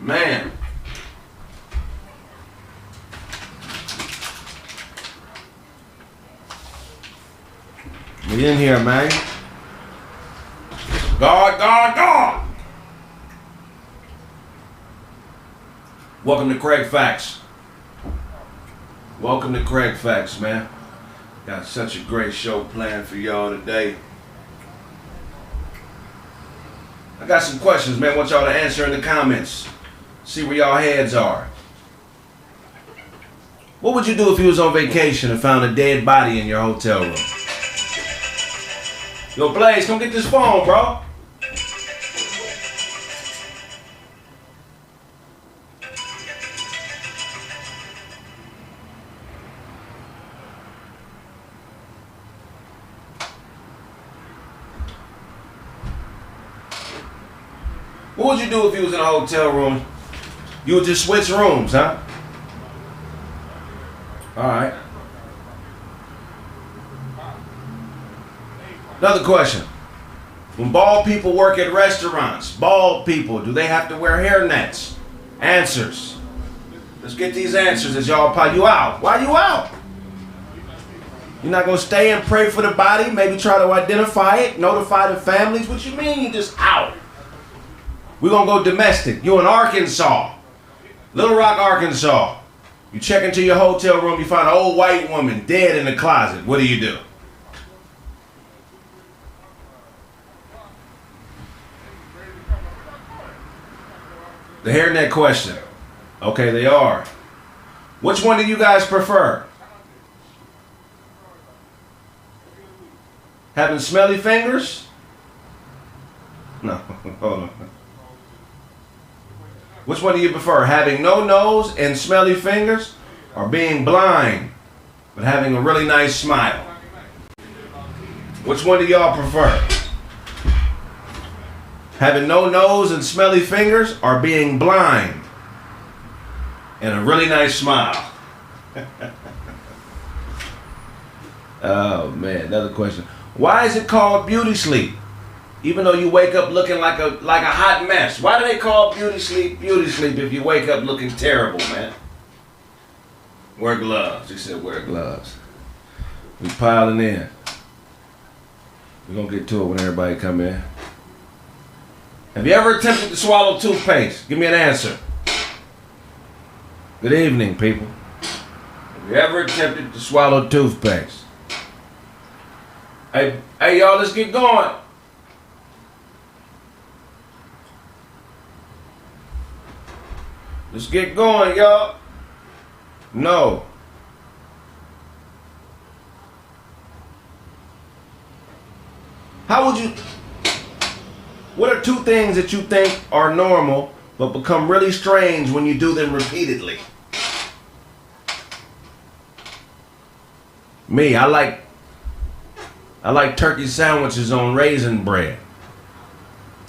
Man. We in here, man. God. Welcome to Kraig Facts. Welcome to Kraig Facts, man. Got such a great show planned for y'all today. I got some questions, man. I want y'all to answer in the comments. See where y'all heads are. What would you do if you was on vacation and found a dead body in your hotel room? Yo, Blaze, come get this phone, bro. What would you do if you was in a hotel room? You would just switch rooms, huh? Alright. Another question. When bald people work at restaurants, bald people, do they have to wear hairnets? Answers. Let's get these answers as y'all pile. You out. Why you out? You're not going to stay and pray for the body? Maybe try to identify it? Notify the families? What you mean you just out? We're going to go domestic. You in Arkansas. Little Rock, Arkansas. You check into your hotel room, you find an old white woman dead in the closet. What do? The hairnet question. Okay, they are. Which one do you guys prefer? Having smelly fingers? No, hold on. Which one do you prefer? Having no nose and smelly fingers, or being blind but having a really nice smile? Which one do y'all prefer? Having no nose and smelly fingers, or being blind and a really nice smile? Oh man, another question. Why is it called beauty sleep? Even though you wake up looking like a hot mess. Why do they call beauty sleep if you wake up looking terrible, man? Wear gloves. He said wear gloves. We piling in. We're going to get to it when everybody come in. Have you ever attempted to swallow toothpaste? Give me an answer. Good evening, people. Have you ever attempted to swallow toothpaste? Hey, y'all, let's get going. Let's get going, y'all. No. What are two things that you think are normal but become really strange when you do them repeatedly? Me, I like turkey sandwiches on raisin bread.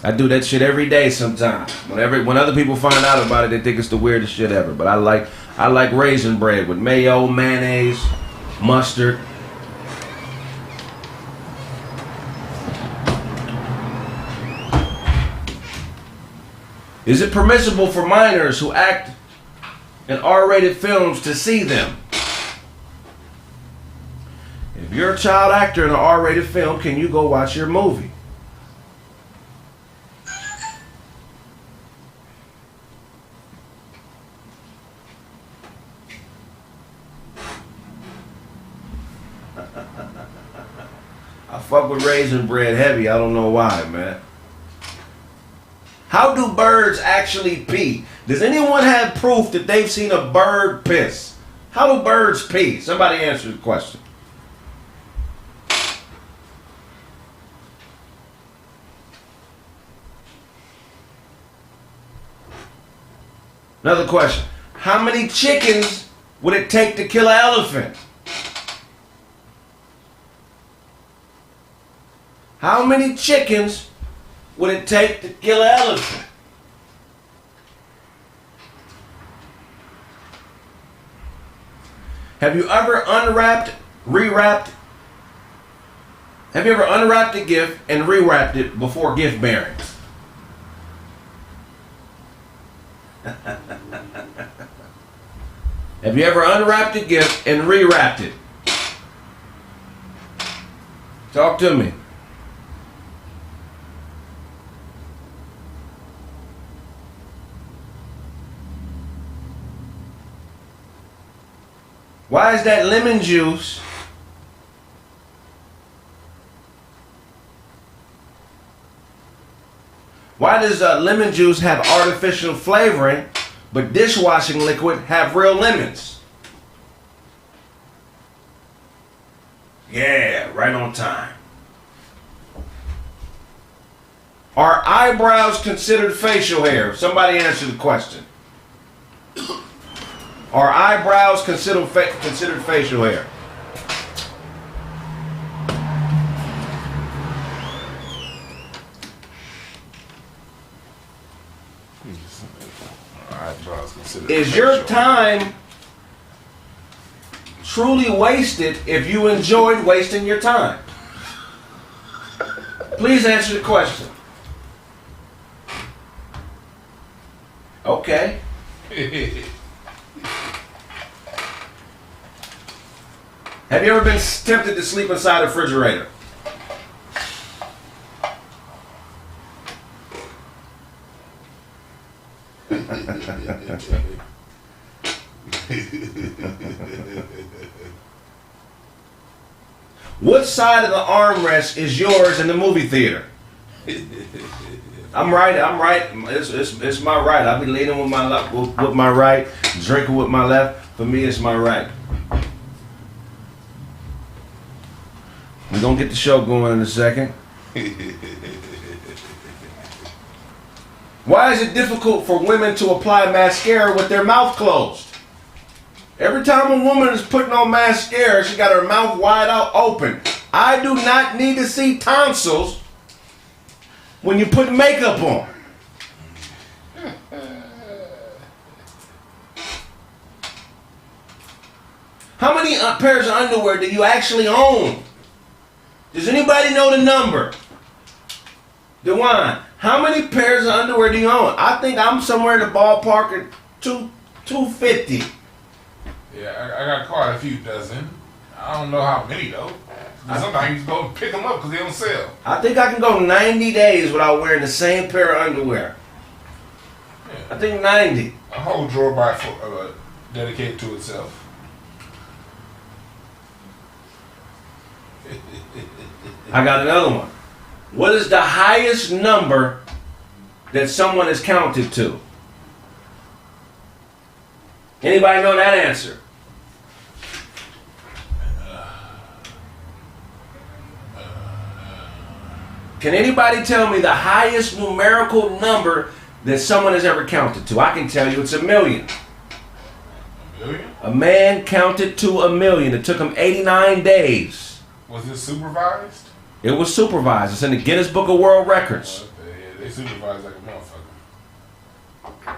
I do that shit every day sometimes. When other people find out about it, they think it's the weirdest shit ever. But I like raisin bread with mayo, mayonnaise, mustard. Is it permissible for minors who act in R-rated films to see them? If you're a child actor in an R-rated film, can you go watch your movie? I fuck with raisin bread heavy. I don't know why, man. How do birds actually pee? Does anyone have proof that they've seen a bird piss? How do birds pee? Somebody answer the question. Another question. How many chickens would it take to kill an elephant? How many chickens would it take to kill an elephant? Have you ever unwrapped, rewrapped? Have you ever unwrapped a gift and rewrapped it before gift bearing? Have you ever unwrapped a gift and rewrapped it? Talk to me. Why is that lemon juice Why does lemon juice have artificial flavoring, but dishwashing liquid have real lemons? Yeah, right on time. Are eyebrows considered facial hair? Somebody answer the question. Are eyebrows considered facial hair? Is your time truly wasted if you enjoyed wasting your time? Please answer the question. Okay. Have you ever been tempted to sleep inside a refrigerator? What side of the armrest is yours in the movie theater? I'm right. It's my right. I'll be leaning with my left, with my right, drinking with my left. For me, it's my right. We're gonna get the show going in a second. Why is it difficult for women to apply mascara with their mouth closed? Every time a woman is putting on mascara, she got her mouth wide out open. I do not need to see tonsils when you put makeup on. How many pairs of underwear do you actually own? Does anybody know the number? DeJuan, how many pairs of underwear do you own? I think I'm somewhere in the ballpark at 250. Yeah, I got quite a few dozen. I don't know how many though. Sometimes you go and pick them up because they don't sell. I think I can go 90 days without wearing the same pair of underwear. Yeah. I think 90. A whole drawer dedicated to itself. I got another one. What is the highest number that someone is counted to? Anybody know that answer? Can anybody tell me the highest numerical number that someone has ever counted to? I can tell you it's 1,000,000. 1,000,000? A man counted to 1,000,000. It took him 89 days. Was it supervised? It was supervised. It's in the Guinness Book of World Records. They supervise like a motherfucker.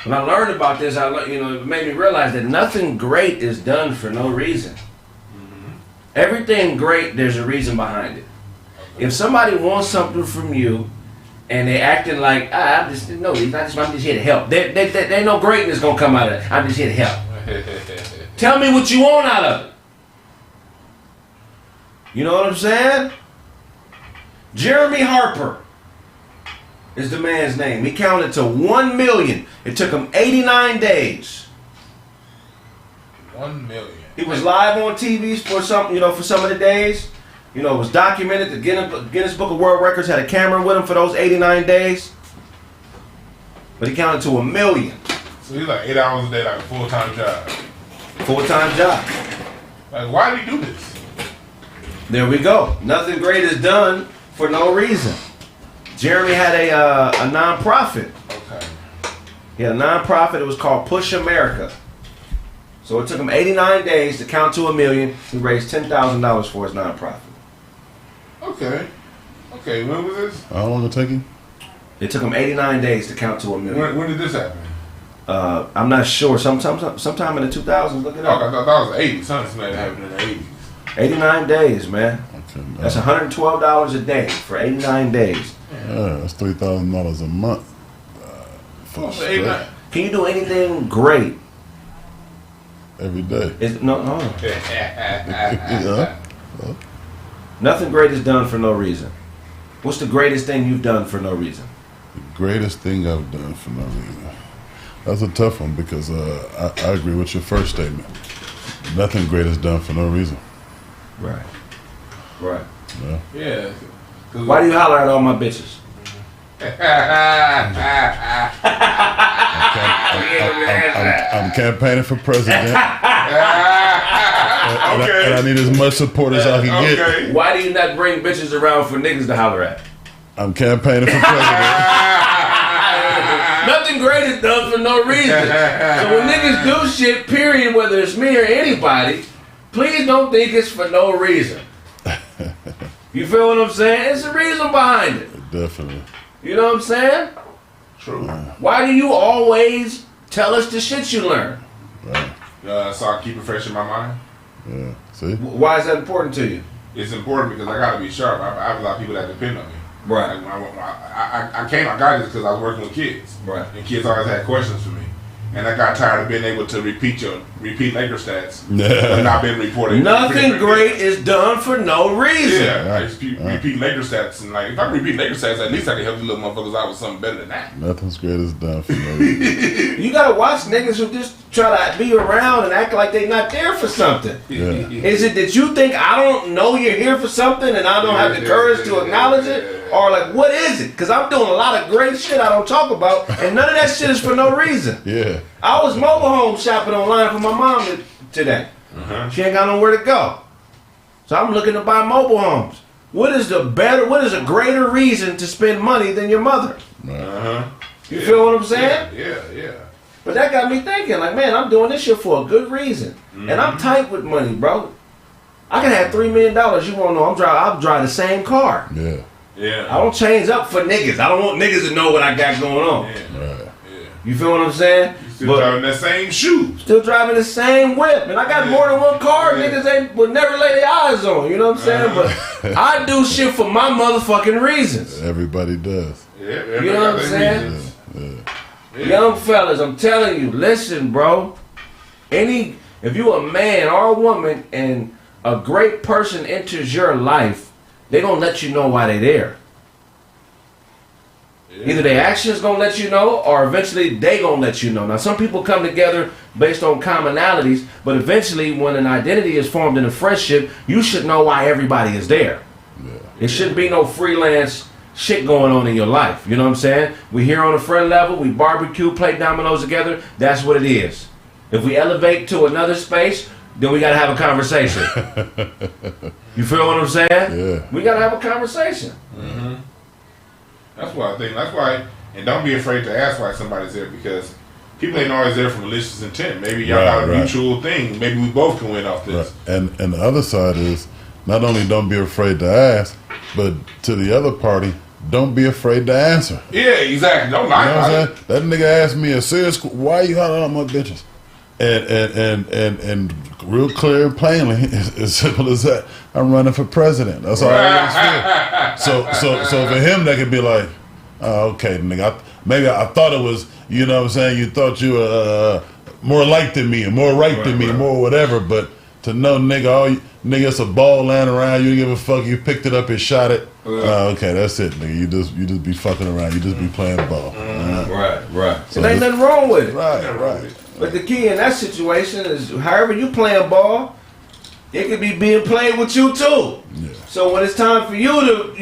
When I learned about this, it made me realize that nothing great is done for no reason. Mm-hmm. Everything great, there's a reason behind it. Okay. If somebody wants something from you, and they acting like, I'm just here to help. There ain't no greatness gonna come out of it. I'm just here to help. Tell me what you want out of it. You know what I'm saying? Jeremy Harper is the man's name. He counted to 1,000,000. It took him 89 days. 1,000,000. He was live on TV for some of the days. It was documented. The Guinness Book of World Records had a camera with him for those 89 days. But he counted to 1,000,000. So he's like 8 hours a day, like a full-time job. Full-time job. Like, why did he do this? There we go. Nothing great is done for no reason. Jeremy had a non-profit. Okay. He had a non-profit. It was called Push America. So it took him 89 days to count to 1,000,000. He raised $10,000 for his non-profit. Okay. When was this? How long did it take him? It took him 89 days to count to 1,000,000. When did this happen? I'm not sure. Sometime in the 2000s. Look it up. I thought that was the 80s. Something like that happened in the 80s. 89 days, man. Okay, that's $112 a day for 89 days. Yeah, that's $3,000 a month. Can you do anything great every day. No. Yeah. Nothing great is done for no reason. What's the greatest thing you've done for no reason? The greatest thing I've done for no reason. That's a tough one because I agree with your first statement. Nothing great is done for no reason. Right. Yeah. Why do you holler at all my bitches? I'm campaigning for president. And I need as much support as I can get. Why do you not bring bitches around for niggas to holler at? I'm campaigning for president. Nothing great is done for no reason. So when niggas do shit, period, whether it's me or anybody, please don't think it's for no reason. You feel what I'm saying? It's a reason behind it. Definitely. You know what I'm saying? True. Why do you always tell us the shit you learn? Right. So I keep it fresh in my mind. Yeah. See? Why is that important to you? It's important because I got to be sharp. I have a lot of people that depend on me. Right. I got this because I was working with kids. Right. And kids always had questions for me. And I got tired of being able to repeat Laker stats, but not being reported. Nothing great is done for no reason. Yeah, I used to repeat Laker stats, and like if I can repeat Laker stats, at least I can help you little motherfuckers out with something better than that. Nothing's great is done for no reason. You gotta watch niggas who just try to be around and act like they not there for something. Yeah. Is it that you think I don't know you're here for something and I don't have the courage to acknowledge it? Or like, what is it? Because I'm doing a lot of great shit I don't talk about, and none of that shit is for no reason. Yeah. I was mobile home shopping online for my mom today. She ain't got nowhere to go. So I'm looking to buy mobile homes. What is a greater reason to spend money than your mother? You feel what I'm saying? Yeah. But that got me thinking, like, man, I'm doing this shit for a good reason. And I'm tight with money, bro. I can have $3 million. You won't know I'll drive the same car. Yeah. I don't change up for niggas. I don't want niggas to know what I got going on. Right. You feel what I'm saying? Still driving that same shoe. Still driving the same whip. And I got more than one car niggas would never lay their eyes on. You know what I'm saying? But I do shit for my motherfucking reasons. Everybody does. Yeah, you know what I'm saying? Yeah. Young fellas, I'm telling you, listen, bro. If you a man or a woman and a great person enters your life, they gonna let you know why they there. Either their actions gonna let you know, or eventually they gonna let you know. Now, some people come together based on commonalities, but eventually, when an identity is formed in a friendship, you should know why everybody is there. It shouldn't be no freelance shit going on in your life. You know what I'm saying? We here on a friend level, we barbecue, play dominoes together. That's what it is. If we elevate to another space, then we gotta have a conversation. You feel what I'm saying? Yeah. We gotta have a conversation. That's why, and don't be afraid to ask why somebody's there, because people ain't always there for malicious intent. Maybe y'all got a mutual thing. Maybe we both can win off this. Right. And the other side is, not only don't be afraid to ask, but to the other party, don't be afraid to answer. Yeah, exactly. Don't lie about it. That nigga asked me a serious, why you hollering at my bitches? And real clear and plainly, as simple as that, I'm running for president. That's all I feel. So for him, that could be like, oh, okay, nigga. Maybe I thought it was, you know what I'm saying, you thought you were more like than me, and more right than me, more whatever, but to know, nigga, it's a ball laying around, you don't give a fuck, you picked it up and shot it. Okay, that's it, nigga. You just be fucking around, you just be playing ball. Right. So there ain't nothing wrong with it. Right. But the key in that situation is, however you playing ball, it could be being played with you too. Yeah. So when it's time for you to,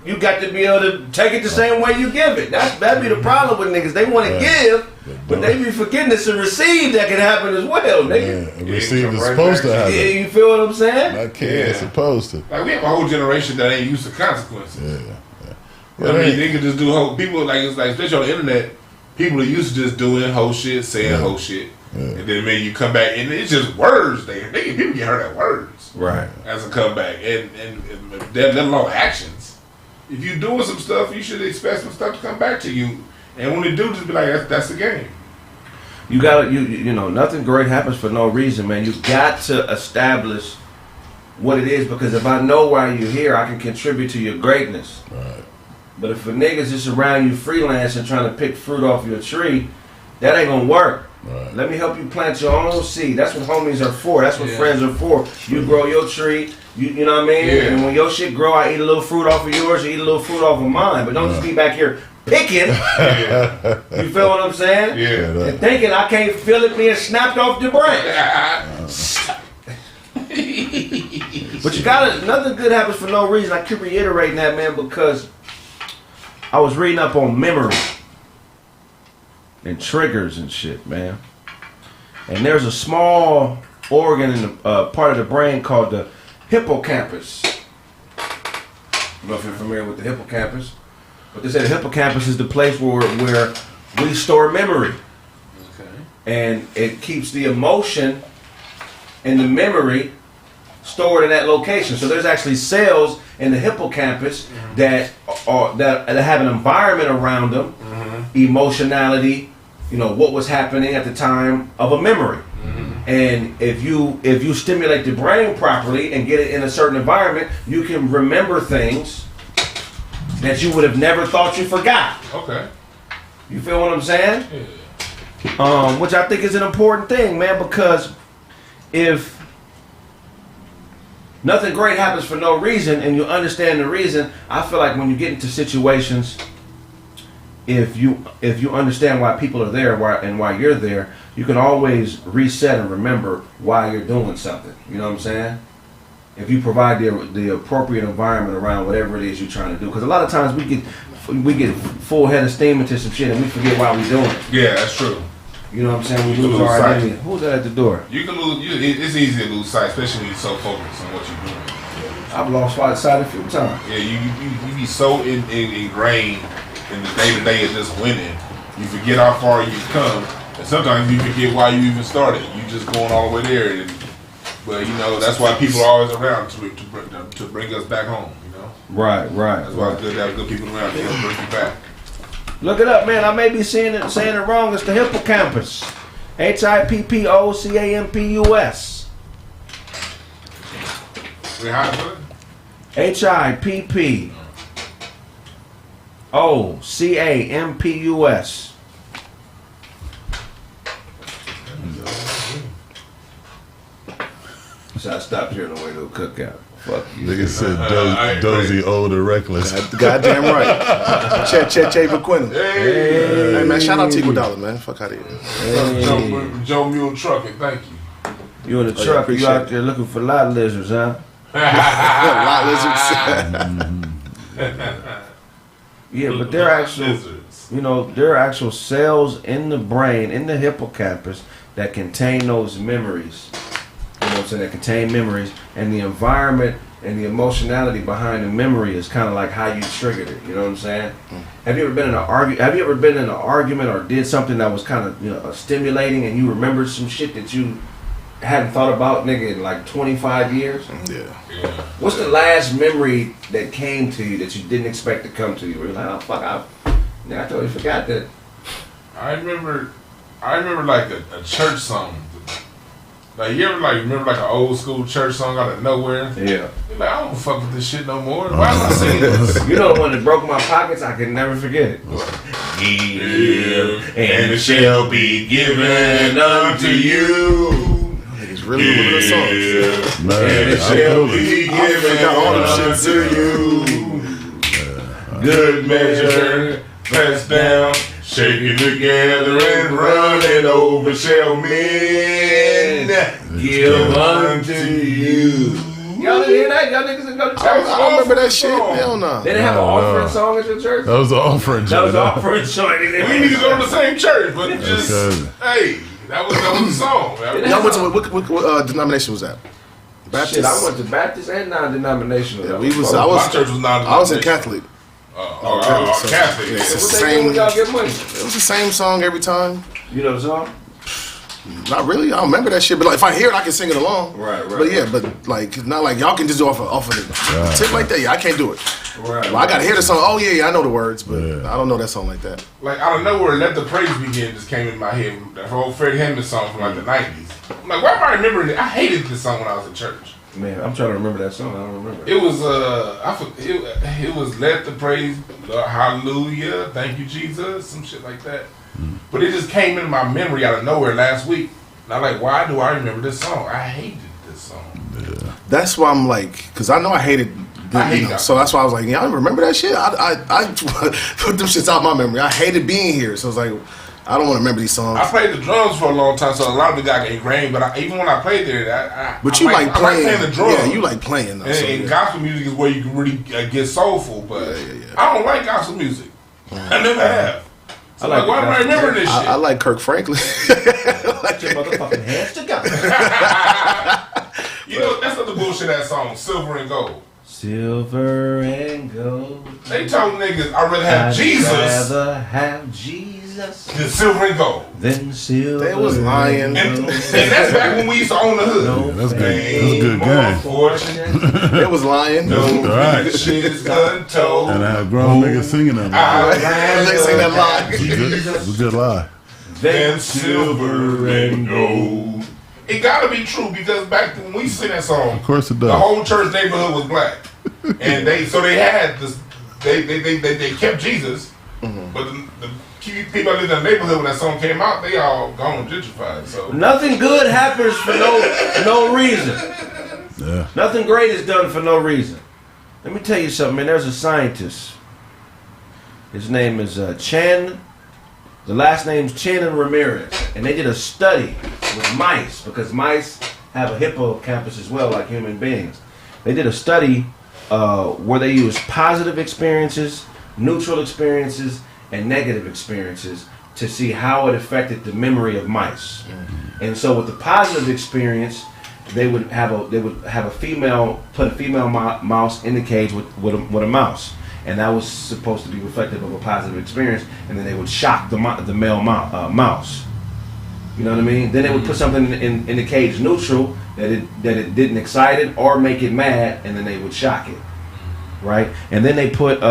you got to be able to take it the same way you give it. That'd be the problem with niggas. They want to give, but they be forgetting it's a receive that can happen as well, nigga. Yeah, receive is supposed to happen. Yeah, you feel what I'm saying? Not kidding, it's supposed to. Like, we have a whole generation that ain't used to consequences. Yeah. I mean, they can just do people, especially on the internet, people are used to just doing whole shit, saying whole shit. And then maybe you come back, and it's just words. People get hurt at words. Right. As a comeback. And let alone actions. If you're doing some stuff, you should expect some stuff to come back to you. And when it do, just be like, that's the game. You gotta, nothing great happens for no reason, man. You got to establish what it is, because if I know why you're here, I can contribute to your greatness. Right. But if a nigga's just around you freelancing trying to pick fruit off your tree, that ain't gonna work. Right. Let me help you plant your own seed. That's what homies are for. That's what friends are for. You grow your tree. You know what I mean? Yeah. And when your shit grow, I eat a little fruit off of yours. You eat a little fruit off of mine. But don't just be back here picking. Yeah. You feel what I'm saying? Yeah. And thinking I can't feel it being snapped off the branch. But you gotta, nothing good happens for no reason. I keep reiterating that, man, because I was reading up on memory and triggers and shit, man. And there's a small organ in the part of the brain called the hippocampus. I don't know if you're familiar with the hippocampus, but they say the hippocampus is the place where we store memory. Okay. And it keeps the emotion and the memory stored in that location. So there's actually cells in the hippocampus that have an environment around them, emotionality, you know, what was happening at the time of a memory. And if you stimulate the brain properly and get it in a certain environment, you can remember things that you would have never thought you forgot. Okay. You feel what I'm saying? Yeah. Which I think is an important thing, man, because if nothing great happens for no reason and you understand the reason, I feel like when you get into situations, if you understand why people are there and why you're there, you can always reset and remember why you're doing something. You know what I'm saying? If you provide the appropriate environment around whatever it is you're trying to do. Because a lot of times we get full head of steam into some shit and we forget why we're doing it. Yeah, that's true. You know what I'm saying? We You lose lose our sight. identity. Who's that at the door? You can lose. It's easy to lose sight, especially when you're so focused on what you're doing. I've lost sight a few times. Yeah, you be so ingrained in the day to day of just winning, you forget how far you've come, and sometimes you forget why you even started. You just going all the way there, but you know that's why people are always around to bring us back home. You know, Right. that's why it's good to have good people around to help bring you back. Look it up, man. I may be saying it wrong. It's the hippocampus. HIPPOCAMPUS. Wait, how to HIPPOCAMPUS. So I stopped here on the way to a cookout. Fuck you. Nigga said dozy, old, and reckless. Goddamn right. Che McQuinn. Hey man, shout out to Iguodala, man. Fuck out of here. Joe Mule Trucking, thank you. You in the truck, you out there looking for lot lizards, huh? Lot lizards. Yeah, but they're actual, you know, there are actual cells in the brain, in the hippocampus, that contain those memories. You know what I'm saying? That contain memories, and the environment and the emotionality behind the memory is kind of like how you triggered it. You know what I'm saying? Have you ever been in an argument or did something that was kind of, you know, stimulating, and you remembered some shit that you hadn't thought about, nigga, in like 25 years? Yeah. What's the last memory that came to you that you didn't expect to come to you? Where you're like, oh fuck, I totally forgot that. I remember like a church song. Like you ever remember like an old school church song out of nowhere? Yeah. You're like, I don't fuck with this shit no more. Why am I singing this? You know the one that broke my pockets? I can never forget it. Give, and it shall be given unto you. Niggas really remember the songs. Man, And it shall be given forgot all them unto you. Good measure, pressed down, shaking together and running over shall men give unto you. Y'all didn't hear that? Y'all niggas didn't go to church? I don't remember that shit. Hell no. They didn't have an offering song at your church? That was the offering. That was joint. an offering song. We need to go to the same church, but just Okay. hey, that was the song. Y'all went to what denomination was that? Baptist. Shit, I went to Baptist and non-denominational. Yeah, My church was not. I was in Catholic. Catholic. Yeah, it's the What they do when same. y'all get money? It was the same song every time. You know the song? Not really. I don't remember that shit. But like, if I hear it, I can sing it along. Right. But yeah, but like, not like y'all can just do off of the tip like that. Yeah, I can't do it. Right. Well, I gotta hear the song. Oh yeah, I know the words, but I don't know that song like that. Like out of nowhere, "Let the Praise Begin" just came in my head. That whole Freddie Hammond song from like the '90s. I'm like, why am I remembering it? I hated this song when I was in church. Man, I'm trying to remember that song. I don't remember. It was it was Let the Praise, Hallelujah, Thank You Jesus, some shit like that. But it just came into my memory out of nowhere last week. And I'm like, why do I remember this song? I hated this song. Yeah. That's why I'm like, because I know I hated. So that's why I was like, yeah, I remember that shit. I put them shits out my memory. I hated being here. So it's like, I don't want to remember these songs. I played the drums for a long time, so a lot of it got ingrained. But even when I played there, but you like playing the drums. Yeah, you like playing. Though, and gospel music is where you can really get soulful. But I don't like gospel music. I never have. So why am I remembering this shit? I like Kirk Franklin. Put your motherfucking hands together. You know, that's not the bullshit that song, Silver and Gold. Silver and gold. They told niggas I'd rather have Jesus. I'd rather have Jesus than silver and gold. Than silver. They was lying. And that's back when we used to own the hood. Yeah, that's good game. Fortune. They was lying. No Right. shit is untold. And I have grown niggas singing that. They sing that lie. It was a good lie. Than silver and gold. It gotta be true because back when we sing that song, Of course it does. the whole church neighborhood was black, and they had this. They kept Jesus, but the people that lived in the neighborhood when that song came out, they all gone gentrified. So Nothing good happens for no reason. Yeah. Nothing great is done for no reason. Let me tell you something, man. There's a scientist. His name is Chan. The last name's Chan and Ramirez, and they did a study with mice because mice have a hippocampus as well, like human beings. They did a study where they used positive experiences, neutral experiences, and negative experiences to see how it affected the memory of mice. And so, with the positive experience, they would have a female put a female mouse in the cage with a mouse. And that was supposed to be reflective of a positive experience, and then they would shock the male mouse. You know what I mean? Then they would put something in the cage neutral that it didn't excite it or make it mad, and then they would shock it, right? And then they put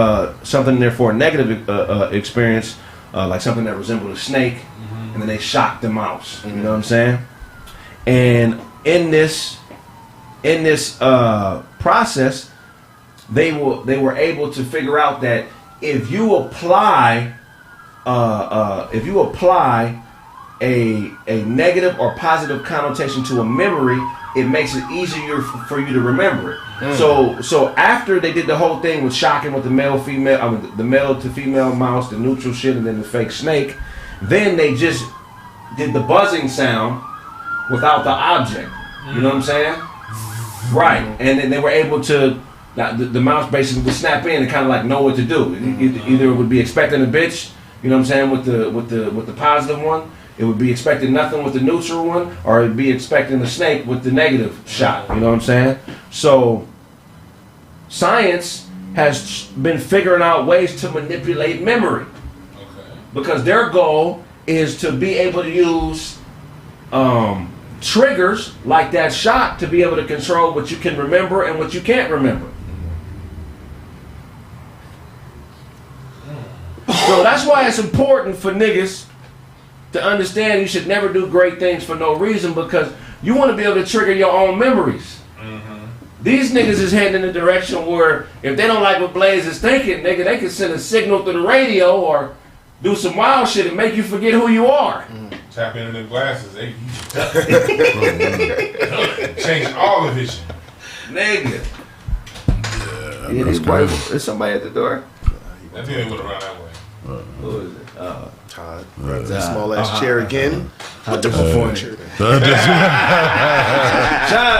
something in there for a negative experience, like something that resembled a snake, and then they shocked the mouse. You know what I'm saying? And in this process, they were able to figure out that if you apply a negative or positive connotation to a memory, it makes it easier for you to remember it. So after they did the whole thing with shocking with the male to female mouse, the neutral shit, and then the fake snake, then they just did the buzzing sound without the object. You know what I'm saying? Right. And then they were able to. Now, the mouse basically would snap in and kind of like know what to do. Either it would be expecting a bitch, you know what I'm saying, with the positive one. It would be expecting nothing with the neutral one, or it'd be expecting the snake with the negative shot. You know what I'm saying? So science has been figuring out ways to manipulate memory, because their goal is to be able to use triggers like that shot to be able to control what you can remember and what you can't remember. So that's why it's important for niggas to understand you should never do great things for no reason, because you want to be able to trigger your own memories. These niggas is heading in a direction where if they don't like what Blaze is thinking, nigga, they can send a signal through the radio or do some wild shit and make you forget who you are. Tap into the glasses, they change all the vision. Nigga. Yeah, that's crazy. Is somebody at the door? I think they would have run that way. Who is it? Todd. That small ass chair again. How disappointing. John,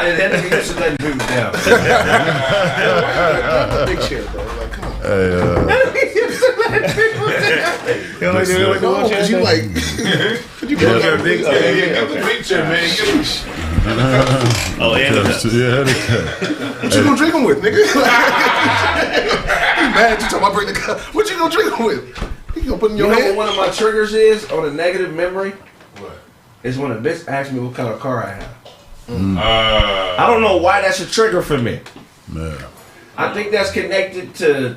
and that nigga used to let people down. Big chair, bro. Like, come on. Because you like, could you go to a big Get the big chair, man. Oh, yeah. What you gonna drink them with, nigga? He's mad you talking about bring the cup. What you gonna drink them with? You gonna put in your You know hand? what one of my triggers is on a negative memory? What? Is when a bitch asks me what kind of car I have. I don't know why that's a trigger for me. Yeah. I think that's connected to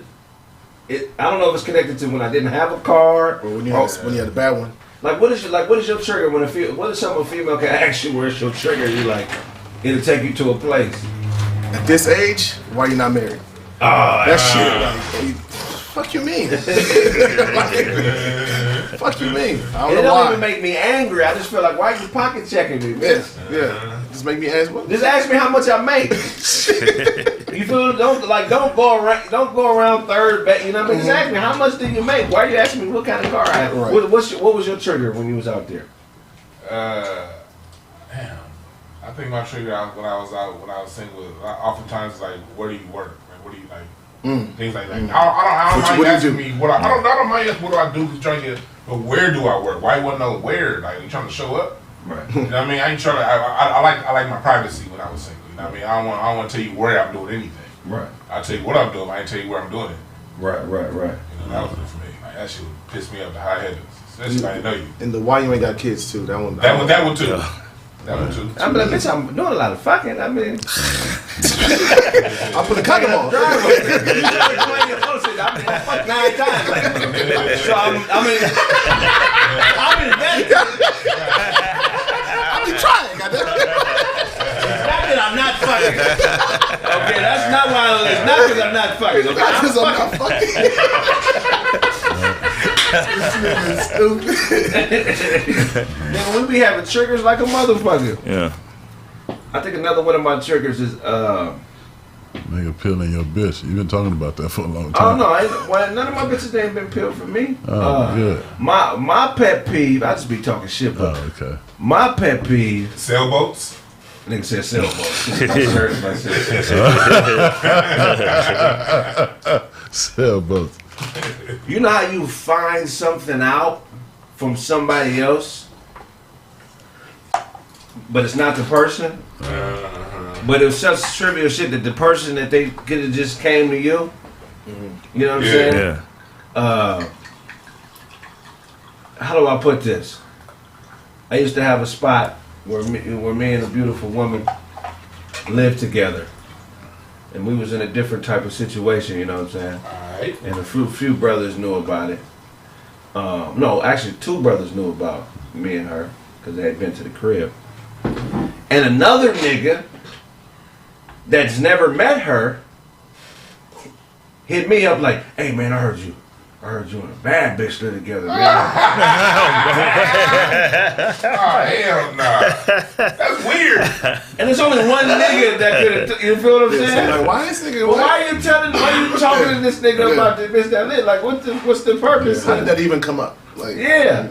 it. I don't know if it's connected to when I didn't have a car, Or when you had a bad one. Like what is your trigger when what is something a female can ask you? Where's your trigger? You like it'll take you to a place. At this age, why you not married? That shit, like, fuck you mean? Fuck you mean? I don't know It don't why. even make me angry. I just feel like, why are you pocket checking me? Man? Yeah. Just make me ask. What? Just ask me how much I make. You feel? Don't go around third. You know what I mean? Just ask me how much do you make. Why are you asking me what kind of car I have? Right. What was your trigger when you was out there? Damn. I think my trigger when I was single, oftentimes like, where do you work? Like, what do you like? Things like that. I don't mind asking me what I don't mind asking what do I do to try to get, but where do I work? Why you want to know where? Like, you trying to show up? Right. You know what I mean? I ain't trying to. I like my privacy when I was single. You know what I mean? I don't want to tell you where I'm doing anything. Right. I'll tell you what I'm doing. I ain't tell you where I'm doing it. Right. You know, that was it for me. Like, that shit would piss me up to high headed. Especially if I didn't know you. And the why you ain't got kids too. That one too. That one too. I'm like, bitch, I'm doing a lot of fucking. I mean, I put a condom on. I fucked 9 times. Like, so I'm invested. I be trying, goddamn. It's not that I'm not fucking. Okay, that's not why. It's not because I'm not fucking. Okay, Because I'm not fucking. Nigga, we be having triggers like a motherfucker. Yeah. I think another one of my triggers is Nigga peeling your bitch. You've been talking about that for a long oh time. no, none of my bitches ain't been peeled for me. Good. My pet peeve, I just be talking shit, but Okay. my pet peeve, Sailboats. nigga said sailboats. Sailboats. You know how you find something out from somebody else, but it's not the person? But it was such trivial shit that the person that they could have just came to you. You know what I'm saying? Yeah. How do I put this? I used to have a spot where me and a beautiful woman lived together. And we was in a different type of situation, you know what I'm saying? Alright. And a few brothers knew about it. No, actually 2 brothers knew about me and her because they had been to the crib. And another nigga that's never met her hit me up like, "Hey man, I heard you and a bad bitch live together, man." Oh hell no. That's weird. And there's only one nigga that could, you feel what I'm saying? Like, why this nigga? Well, why are you talking to this nigga about the bitch that live? Like, what's the purpose? How did that even come up? Like, Yeah.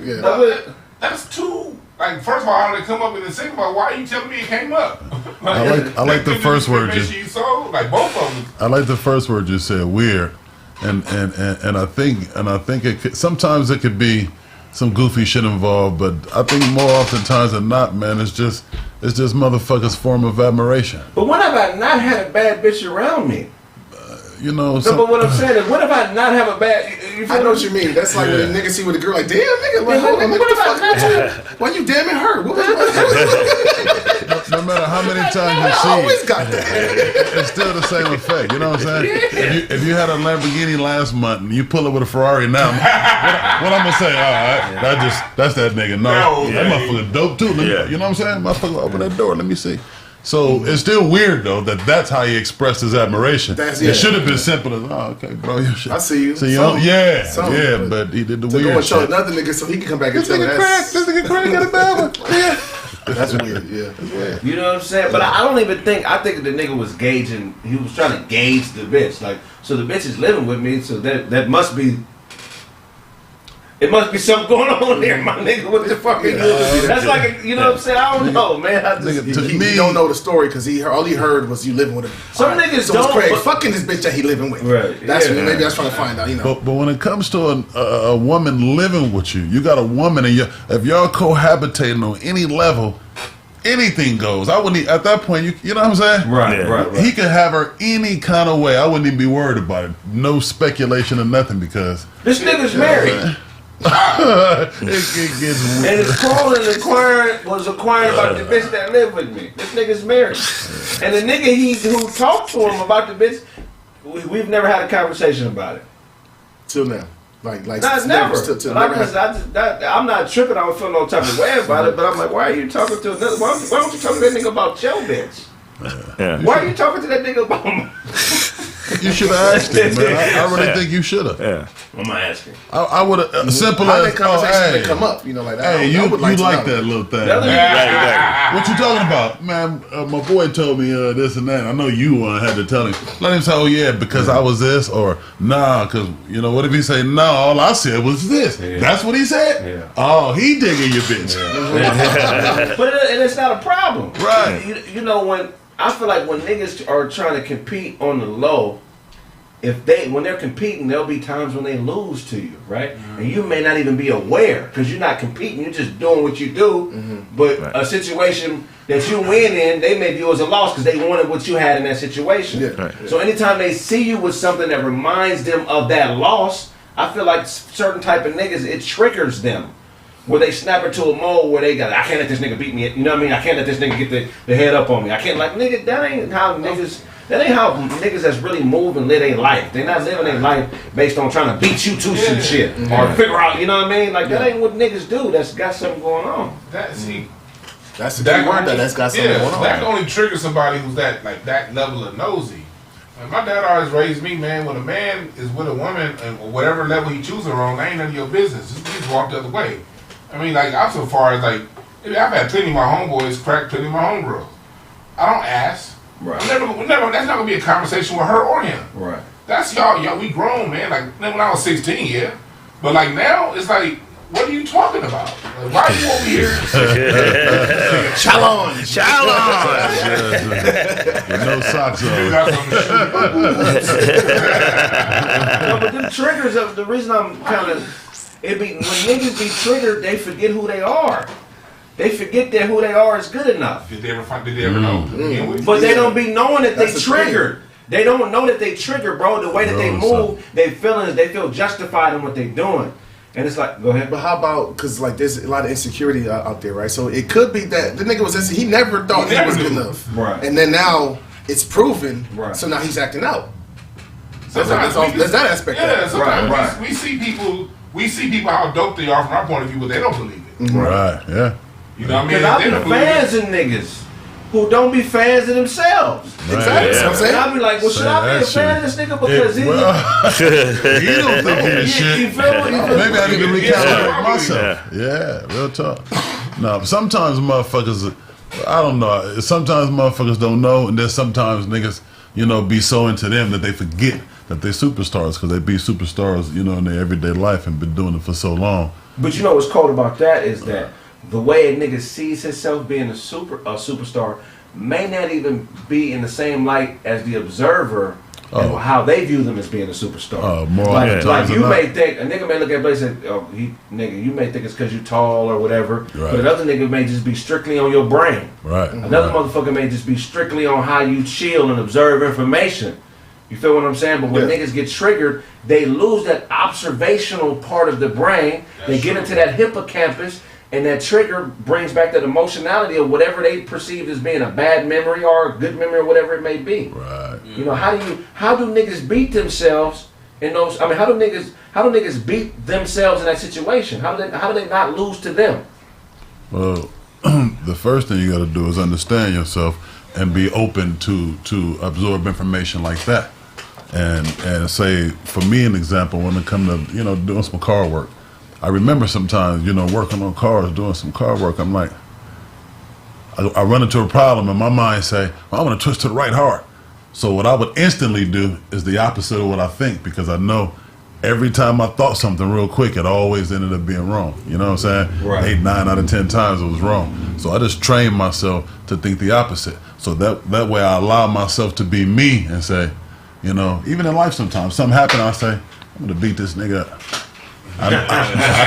That's too. Like, first of all, how did it come up? And then second of all, why are you telling me it came up? I like the first word you sold. Like both of them. I like the first word you said, weird, and I think it could, sometimes it could be some goofy shit involved, but I think more oftentimes than not, man, it's just motherfuckers' form of admiration. But when have I not had a bad bitch around me? You know. No, but what I'm saying is, what if I not have a bad? You feel I know what you mean. That's like when a nigga see with a girl, like, damn, nigga, like, hold on, what the fuck happened to you? Why you damning her? What No matter how many times I you see always it, got that. it's still the same effect. You know what I'm saying? If you had a Lamborghini last month and you pull up with a Ferrari now, what I'm gonna say? All right, that's that nigga. No, that motherfucker dope too. You know what I'm saying? Motherfucker, open that door. Let me see. So it's still weird though that's how he expressed his admiration. It should have been simple as, oh, okay, bro, you shit. I see you. But he did the to weird go and show shit. another nigga so he can come back and This tell nigga us. Kraig got a bad one. Yeah. That's weird. Yeah, that's weird. You know what I'm saying? But I don't even think. I think the nigga was gauging. He was trying to gauge the bitch. Like, so the bitch is living with me. So that must be. It must be something going on here, my nigga. What the fuck are you doing? That's like, you know what I'm saying? I don't know, man. I just, He don't know the story because all he heard was you living with him. Some niggas so don't. So Kraig but, fucking this bitch that he living with. Right. That's maybe that's trying to find out. You know. But when it comes to a woman living with you, you got a woman, and if y'all cohabitating on any level, anything goes. I wouldn't at that point. You know what I'm saying? Right. He could have her any kind of way. I wouldn't even be worried about it. No speculation or nothing because this nigga's married. it gets and his call and was inquiring about the bitch that lived with me. This nigga's married. And the nigga who talked to him about the bitch, we've never had a conversation about it. Till now. Like never. I'm not tripping. I don't feel no type of way about it. But I'm like, why are you talking to another? Why don't you talk to that nigga about your bitch? Yeah. Why are you talking to that nigga about me? You should have asked him, man. I really think you should have. Yeah. I'm gonna ask him. I would have simple How as that conversation come up? You know, like that. Hey, you like that little thing. Right. What you talking about, man? My boy told me this and that. I know you had to tell him. Let him say, "Oh yeah, because I was this," or "Nah, because you know what if he say no? All I said was this." Yeah. That's what he said. Yeah. Oh, he digging your bitch. Yeah. But it's not a problem, right? You know when I feel like when niggas are trying to compete on the low. When they're competing, there'll be times when they lose to you, right? And you may not even be aware because you're not competing. You're just doing what you do. But a situation that you win in, they may view as a loss because they wanted what you had in that situation. Yeah. Right. So anytime they see you with something that reminds them of that loss, I feel like certain type of niggas, it triggers them. Where they snap into a mode where they got, I can't let this nigga beat me. You know what I mean? I can't let this nigga get the head up on me. I can't nigga, that ain't how niggas that's really move and live their life. They're not living their life based on trying to beat you to some shit. Or figure out, you know what I mean? Like, that ain't what niggas do. That's got something going on. That's the key word that's got something going on. That can only trigger somebody who's that level of nosy. Like, my dad always raised me, man, when a man is with a woman and whatever level he chooses her on, that ain't none of your business. Just walk the other way. I mean, like, I'm so far as, like, I've had plenty of my homeboys crack plenty of my homegirls. I don't ask. Right. Never. That's not gonna be a conversation with her or him. Right. That's y'all. We grown, man. Like when I was 16, yeah. But like now, it's like, what are you talking about? Like, why are you over here? Challenge. No socks on. No, but them triggers of the reason I'm kind of when niggas be triggered, they forget who they are. They forget that who they are is good enough. Did they ever know? But they don't be knowing that they triggered. They don't know that they triggered, bro. The way that they move, they feel justified in what they doing. And it's like, go ahead. But how about, because like there's a lot of insecurity out there, right? So it could be that the nigga was insecure. He never thought he was good enough. Right. And then now it's proven. Right. So now he's acting out. There's that aspect. Yeah, sometimes right. we see people how dope they are from our point of view, but they don't believe it. Right, yeah. You know what I mean? Because I be fans of niggas who don't be fans of themselves. Right. Exactly. Yeah. I'm saying. And I be like, well, should I be a fan of this nigga because he don't think he's shit. You feel me? Maybe I need to recalibrate myself. Yeah, real talk. No, sometimes motherfuckers, I don't know. Sometimes motherfuckers don't know, and then sometimes niggas, be so into them that they forget that they're superstars because they be superstars, in their everyday life and been doing it for so long. But you know what's cold about that is that the way a nigga sees himself being a superstar may not even be in the same light as the observer and how they view them as being a superstar. Like you may think, a nigga may look at Blaze and say, oh, you may think it's because you tall or whatever, but another nigga may just be strictly on your brain. Right. Another motherfucker may just be strictly on how you chill and observe information. You feel what I'm saying? But when niggas get triggered, they lose that observational part of the brain. They get into that hippocampus, and that trigger brings back that emotionality of whatever they perceive as being a bad memory or a good memory or whatever it may be. Right. How do niggas beat themselves in those? I mean, how do niggas beat themselves in that situation? How do they not lose to them? Well, the first thing you got to do is understand yourself and be open to absorb information like that. And say, for me, an example, when it comes to, doing some car work, I remember sometimes, working on cars, doing some car work, I'm like, I run into a problem and my mind say, well, I'm going to twist to the right hard. So what I would instantly do is the opposite of what I think, because I know every time I thought something real quick, it always ended up being wrong. You know what I'm saying? Right. 8, 9 out of 10 times it was wrong. So I just trained myself to think the opposite. So that way I allow myself to be me and say, even in life sometimes, something happen, I say, I'm going to beat this nigga up. I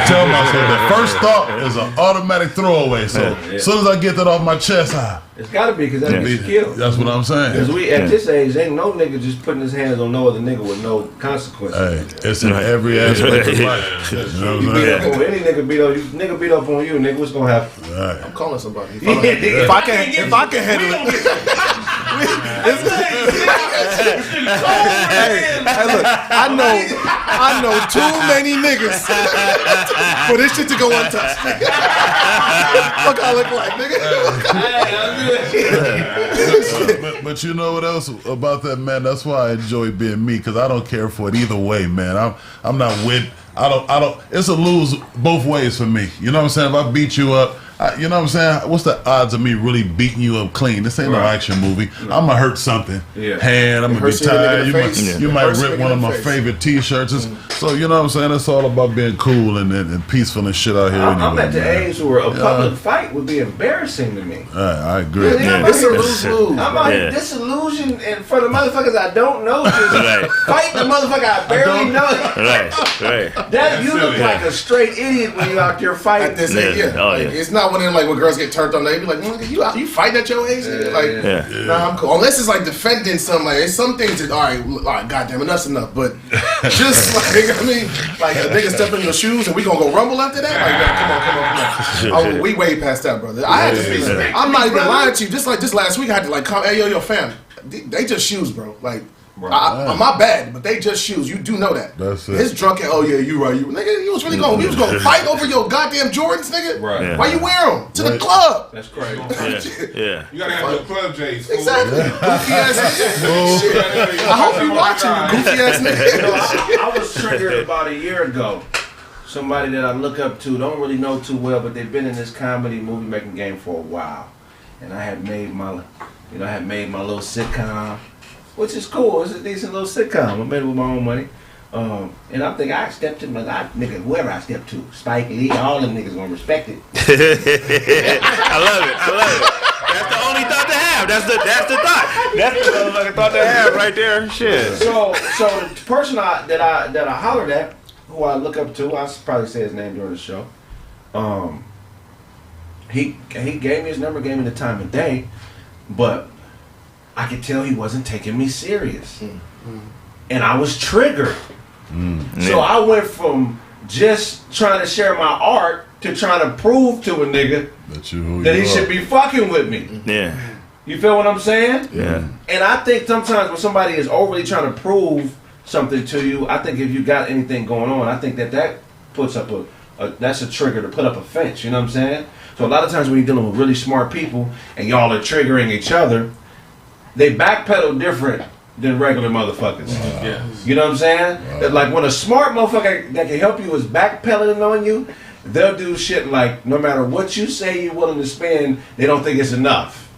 tell myself the first thought is an automatic throwaway. So as soon as I get that off my chest, it's got to be, because that be skill. That's what I'm saying. Because at this age, ain't no nigga just putting his hands on no other nigga with no consequences. Hey, it's in every aspect of life. You know what I'm saying? Any nigga beat up you, nigga, what's gonna happen? Right. I'm calling somebody. If I can handle it. look, I know too many niggas for this shit to go untouched. Fuck, I look like, nigga. But you know what else about that, man? That's why I enjoy being me, because I don't care for it either way, man. I'm not with. I don't. It's a lose both ways for me. You know what I'm saying? If I beat you up, you know what I'm saying? What's the odds of me really beating you up clean? This ain't no action movie. I'm gonna hurt something. Yeah. Hand, I'm gonna be tired. You might rip one of my favorite T-shirts. So you know what I'm saying? It's all about being cool and peaceful and shit out here. I'm at the age where a public fight would be embarrassing to me. I agree. It's a lose-lose. I'm out here disillusioned in front of motherfuckers I don't know. Fighting the motherfucker I barely know. Right. That you look like a straight idiot when you out there fighting. It's not one of them like when girls get turned on. They be like, you fighting at your age? Nah, I'm cool. Unless it's like defending something. Like some things that all right, goddamn, enough's enough. But just like I mean, like a nigga step in your shoes and we gonna go rumble after that. Like, come on. We way past that, brother. I had to be. I'm not even lying to you. Just last week, I had to like come. Hey, yo, fam. They just shoes, bro. Like. My bad, but they just shoes. You do know that. That's it. His drunken. Oh yeah, you right. Nigga, you was really going. We was going to fight over your goddamn Jordans, nigga. Right. Yeah. Why you wear them to the club? That's crazy. Yeah. You gotta have your club J's. Exactly. Goofy ass nigga. I hope you watching, you goofy ass nigga. I was triggered about a year ago. Somebody that I look up to, don't really know too well, but they've been in this comedy movie making game for a while, and I had made my little sitcom. Which is cool. It's a decent little sitcom. I made it with my own money. And I think I stepped to whoever I stepped to, Spike Lee, all them niggas gonna respect it. I love it. That's the only thought to have. That's the thought. That's the motherfucking thought to have right there. Shit. So the person that I hollered at, who I look up to, I'll probably say his name during the show. He gave me his number, gave me the time of day, but I could tell he wasn't taking me serious. And I was triggered. So I went from just trying to share my art to trying to prove to a nigga that he should be fucking with me. Yeah. You feel what I'm saying? Yeah. And I think sometimes when somebody is overly trying to prove something to you, I think if you got anything going on, I think that puts up that's a trigger to put up a fence. You know what I'm saying? So a lot of times when you're dealing with really smart people and y'all are triggering each other, they backpedal different than regular motherfuckers. You know what I'm saying? That like when a smart motherfucker that can help you is backpedaling on you, they'll do shit like no matter what you say you're willing to spend, they don't think it's enough.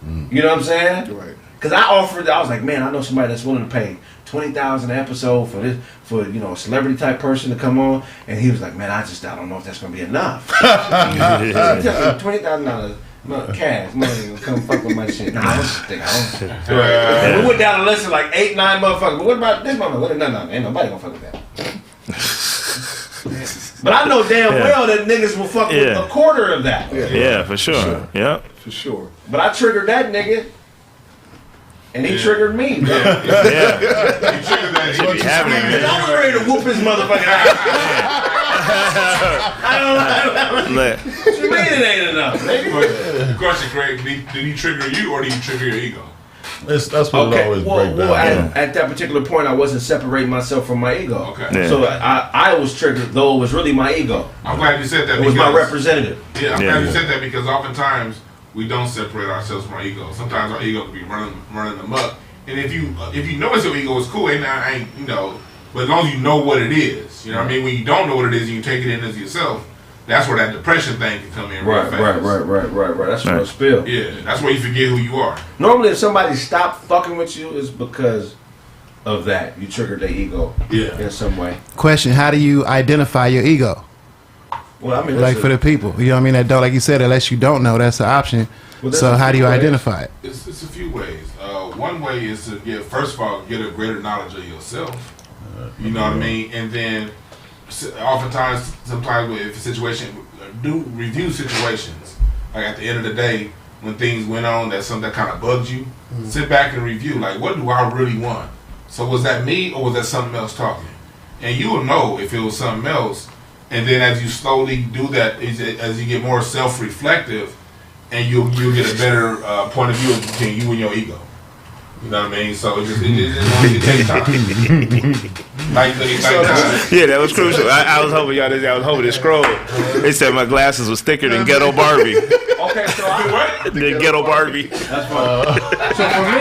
You know what I'm saying? Right. Because I was like, man, I know somebody that's willing to pay $20,000 an episode for a celebrity type person to come on, and he was like, man, I don't know if that's gonna be enough. $20,000. Cash money come fuck with my shit. Nah, I don't. We went down the list of like 8, 9 motherfuckers. But what about this motherfucker? No, ain't nobody gonna fuck with that. But I know damn well that niggas will fuck with a quarter of that. Yeah, for sure. Yeah, for sure. But I triggered that nigga, and he triggered me. He triggered that. He be having it. And I was ready to whoop his motherfucking ass. I don't know. What you mean it ain't enough, nigga? Question, Kraig. Did he trigger you or did he trigger your ego? That's what it always breaks down. At that particular point, I wasn't separating myself from my ego. Okay. Yeah. So I was triggered, though it was really my ego. I'm glad you said that. It was my representative. Yeah, I'm glad you said that because oftentimes we don't separate ourselves from our ego. Sometimes our ego can be running them up. And if you notice your ego is cool, but as long as you know what it is, you know what I mean? When you don't know what it is and you take it in as yourself, that's where that depression thing can come in real fast. Right. That's where I spill. Yeah, that's where you forget who you are. Normally, if somebody stopped fucking with you, it's because of that. You triggered their ego in some way. Question, how do you identify your ego? Well, I mean, like for the people, you know what I mean? That don't, like you said, unless you don't know, that's an option. Well, so how do you identify it? It's a few ways. One way is to first of all, get a greater knowledge of yourself. You know what I mean? And then sometimes with a situation, do review situations. Like at the end of the day, when things went on, that's something that kind of bugged you. Sit back and review. Like, what do I really want? So was that me or was that something else talking? And you will know if it was something else. And then as you slowly do that, as you get more self-reflective, and you'll get a better point of view between you and your ego. You know what I mean? So it takes time. like time. Yeah, that was crucial. I was hoping y'all this. I was hoping to scroll. They said my glasses was thicker than Ghetto Barbie. Okay, so what? The Ghetto Barbie. That's fine. So for me,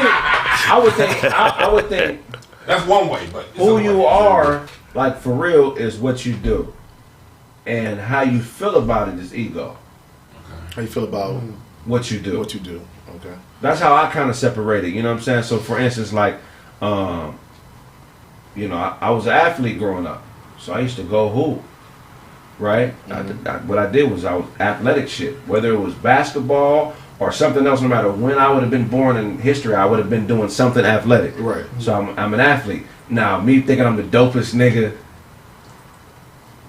I would think that's one way, but who you are, like for real, is what you do, and how you feel about it is ego. Okay. How you feel about what you do? What you do? Okay. That's how I kind of separate it. You know what I'm saying? So for instance, like, I was an athlete growing up, so I used to go hoop. Right? What I did was I was athletic shit, whether it was basketball or something else. No matter when I would have been born in history, I would have been doing something athletic. Right. So I'm an athlete. Now, me thinking I'm the dopest nigga,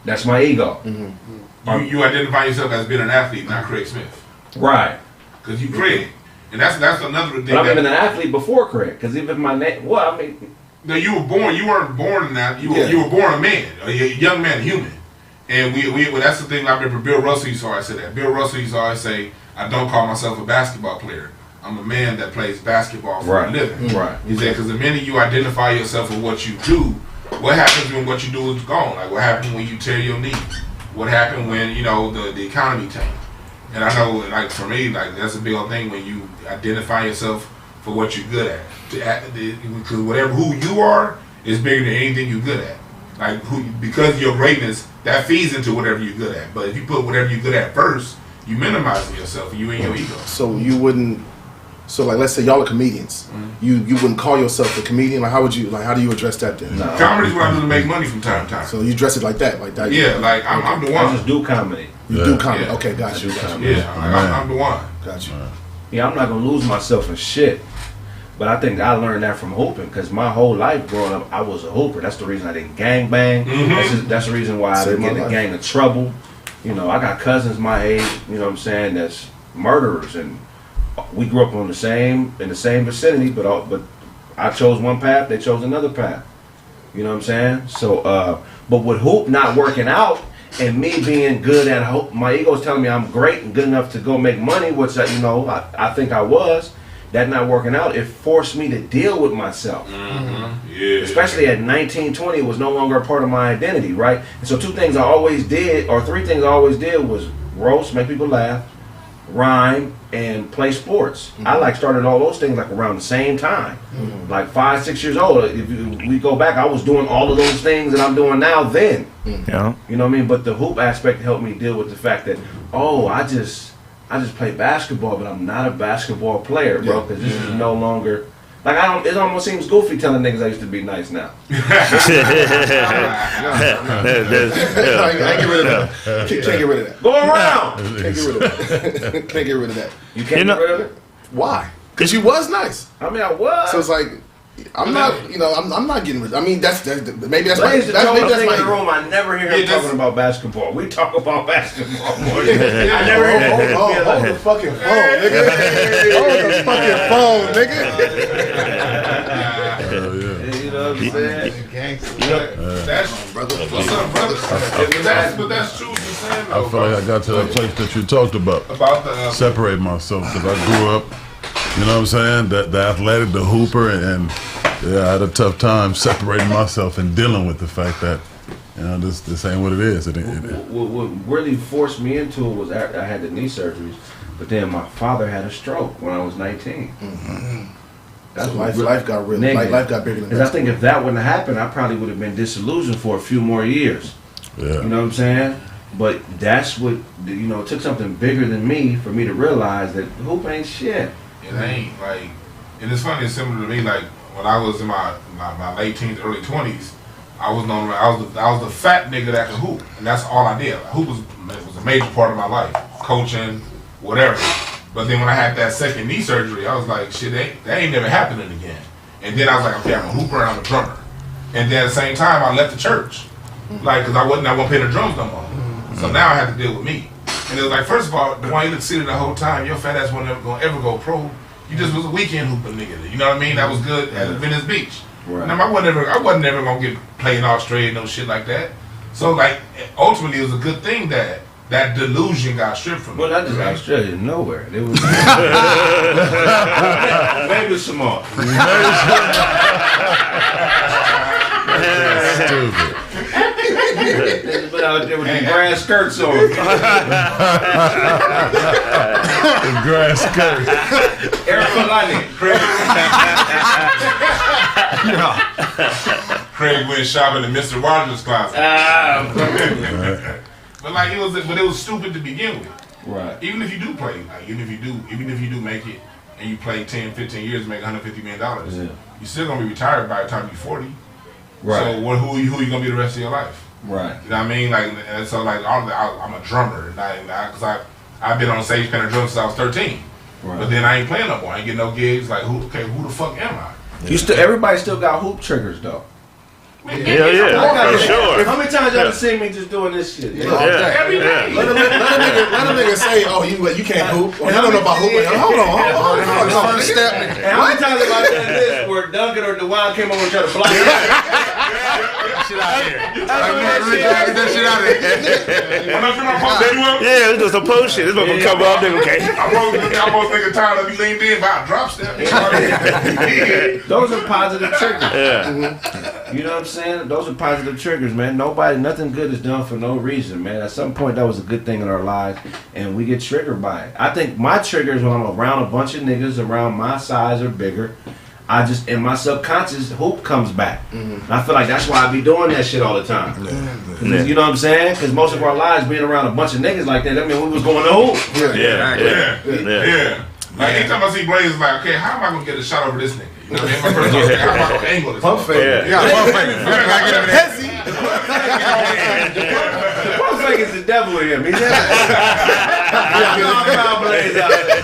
that's my ego. Mm-hmm. You identify yourself as being an athlete, not Kraig Smith. Right. Because you Kraig. And that's another thing. But I've been an athlete before Kraig, because even my name, No, you weren't born in that. You were born a man, a young man, a human. And we that's the thing I remember Bill Russell used to always say that. Bill Russell used to always say, I don't call myself a basketball player. I'm a man that plays basketball for a living. Right. He said, because the minute you identify yourself with what you do, what happens when what you do is gone? Like, what happens when you tear your knee? What happened when, the economy tanked? And I know, like, for me, like, that's a big old thing when you identify yourself for what you're good at. Because who you are is bigger than anything you're good at. Like, because of your greatness, that feeds into whatever you're good at. But if you put whatever you're good at first, you minimizing yourself and you and your ego. So you wouldn't. So like, let's say y'all are comedians. You wouldn't call yourself a comedian. Like, how do you address that then? No. Comedy's what I do to make money from time to time. So you dress it like that. Yeah, like I'm the one. I just do comedy. You do comedy. Yeah. Okay, got you. Yeah, I'm the one. Got you. Yeah, I'm not gonna lose myself in shit. But I think I learned that from hooping, because my whole life growing up, I was a hooper. That's the reason I didn't gangbang. That's the reason why I didn't get in a gang of trouble. I got cousins my age, that's murderers, and we grew up in the same vicinity, but I chose one path, they chose another path. You know what I'm saying? So, but with hoop not working out, and me being good at hoop, my ego's telling me I'm great and good enough to go make money, which I think I was. That not working out, it forced me to deal with myself. Yeah. Especially at 19, 20, it was no longer a part of my identity, right? And so three things I always did was roast, make people laugh, rhyme, and play sports. I started all those things around the same time. Like 5, 6 years old. If we go back, I was doing all of those things that I'm doing now then. Yeah. You know what I mean? But the hoop aspect helped me deal with the fact that, I just play basketball, but I'm not a basketball player, bro, because this is no longer, it almost seems goofy telling niggas I used to be nice now. I can't get rid of that. Can't get rid of that. Go around! Can't get rid of that. Can't get rid of that. You can't get rid of it? Why? Because you was nice. I mean, I was. So it's like, I'm not getting rid. I mean, that's maybe that's Ladies and gentlemen, in the my room, I never hear him talking about basketball. We talk about basketball more. I never hear him. Hold the fucking phone, nigga. Hold the fucking phone, nigga. You know what I'm saying? That's brother. What's up, brother? But that's true. You're saying, I feel like I got to that place that you talked about. Separate myself, because I grew up. You know what I'm saying? The athletic, the hooper, and I had a tough time separating myself and dealing with the fact that, this ain't what it is. What really forced me into it was I had the knee surgeries, but then my father had a stroke when I was 19. That's life got real. Life got bigger than that. I think if that wouldn't have happened, I probably would have been disillusioned for a few more years. Yeah. You know what I'm saying? But that's what, it took something bigger than me for me to realize that hoop ain't shit. It ain't and it's funny. It's similar to me. Like when I was in my late teens, early 20s, I was the fat nigga that could hoop, and that's all I did. Hoop was a major part of my life, coaching, whatever. But then when I had that second knee surgery, I was like, shit, that ain't never happening again. And then I was like, okay, I'm a hooper and I'm a drummer. And then at the same time, I left the church, because I wasn't playing the drums no more. So now I had to deal with me. And it was like, first of all, why you look silly the whole time? Your fat ass wasn't ever go pro. You just was a weekend hooper nigga. You know what I mean? That was good at Venice Beach. Right. Now, I wasn't ever gonna get playing Australia, no shit like that. So ultimately, it was a good thing that that delusion got stripped from me. Well, not just Australia, nowhere. There was maybe some more. Stupid. But out there with the grass skirts on. The grass skirt. Eric Falani. Kraig went shopping in Mr. Rogers' closet. But like it was stupid to begin with. Right. Even if you do play, like, even if you do make it, and you play 10, 15 years, make $150 million, you're still gonna be retired by the time you're 40. Right. So who are you gonna be the rest of your life? Right. You know what I mean? Like, and so like I'm a drummer, because I've been on stage playing drums since I was 13. Right. But then I ain't playing no more. I ain't getting no gigs. Like who the fuck am I? Everybody still got hoop triggers though. Yeah, for sure. How many times y'all have seen me just doing this shit? Every day. Let a nigga say, oh, you can't hoop. Or you don't know about hooping. Hold on. First step. And how many times have I done this where Duncan or DeWine came over and tried to block it? Shit out here. That shit out of here. Yeah, let's do some post shit. This motherfucker come up, nigga, okay. I'm almost nigga tired of me leaned in by a drop step. Those are positive triggers. Yeah. You know what I'm saying? Those are positive triggers, man. Nothing good is done for no reason, man. At some point, that was a good thing in our lives, and we get triggered by it. I think my triggers when I'm around a bunch of niggas around my size or bigger, I just, in my subconscious, hoop comes back. And I feel like that's why I be doing that shit all the time. Yeah. You know what I'm saying? Because most of our lives being around a bunch of niggas like that, I mean, we was going to hoop. Yeah. Like anytime I see Blaze, like, okay, how am I gonna get a shot over this nigga? You know what I mean? My first thought, how am I gonna angle this? Pump fake. Yeah. Pump fake. Pump fake is the devil in him. He's never. Blaze out there.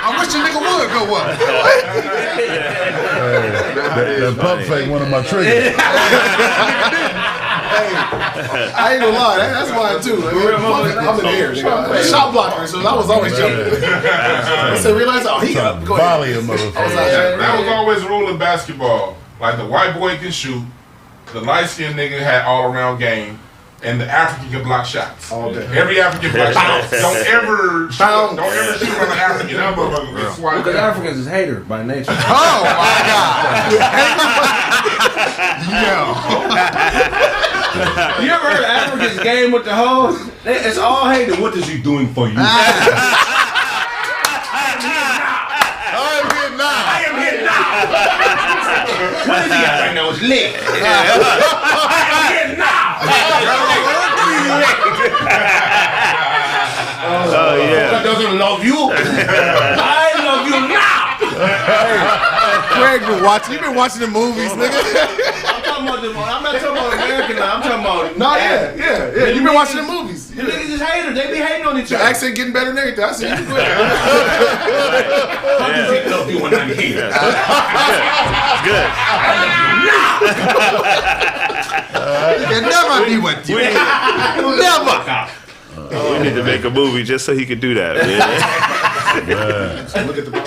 I wish a nigga would go up. That pump fake one of my triggers. I ain't gonna lie, that's mine too. I'm in the air. Shot blocker, so I was always jumping. I said, realize, he got go Volley a ahead. motherfucker. That was always a rule in basketball. Like the white boy can shoot, the light skinned nigga had all around game, and the African can block shots. All day. Every African block shots. Don't ever shoot on an African. That motherfucker will swipe Because down. Africans is haters by nature. Oh my God. You ever heard of Africans game with the hoes? It's all hated. What is he doing for you? I am here now. What is he got right now? It's lit. I am here now. Oh, yeah. I doesn't love you. I love you now. Kraig been watching. You been watching the movies, nigga. I'm not talking about American now. I'm talking about. No, yeah. You been watching the movies. The niggas is haters. They be hating on each Your other. accent getting better than everything. I see you good. How does he love you when I'm here? Good. You never be with you. Never. We need to make a movie just so he could do that, man. Look at the ball.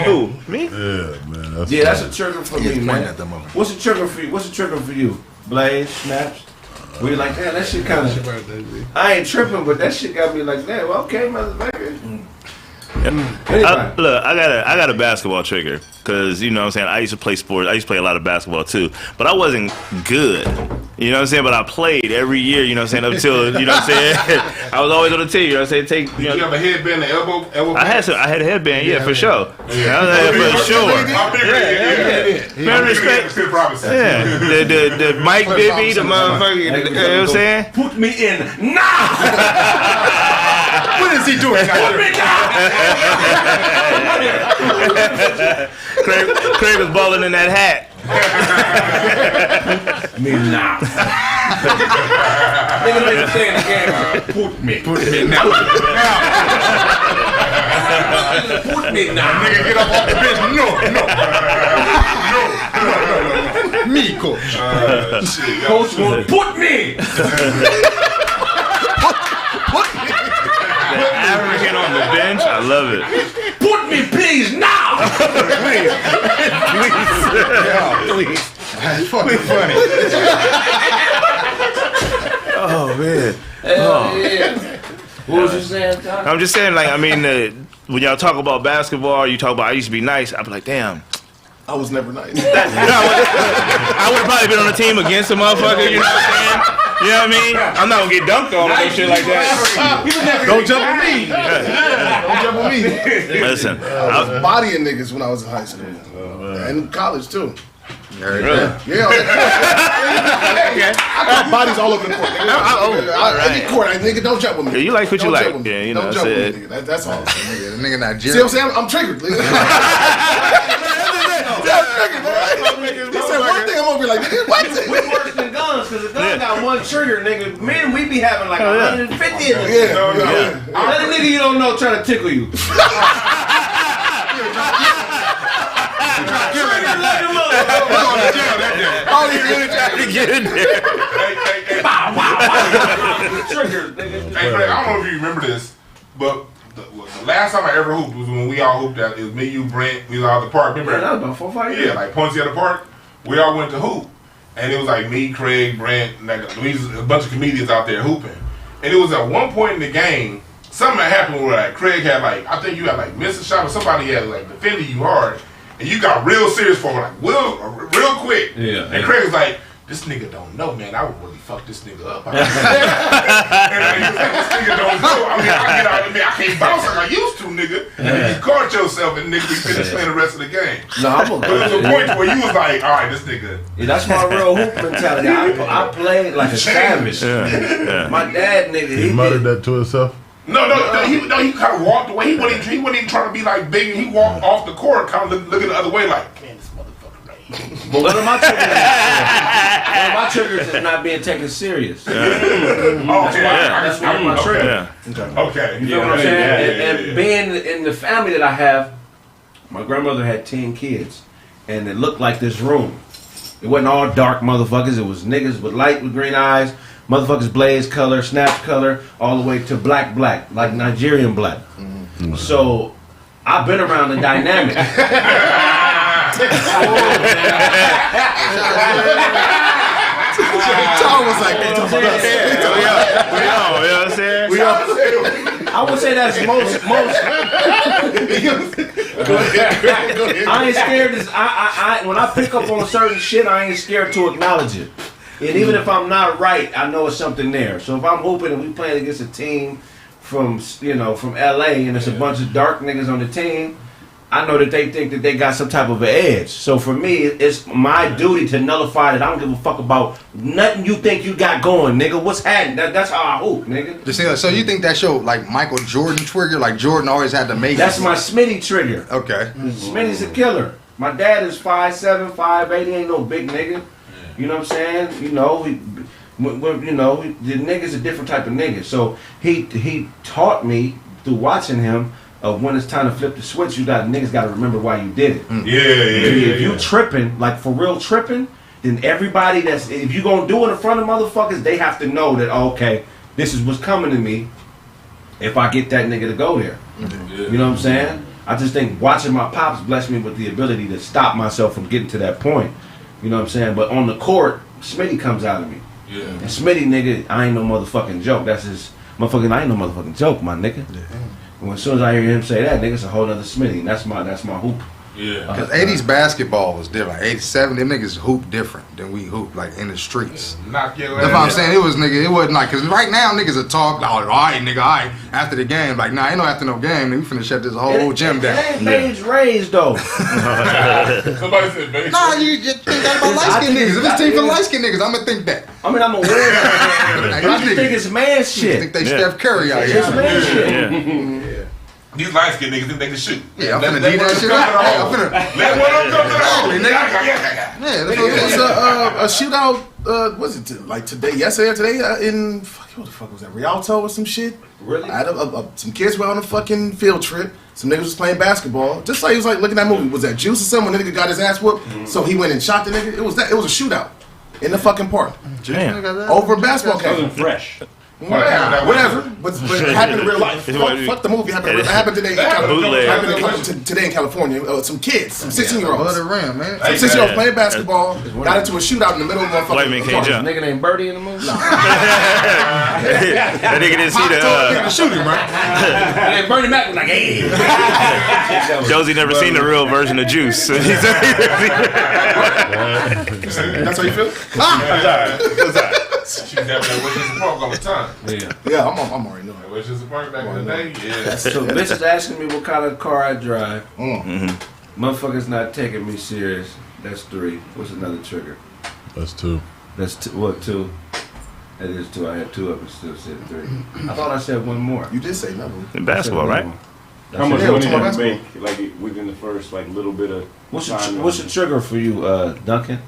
Who? Me? Yeah, man. That's a trigger for me, man. What's a trigger for you? What's a trigger for you? Blaze, snaps. We like, man, that shit kind of. I ain't tripping, but that shit got me like, man. Well, okay, motherfucker. Look, I got a basketball trigger because you know what I'm saying. I used to play sports. I used to play a lot of basketball too, but I wasn't good. You know what I'm saying? But I played every year. You know what I'm saying? Up till you know what I'm saying. I was always on the team. You know what I'm saying? Did you have a headband, an elbow? I had a headband. Yeah, for sure. Yeah. I had for sure. Man, respect. Yeah, the Mike Bibby, the motherfucker. You know what I'm saying? Put me in now. What is he doing? Put me now. Kraig was balling in that hat. Me now. Nigga don't even say in the game. Put me now. Put me now. Nigga, get up off the bench. No. Me, coach. Coach won't put me. African on the bench. I love it. Put me, please, now. Please. That's fucking funny. Oh man. What was you saying, Tom? I'm just saying, like, I mean, when y'all talk about basketball, you talk about I used to be nice. I'd be like, damn. I was never nice. I would have probably been on a team against a motherfucker. You know what I'm saying? You know what I mean? I'm not gonna get dunked on or no shit like that. Don't jump on me. Don't jump on me. Listen, I was bodying niggas when I was in high school and college too. really? Yeah, on the court. I got bodies all over the court. Nigga. Any court, nigga, don't jump with me. Yeah, you like what you Don't like. jump with me. Yeah, you know Don't what jump I'm with me, nigga. That's all. Nigga, the nigga Nigerian. See what I'm saying? I'm triggered. I'm triggered, man. He said one thing, I'm over here like, nigga, what? We worse than guns, because a gun got one trigger, nigga. Men, we be having like 150 in it. Let a nigga you don't know try to tickle you. Oh, he's really trying to get in there. Trigger, nigga. Hey, Craig, I don't know if you remember this, but the last time I ever hooped was when we all hooped at, it was me, you, Brent, we was all at the park. Remember? That was about 4 or 5 years. Yeah, like Ponce at the park. We all went to hoop. And it was like me, Craig, Brent, and like a bunch of comedians out there hooping. And it was at one point in the game, something had happened where like Craig had like, I think you had like missed a shot or somebody had like defended you hard. And you got real serious for like real quick. Yeah. And Craig was like, this nigga don't know, man. I would really fuck this nigga up. And he was like, this nigga don't know. I mean, I get out of me. I can't bounce like I used to, nigga. And you caught yourself and nigga, we finished playing the rest of the game. No, I'm But there was a point where you was like, all right, this nigga. Yeah, that's my real hoop mentality. I played like a savage. My dad, nigga, He muttered that to himself. No, he kind of walked away. He wasn't even trying to be like big. He walked off the court, kind of looking the other way, like, man, this motherfucker right here. But one of my triggers is not being taken serious. That's one of my triggers. Okay. You know what I'm saying? And being in the family that I have, my grandmother had 10 kids, and it looked like this room. It wasn't all dark motherfuckers. It was niggas with light with green eyes, motherfuckers blaze color, snatch color, all the way to black, like Nigerian black. Mm-hmm. So I've been around the dynamic. Tom was like, they talking about us. I would say that's most. Go ahead. I ain't scared. When I pick up on certain shit, I ain't scared to acknowledge it. And even if I'm not right, I know it's something there. So if I'm hooping and we playing against a team from LA and there's a bunch of dark niggas on the team, I know that they think that they got some type of an edge. So for me, it's my duty to nullify that. I don't give a fuck about nothing you think you got going, nigga. What's happening? That's how I hoop, nigga. So you think that's your like Michael Jordan trigger? Like Jordan always had to make. That's my Smitty trigger. Okay. Smitty's a killer. My dad is 5'7", 5'8". He ain't no big nigga. You know what I'm saying? The nigga's a different type of nigga. So he taught me through watching him of when it's time to flip the switch. Niggas got to remember why you did it. If you tripping, like for real tripping, then everybody if you gonna do it in front of motherfuckers, they have to know that okay, this is what's coming to me. If I get that nigga to go there, you know what I'm saying? I just think watching my pops blessed me with the ability to stop myself from getting to that point. You know what I'm saying? But on the court, Smitty comes out of me. Yeah. And Smitty, nigga, I ain't no motherfucking joke. That's his motherfucking. I ain't no motherfucking joke, my nigga. Yeah. And as soon as I hear him say that, nigga, it's a whole other Smitty. And that's my hoop. Yeah. Because 80s basketball was different. 87, them niggas hoop different than we hoop, like in the streets. Knock your That's what I'm saying. It wasn't like, because right now niggas are talk, like, all right, nigga, all right, after the game. Like, nah, ain't no after no game. We finna shut this whole gym down. It ain't age raised, though. Somebody said base. Nah, you just think that about light-skinned niggas. If it's team for light-skinned niggas, I'm gonna think that. I mean, I'm aware of that. But I just think it's man shit. I think they Steph Curry out here. It's man shit. Yeah. These light-skinned niggas think they can shoot. Yeah, I'm finna do that shit up. I'm finna let one of them come to the hole. Yeah, a shootout. Was it like today? Yesterday or today? In what the fuck was that? Rialto or some shit? Really? I had some kids were on a fucking field trip. Some niggas was playing basketball. Just like he was like looking at that movie. Was that Juice or something? When the nigga got his ass whooped, so he went and shot the nigga. It was a shootout in the fucking park. Damn. Over a basketball game. Fresh. Whatever. But it happened in real life. Fuck the movie. It happened today. Today in California. Some kids, some 16-year-olds. Some 16-year-olds playing basketball. Got into a shootout in the middle of motherfucking. White man can't jump. Nigga named Birdie in the movie. That nigga didn't see the shooting, right? And Bernie Mac was like, hey. Josie never seen the real version of Juice. That's how you feel? She's down there Westchester Park all the time. Yeah, I'm already knowing. Westchester Park back in the day, yeah. So bitches asking me what kind of car I drive. Motherfuckers not taking me serious. That's 3. What's another trigger? That's 2. That's 2. What, 2? That is 2. I had 2 of them. Still said 3. I thought I said one more. You did say another one. In basketball, right? How much money did you make, like within the first little bit of? What's the trigger for you, Duncan?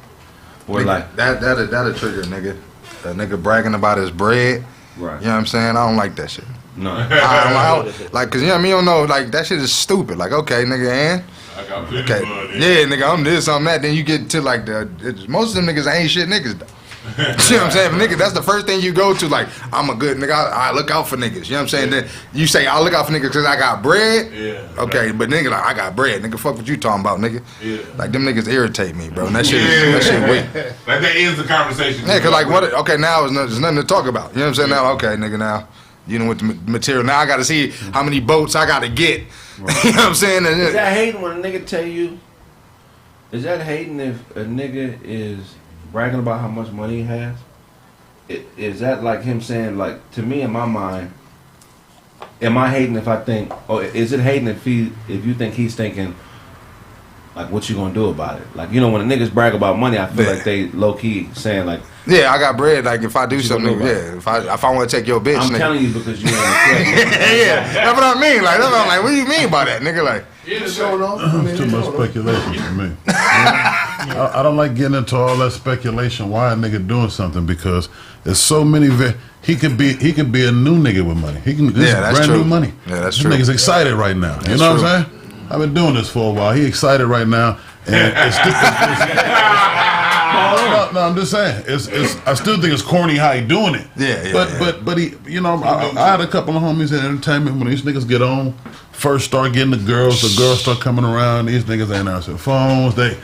Or nigga, like that'll trigger, nigga. A nigga bragging about his bread. Right. You know what I'm saying? I don't like that shit. No. I don't, like, cause you know what I mean? You don't know, like, that shit is stupid. Like, okay, nigga, and okay, yeah, nigga, I'm this, I'm that. Then you get to like most of them niggas ain't shit niggas though. You know what I'm saying? Nigga, that's the first thing you go to. Like, I'm a good nigga. I look out for niggas. You know what I'm saying? Then you say I look out for niggas because I got bread. Yeah. Okay, but nigga, like I got bread. Nigga, fuck what you talking about, nigga. Yeah. Like them niggas irritate me, bro. And that shit weak. Like that ends the conversation. Yeah, cause like what? Okay, now there's nothing to talk about. You know what I'm saying? Now, okay, nigga, now you know with the material. Now I got to see how many boats I got to get. Right. You know what I'm saying? And is that hating when a nigga tell you? Is that hating if a nigga is bragging about how much money he has? Is that like him saying, like, to me in my mind, am I hating if I think, or is it hating if you think he's thinking, like, what you gonna do about it? Like, you know, when the niggas brag about money, I feel like they low key saying like, yeah, I got bread. Like if I do something, yeah, if I want to take your bitch, I'm nigga. telling you because you ain't yeah, that's what I mean. Like that's what I'm like, what do you mean by that, nigga? Like, it's too much speculation for me. I don't like getting into all that speculation. Why a nigga doing something? Because there's so many. He could be a new nigga with money. This is brand new money. Yeah, that's this true. Nigga's excited right now. You know what I'm saying? I've been doing this for a while. He excited right now, and it's still. No, I'm just saying. I still think it's corny how he doing it. But he, you know, I had a couple of homies in entertainment when these niggas get on, first start getting the girls start coming around. These niggas ain't answering phones. They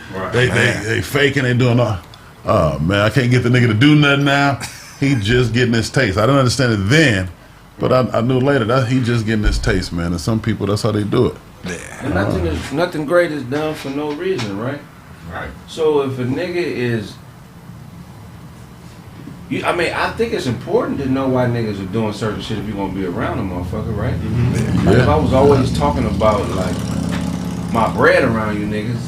faking. They doing all. Oh man, I can't get the nigga to do nothing now. He just getting his taste. I didn't understand it then, but I knew later that he just getting his taste, man. And some people, that's how they do it. Yeah. And nothing great is done for no reason, right? Right. So if a nigga is, I think it's important to know why niggas are doing certain shit if you're gonna be around a motherfucker, right? Mm-hmm. Like if I was always talking about like my bread around you niggas,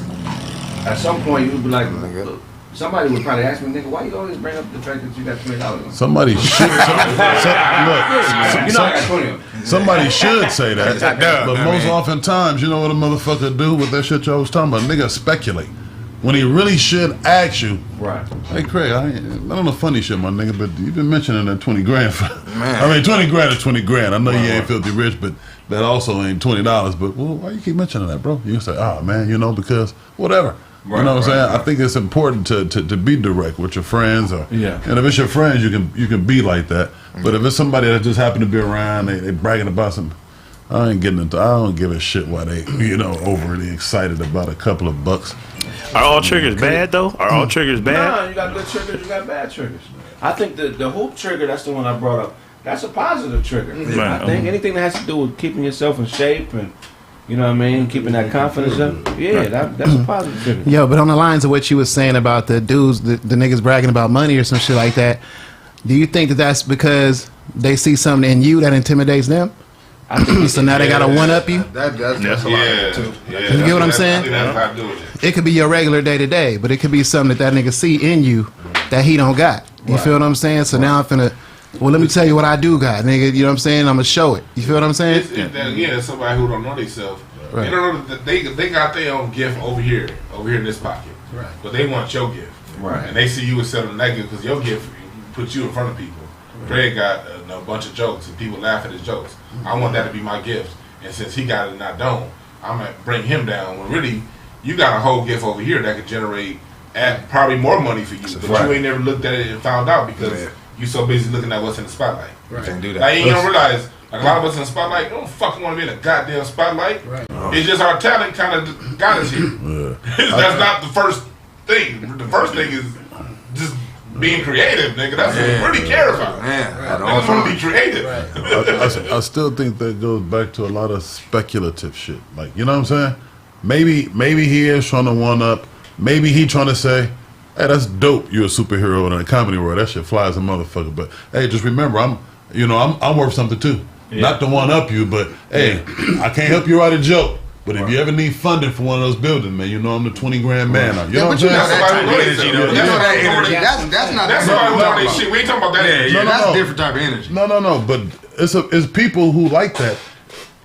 at some point you would be like, look, somebody would probably ask me, nigga, why you always bring up the fact that you got $20? Somebody should. Somebody should say that. But most oftentimes, you know what a motherfucker do with that shit y'all was talking about? Nigga speculate. When he really should ask you, right? Hey Kraig, I don't know funny shit, my nigga, but you've been mentioning that 20 grand. I mean, 20 grand is 20 grand. I know you ain't filthy rich, but that also ain't $20. But well, why you keep mentioning that, bro? You can say, oh man, you know, because whatever. Right, you know what I'm saying? I think it's important to be direct with your friends, and if it's your friends, you can be like that. But if it's somebody that just happened to be around, they bragging about something. I don't give a shit why they, overly excited about a couple of bucks. Are all triggers bad though? Are all triggers bad? Nah, you got good triggers, you got bad triggers. I think the hoop trigger, that's the one I brought up. That's a positive trigger. Right. I think anything that has to do with keeping yourself in shape and, you know what I mean, keeping that confidence up, that's a positive trigger. Yo, but on the lines of what you was saying about the dudes, the niggas bragging about money or some shit like that, do you think that that's because they see something in you that intimidates them? I think so. Now they gotta one up you. That's a lot of it too. Yeah, you get what I'm saying? It could be your regular day to day, but it could be something that nigga see in you that he don't got. You feel what I'm saying? So now I'm finna. Well, let me tell you what I do got, nigga. You know what I'm saying? I'm gonna show it. You feel what I'm saying? It's somebody who don't know themselves. Right. They don't know that they got their own gift over here in this pocket. Right. But they want your gift. Right. And they see you as something negative because your gift puts you in front of people. Kraig got a bunch of jokes and people laugh at his jokes. I want that to be my gift. And since he got it and I don't, I'm going to bring him down. When really, you got a whole gift over here that could generate probably more money for you. But you ain't never looked at it and found out because you so busy looking at what's in the spotlight. Right. Can't do that. Like, you don't realize, like, a lot of us in the spotlight, we don't fucking want to be in a goddamn spotlight. Right. It's just our talent kind of got us here. That's not the first thing. The first thing is just being creative, nigga. That's what we really care about. Niggas want to be creative. I still think that goes back to a lot of speculative shit. Like, you know what I'm saying? Maybe he is trying to one up. Maybe he trying to say, hey, that's dope. You're a superhero in a comedy world. That shit flies a motherfucker. But hey, just remember, I'm worth something too. Yeah. Not to one up you, but hey, I can't help you write a joke. But if you ever need funding for one of those buildings, man, you know I'm the 20 grand man. You know what I'm saying? That's not that's somebody who know that shit. We ain't talking about that. That's a different type of energy. No. But it's people who like that,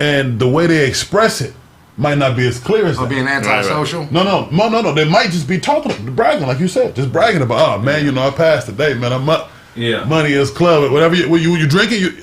and the way they express it might not be as clear as that. Being antisocial? No. They might just be bragging, like you said, just bragging about, oh man, I passed today, man. I'm up. Yeah. Money is club, whatever you drinking.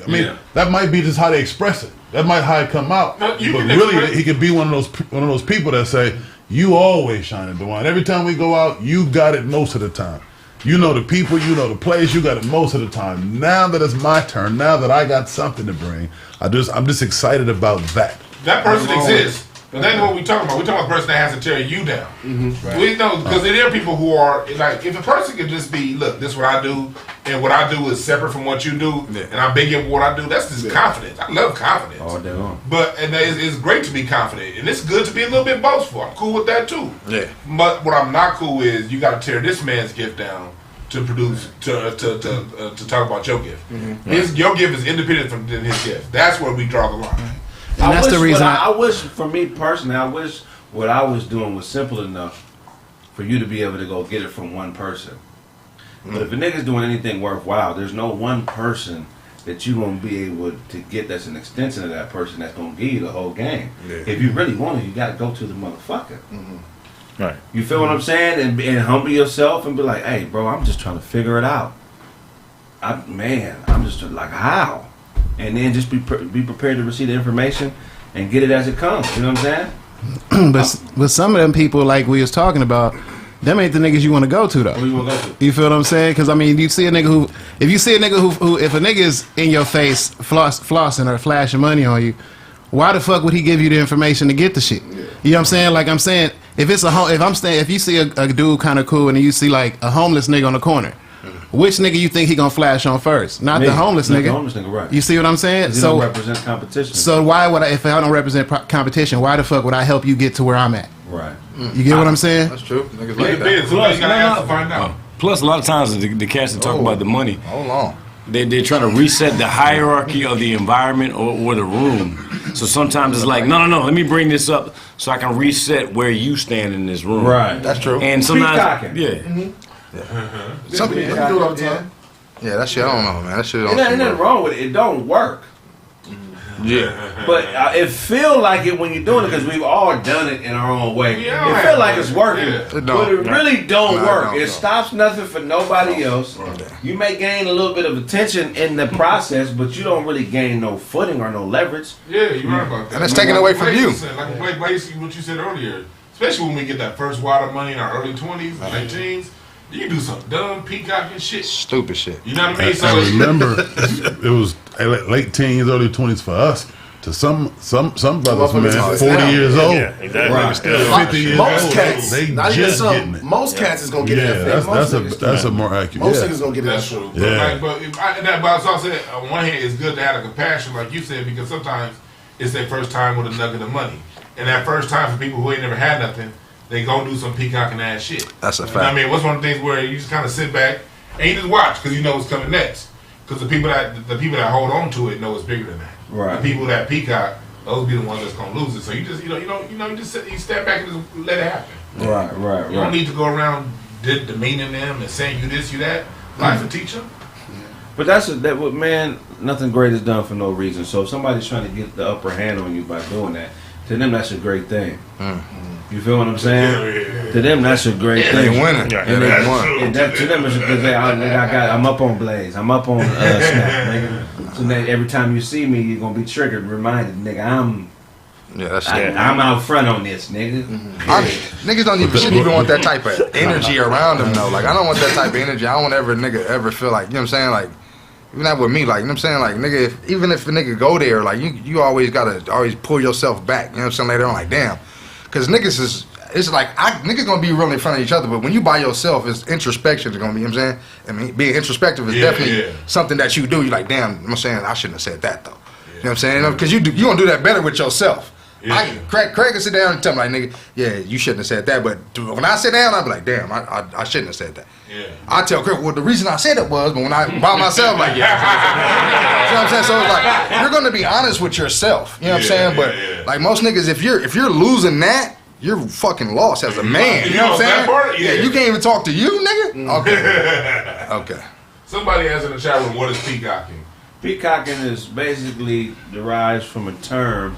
That might be just how they express it. That might how it come out. No, but really, he could be one of those people that say, you always shining the wine. Every time we go out, you got it most of the time. You know the people, you know the place, you got it most of the time. Now that it's my turn, now that I got something to bring, I'm just excited about that. That person exists. But that's what we talking about. We talking about a person that has to tear you down. Mm-hmm. Right. We know because there are people who are like, if a person could just be, look, this is what I do, and what I do is separate from what you do, and I'm big in what I do. That's just confidence. I love confidence. All day long. But it's great to be confident, and it's good to be a little bit boastful. I'm cool with that too. Yeah. But what I'm not cool with is you got to tear this man's gift down to produce to talk about your gift. Mm-hmm. Your gift is independent from his gift. That's where we draw the line. And that's the reason I wish, for me personally, I wish what I was doing was simple enough for you to be able to go get it from one person. Mm-hmm. But if a nigga's doing anything worthwhile, there's no one person that you're going to be able to get that's an extension of that person that's going to give you the whole game. Yeah. If you really want it, you got to go to the motherfucker. Mm-hmm. Right. You feel what I'm saying? And humble yourself and be like, hey, bro, I'm just trying to figure it out. I'm just like, how? And then just be prepared to receive the information and get it as it comes. You know what I'm saying? but some of them people, like we was talking about, them ain't the niggas you want to go to though. Who you want to go to? You feel what I'm saying? Because I mean, if a nigga is in your face flossing or flashing money on you, why the fuck would he give you the information to get the shit? You know what I'm saying? Like I'm saying, if you see a dude kind of cool and you see like a homeless nigga on the corner. Which nigga you think he gonna flash on first? Not the homeless nigga. The homeless nigga, right? You see what I'm saying? So don't represent competition. So why would if I don't represent competition? Why the fuck would I help you get to where I'm at? Right. You get what I'm saying? That's true. Niggas like that. Plus, you gotta ask to find out. Plus, a lot of times the cats that talk about the money. Hold on. They're trying to reset the hierarchy of the environment or the room. So sometimes it's like, no, let me bring this up so I can reset where you stand in this room. Right. That's true. And sometimes, Some people do it all the time. Yeah, that shit, I don't know, man. That shit don't Ain't nothing wrong with it. It don't work. Yeah. But it feel like it when you're doing it because we've all done it in our own way. It feel like it's working, but it really don't work. It stops nothing for nobody else. You may gain a little bit of attention in the process, but you don't really gain no footing or no leverage. Yeah, you're right about that. And it's taken away from you. Like Blake Lacey, what you said earlier, especially when we get that first wad of money in our early 20s, late teens. You can do some dumb peacocking shit. Stupid shit. You know what I mean? So I remember it was late teens, early 20s for us. To some brothers, man, 40 years old. Yeah, exactly. Right. 50 years most old. cats, they not just even getting it. Most cats is gonna get it. That's a more accurate. Most niggas gonna get it. That's true. Yeah. But as I said, on one hand, it's good to have the compassion, like you said, because sometimes it's their first time with a nugget of money, and that first time for people who ain't never had nothing. They go do some peacocking ass shit. That's a fact. I mean, what's one of the things where you just kind of sit back and you just watch because you know what's coming next. Because the people that hold on to it know it's bigger than that. Right. The people that peacock, those be the ones that's gonna lose it. So you just you step back and just let it happen. Right. You don't need to go around demeaning them and saying you this, you that. Life will teach them. But man, nothing great is done for no reason. So if somebody's trying to get the upper hand on you by doing that, to them that's a great thing. You feel what I'm saying? Yeah. To them, that's a great thing. They winning. Yeah, and they won. To them, it's because I'm up on Blaze. I'm up on Snap, nigga. So then every time you see me, you're gonna be triggered, reminded, nigga, I'm out front on this, nigga. Mm-hmm. Niggas shouldn't even want that type of energy around them though. Like I don't want that type of energy. I don't want nigga ever feel like, you know what I'm saying? Like Even that with me, like, you know what I'm saying? Like, nigga, even if a nigga go there, like, you always gotta pull yourself back. You know what I'm saying? Later on, like, damn. Because niggas it's like, niggas gonna be real in front of each other, but when you by yourself, it's introspection is gonna be, you know what I'm saying? I mean, being introspective is definitely something that you do. You're like, damn, I'm saying, I shouldn't have said that, though. You know what I'm saying? Because you gonna do that better with yourself. Kraig can sit down and tell me, like, nigga, yeah, you shouldn't have said that. But when I sit down, I be like, damn, I shouldn't have said that. Yeah. I tell Kraig, well, the reason I said it was, but when I by myself, like, you know what I'm saying? So it's like, you're gonna be honest with yourself. You know what I'm saying? But like most niggas, if you're losing that, you're fucking lost as a man. You know what I'm saying? Yeah, you can't even talk to you, nigga. Okay. Okay. Somebody asked in the chat room, what is peacocking? Peacocking is basically derives from a term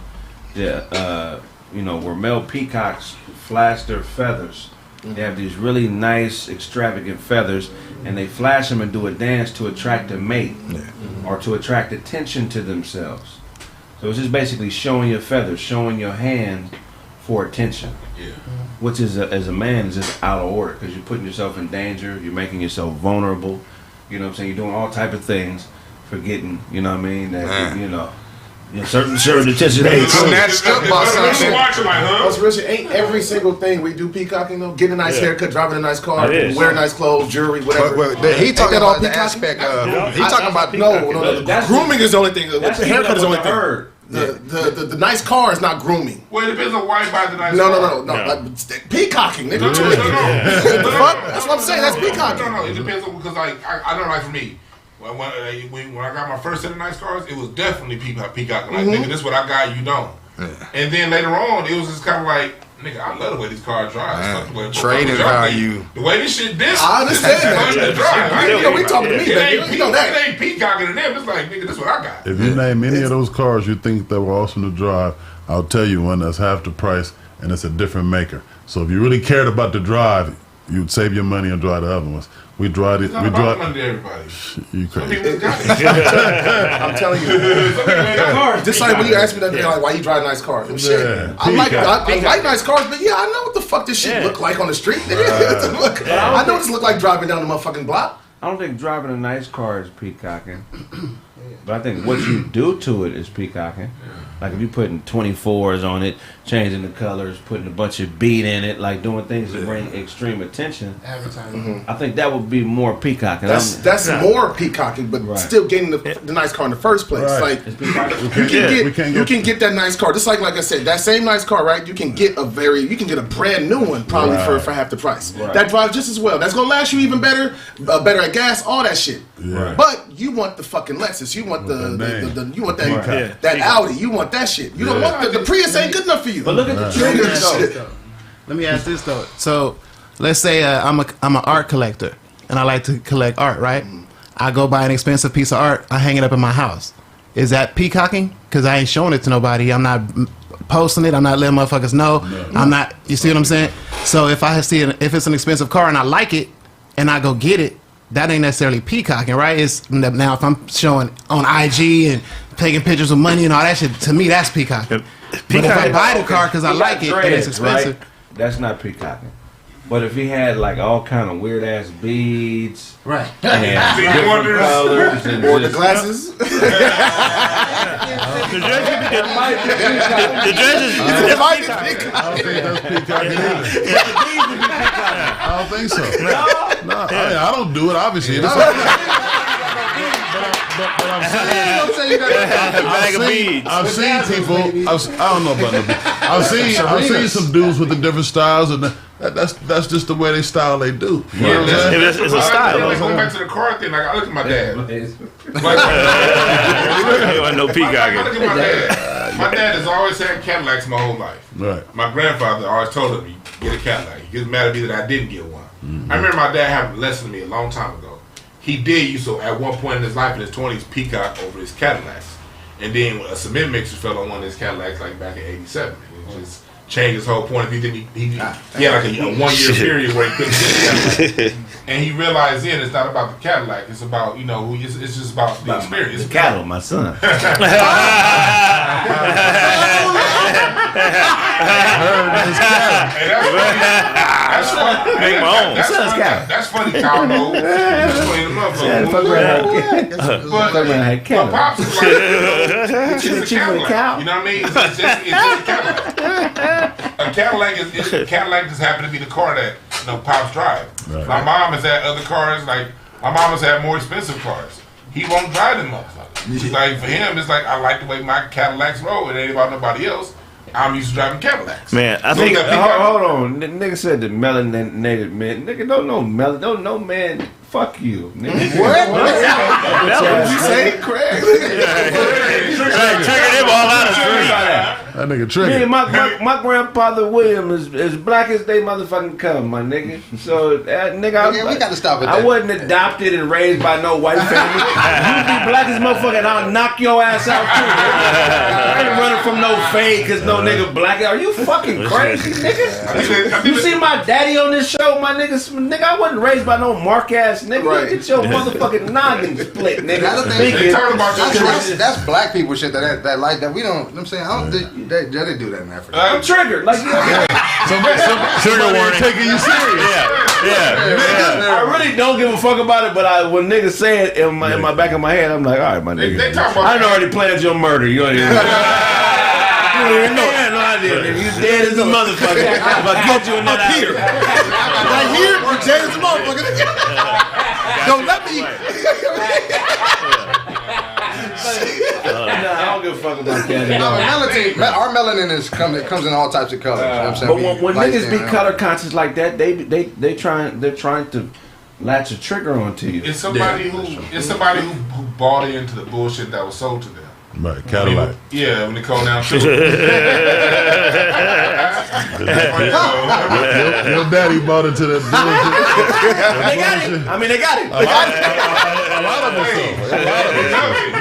that, where male peacocks flash their feathers. They have these really nice, extravagant feathers, and they flash them and do a dance to attract a mate or to attract attention to themselves. So it's just basically showing your feathers, showing your hand for attention. Yeah. Which is, as a man, is just out of order because you're putting yourself in danger, you're making yourself vulnerable. You know what I'm saying? You're doing all type of things, forgetting, you know what I mean, that, certain attention ain't snatched up by something. Richard, ain't every single thing we do peacocking though? Get a nice haircut, driving a nice car, wear nice clothes, jewelry, whatever. But he talking about the aspect of. He talking about no. Grooming is the only thing. The haircut is the only thing. The nice car is not grooming. Well, it depends on why you buy the nice car. No. Like, peacocking, nigga. What you mean? The fuck? That's what I'm saying. That's peacocking. No. It depends on because like I know like for me. When I got my first set of nice cars, it was definitely peacocking. Like, nigga, this is what I got, you don't. Yeah. And then later on, it was just kind of like, nigga, I love the way these cars drive. Trading value. The way this shit this. I understand that. We talking to me, baby. It ain't peacocking to them. It's like, nigga, this is what I got. If you name any of those cars you think that were awesome to drive, I'll tell you one that's half the price and it's a different maker. So if you really cared about the drive, you'd save your money and drive the other ones. We drive it. We drive. Money to everybody. You crazy? I'm telling you. Just like when you asked me that day, like, why you drive nice cars? Shit. I like nice cars, but I know what the fuck this shit look like on the street. I know what this look like driving down the motherfucking block. I don't think driving a nice car is peacocking. But I think what you do to it is peacocking. Like if you putting 24s on it, changing the colors, putting a bunch of beat in it, like doing things to bring extreme attention. Advertising. I think that would be more peacocking. That's more peacocking, but still getting the nice car in the first place. Right. Like you can get that nice car. Just like I said, that same nice car, right? You can get a brand new one probably for half the price. Right. That drives just as well. That's gonna last you even better, better at gas, all that shit. Yeah. But you want the fucking Lexus. You want that Audi. You want that shit. You don't want the Prius. Ain't good enough for you. But look at the triggers though. Let me ask this though. So let's say I'm an art collector and I like to collect art, right? I go buy an expensive piece of art. I hang it up in my house. Is that peacocking? Because I ain't showing it to nobody. I'm not posting it. I'm not letting motherfuckers know. I'm not. You see what I'm saying? So if if it's an expensive car and I like it and I go get it, that ain't necessarily peacocking, right? It's now if I'm showing on IG and taking pictures of money and all that shit, to me that's peacocking. But if I buy the car because I like it and it's expensive, right? That's not peacocking. But if he had like all kind of weird ass beads, right? And different colors and or the glasses. The dress is I don't think so. No, I don't do it. Obviously, but I'm saying, I've seen people. I don't know about the beads. I've seen some dudes with the different styles, and that's just the way they style. They do. You know what I'm saying? It's a style. Going back to the car thing, like I look at my dad. No peacocking. I look at my dad. My dad has always had Cadillacs my whole life. Right. My grandfather always told him, "Get a Cadillac." He gets mad at me that I didn't get one. I remember my dad having a lesson to me a long time ago. He did used to, at one point in his life in his 20s, peacock over his Cadillacs. And then a cement mixer fell on one of his Cadillacs like back in '87. It just changed his whole point of view. Then he had like a 1 year period where he couldn't get the Cadillac. And he realized then it's not about the Cadillac. It's about, it's just about the experience. The cattle, my son. That's funny, Kyle. That's funny, but Pops is like, it's just a Cadillac. You know what I mean? It's just a Cadillac. A Cadillac just happened to be the car that Pops drive. Right. My mom has had other cars. Like my mom has had more expensive cars. He won't drive them motherfuckers. Like for him, it's like I like the way my Cadillacs roll. It ain't about nobody else. I'm used to driving Cadillacs. Man, I think. Hold on, nigga said the melanated man. Nigga don't know man. Fuck you, nigga. What? What you say, Kraig? Triggered him all out of street. That nigga triggered. Me and my grandfather William is black as they motherfucking come, my nigga. So nigga, we gotta stop it. I wasn't adopted and raised by no white family. You be black as motherfucker, and I'll knock your ass out too. I ain't running from no fade cause no nigga black. Are you fucking crazy, nigga? You see my daddy on this show, my nigga? Nigga, I wasn't raised by no mark ass nigga. Right. Get your motherfucking noggin split, nigga. That's black people shit that like that. We don't. You know what I'm saying, I don't think they do that in Africa. I'm triggered. Like trigger warning. Taking you serious. Yeah. I really don't give a fuck about it, but when niggas say it in my back of my head, I'm like, all right, my nigga. They talk about I done already planned your murder. You don't even know. No idea. You dead as a motherfucker. If I get you in that here. Right here, or dead as a motherfucker. Don't let me. I don't give a fuck about that. Our melanin comes in all types of colors. You know what I'm saying? But when niggas be color conscious like that, they're trying to latch a trigger onto you. It's somebody who bought into the bullshit that was sold to them. Right, Cadillac. When they call down to it. Your daddy bought into that bullshit. They got it. I mean, they got it. A lot of them. He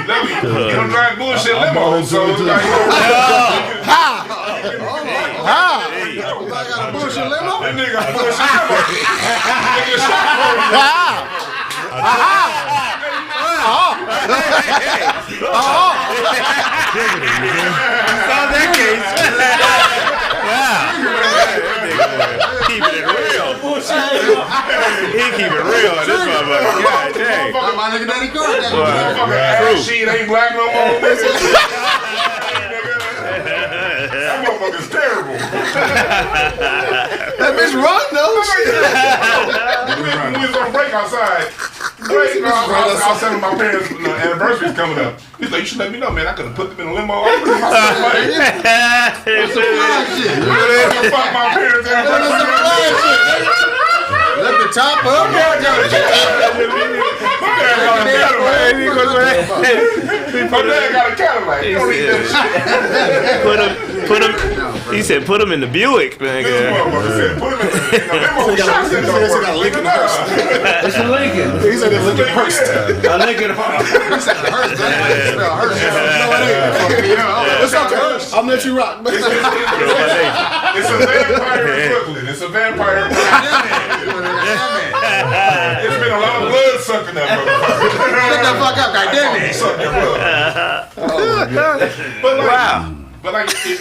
love it. You don't drive bullshit limo, so it's like, I got a bullshit limo. that nigga got a bullshit limo. Nigga shot for that case. Keeping it real. He keep it real in this motherfucker. God dang. My nigga Daddy Carter. Ass sheet ain't black no more. That motherfucker's terrible. That bitch run though. We was on break outside. I was telling my parents anniversary's coming up. He's like, you should let me know, man. I could have put them in a limo. I put myself like fuck my parents anniversary. Lift the top up. My dad got a Cadillac. You don't need that shit. Put him. He said, put him in the Buick, man. Put him in the limo. It's a Lincoln. He said it's Lincoln Hurst. A Lincoln Hurst. He said Hurst. It's not Hurst. I'll let you rock. It's a vampire in Brooklyn. It's a vampire in Brooklyn. It's been a lot of blood sucking that motherfucker. Shut the fuck up, goddammit. Suck your blood. Wow. But like it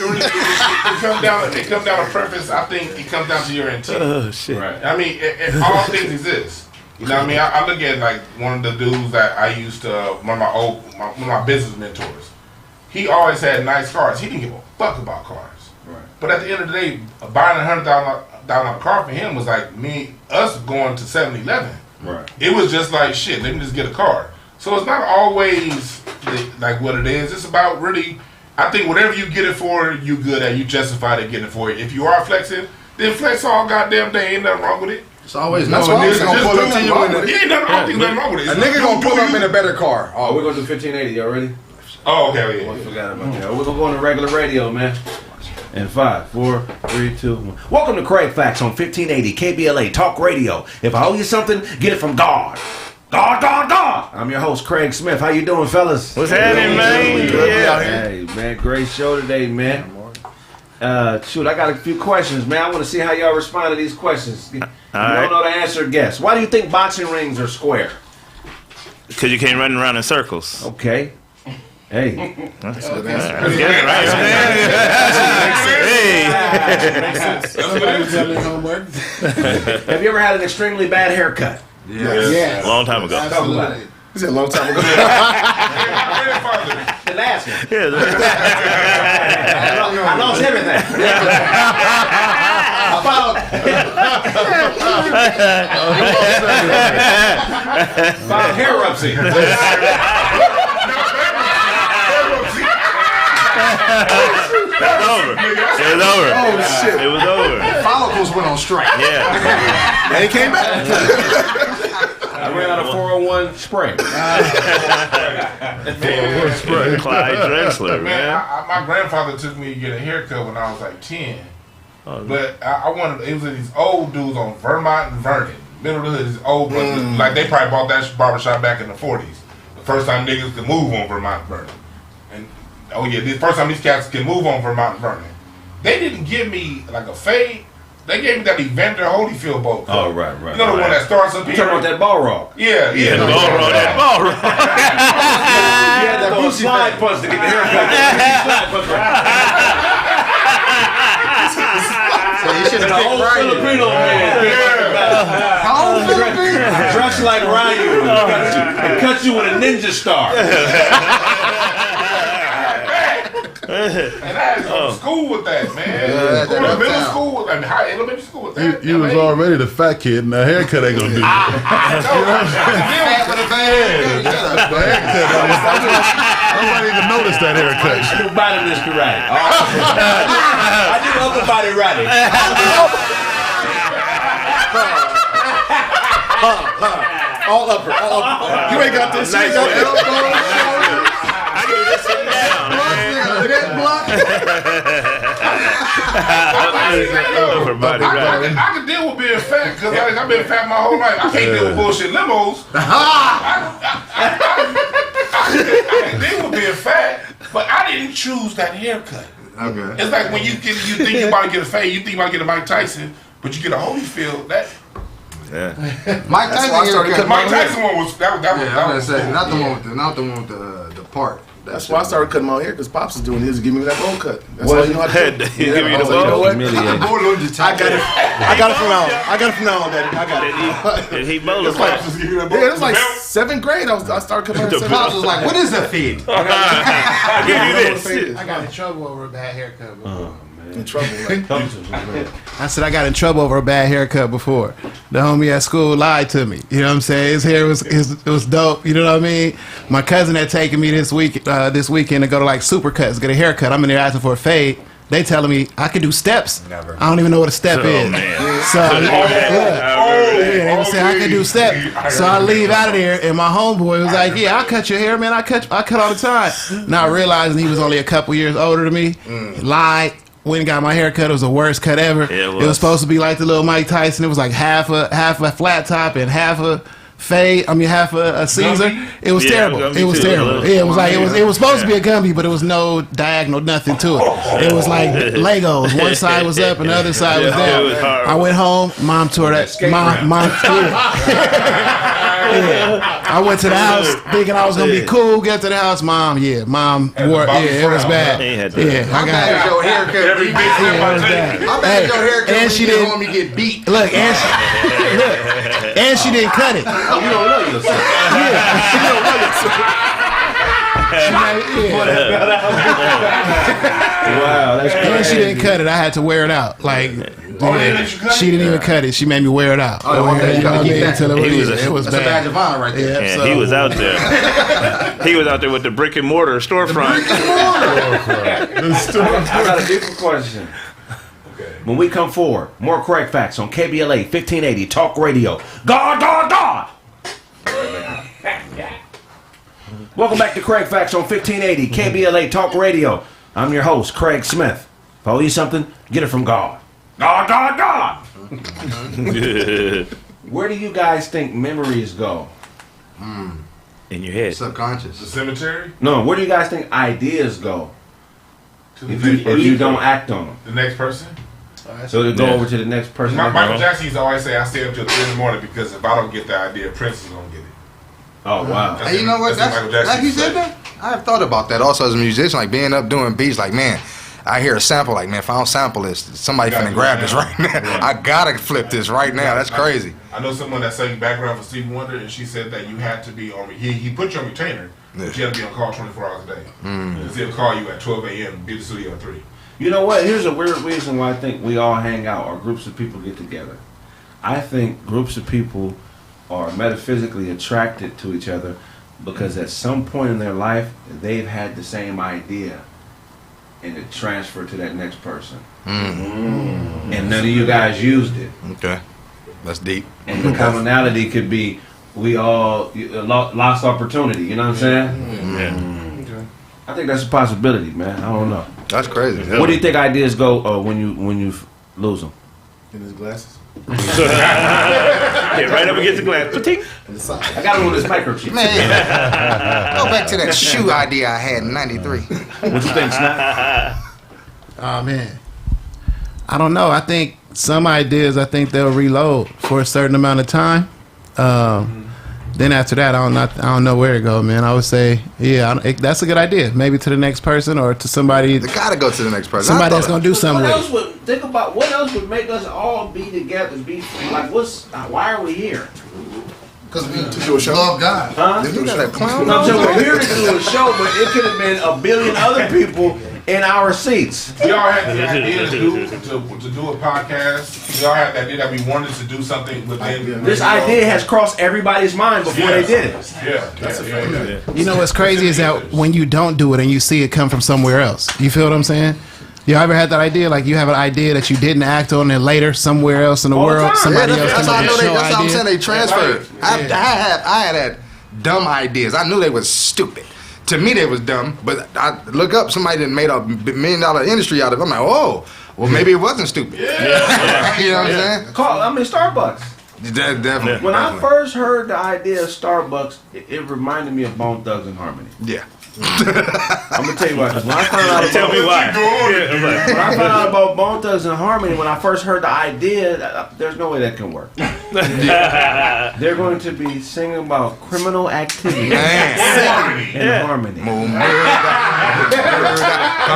comes down to preference. I think it comes down to your intent. Oh shit! Right. I mean, all things exist. You know what I mean? I look at like one of the dudes that I used to one of my business mentors. He always had nice cars. He didn't give a fuck about cars. Right. But at the end of the day, buying $100,000 car for him was like us going to 7-Eleven. Right. It was just like shit. Let me just get a car. So it's not always like what it is. It's about really. I think whatever you get it for, you good at. You justify it getting it for it. If you are flexing, then flex all goddamn day. Ain't nothing wrong with it. It's always no nigga gonna pull up to you in ain't nothing wrong with it. A nigga gonna pull up in a better car. Oh, we're gonna do 1580. Y'all ready? Oh, okay. I forgot about that. We're gonna go on the regular radio, man. In 5, 4, 3, 2, 1. Welcome to Kraig Facts on 1580 KBLA Talk Radio. If I owe you something, get it from God. God. I'm your host, Craig Smith. How you doing, fellas? What's happening, man? Hey, man, great show today, man. Shoot, I got a few questions, man. I want to see how y'all respond to these questions. You right. don't know the answer, guess. Why do you think boxing rings are square? Because you can't run around in circles. Okay. Hey. That's good answer. Have you ever had an extremely bad haircut? Yes. Long time ago. Absolutely. He said a long time ago. The last one. I lost everything. About hair eruption. It was over. Oh shit! It was over. Follicles went on strike. Yeah. And he came back. I ran out of 401 spray. Clyde Drexler, man. My grandfather took me to get a haircut when I was like 10. But I wanted, it was these old dudes on Vermont and Vernon. Middle of the hood, these old brothers. Like they probably bought that barbershop back in the 40s. The first time niggas could move on Vermont and Vernon. And the first time these cats can move on Vermont and Vernon. They didn't give me like a fade. They gave me that Evander Holyfield bowl cut. Oh, right. You know the one that starts up here? You talking about that ball rock? Yeah. That ball roll. You had that Bruce slide punch to get the haircut. So you should have The picked old Ryan. Filipino man. How old Filipino? Dressed like Ryu. And cut you with a ninja star. And I had to go to school with that, man. Go to middle school with that, elementary school with that. You was already the fat kid, and the haircut ain't gonna do that. Nobody even noticed that haircut. I do body Mr. Ratty. I do upper body Ratty. All upper. You ain't got this. You ain't got elbows. I can do this sitting down. I can deal with being fat because I've been fat my whole life. I can't deal with bullshit limos. I can deal with being fat, but I didn't choose that haircut. Okay. It's like when you think you about to get a fade, you think you about to get a Mike Tyson, but you get a Holyfield. That Mike Tyson Mike Tyson one was that was say, cool. not the one with the part. That's why I started cutting my hair because Pops is doing his. Give me that bowl cut. That's all you know how to do. He's giving you the bowl. bowl. I got it from now on. I got it from now on, Daddy. I got it. Did he bowl us? Yeah, it was like 7th grade. I started cutting my hair. Pops was like, "What is a feed?" I give you this. I got in trouble over a bad haircut before. In trouble. I said I got in trouble over a bad haircut before. The homie at school lied to me. You know what I'm saying? His hair was dope. You know what I mean? My cousin had taken me this weekend to go to like Supercuts, get a haircut. I'm in there asking for a fade. They telling me I could do steps. Never. I don't even know what a step is. Man. So they were saying I could do steps. So I leave out of there, and my homeboy was like, "Yeah, I'll cut your hair, man. I cut all the time." Not realizing he was only a couple years older than me. Lied. Went and got my hair cut. It was the worst cut ever. Yeah, it was supposed to be like the little Mike Tyson. It was like half a flat top and half a fade. I mean, half a Caesar. It was terrible. It was terrible. Yeah, it was like it was supposed to be a Gumby, but it was no diagonal, nothing to it. It was like Legos. One side was up and the other side was down. I went home. Mom tore that. Mom. I went to the house thinking I was gonna be cool. Get to the house, Mom. Yeah, Mom wore. Yeah, it was bad. Yeah, I got it. Your haircut. Every big thing Yeah, it was bad. I bet your haircut and when she you get didn't. home you get beat. Look, and she didn't cut it. Oh, you don't love yourself. Yeah, you don't love yourself. Wow, that's crazy. And she didn't cut it. I had to wear it out. Like, she didn't even cut it. She made me wear it out. Oh, okay. You gotta keep that. It was That's a badge bad. of honor right there. Yeah, And he was out there. He was out there with the brick and mortar storefront. I got a different question. When we come forward, more Kraig Facts on KBLA 1580 Talk Radio. God. Welcome back to Kraig Facts on 1580 KBLA Talk Radio. I'm your host, Craig Smith. If I owe you something, get it from God. God. Where do you guys think memories go? In your head. Subconscious. The cemetery? No, where do you guys think ideas go? if you don't act on them. The next person. So to go over to the next person. Michael Jackson used to always say, "I stay up till 3 in the morning because if I don't get the idea, Prince is gonna get it." Oh wow! Hey, you know what? That's like you said that. I have thought about that also as a musician, like being up doing beats. Like, man, I hear a sample. Like, man, if I don't sample this, somebody finna grab this right now. Right. I gotta flip this right now. That's crazy. I know someone that sang background for Stevie Wonder, and she said that you had to be on. He put you on retainer, but you had to be on call 24 hours a day. Because he'll call you at 12 a.m. Be at the studio at 3. You know what? Here's a weird reason why I think we all hang out or groups of people get together. I think groups of people are metaphysically attracted to each other because at some point in their life they've had the same idea and it transferred to that next person. And none of you guys used it. Okay. That's deep. And the commonality could be we all lost opportunity, you know what I'm saying? Yeah. I think that's a possibility, man. I don't know. That's crazy. Where do you think ideas go when you lose them? In his glasses. Yeah, right up against the glass. I got him on this microchip. Man, go back to that shoe idea I had in '93. What you think, Snap? Oh man, I don't know. I think some ideas, they'll reload for a certain amount of time. Then after that, I don't know where to go, man. I would say, that's a good idea. Maybe to the next person or to somebody. They gotta go to the next person. Somebody that's gonna do something with it. Think about what else would make us all be together? Why are we here? Because we to do a show. Love God. Huh? You got that clown? No, so we're here to do a show, but it could have been a billion other people in our seats. We all had the idea to do a podcast. We all had the idea that we wanted to do something within. This idea has crossed everybody's mind before they did it. Yeah, that's a fact. You know what's crazy is that when you don't do it and you see it come from somewhere else. You feel what I'm saying? You ever had that idea? Like you have an idea that you didn't act on, and later somewhere else in the world, somebody else that's comes up with a show That's how I'm saying they transferred. Right. I had dumb ideas. I knew they was stupid. To me, they was dumb. But I look up somebody that made $1 million industry out of it. I'm like, oh, well, maybe it wasn't stupid. Yeah. You know what I'm saying? Starbucks. Definitely. When I first heard the idea of Starbucks, it reminded me of Bone Thugs and Harmony. Yeah. I'm gonna tell you what. When I found out Tell me why. when I found out about Bone Thugs and Harmony, when I first heard the idea, there's no way that can work. They're going to be singing about criminal activity and harmony. Come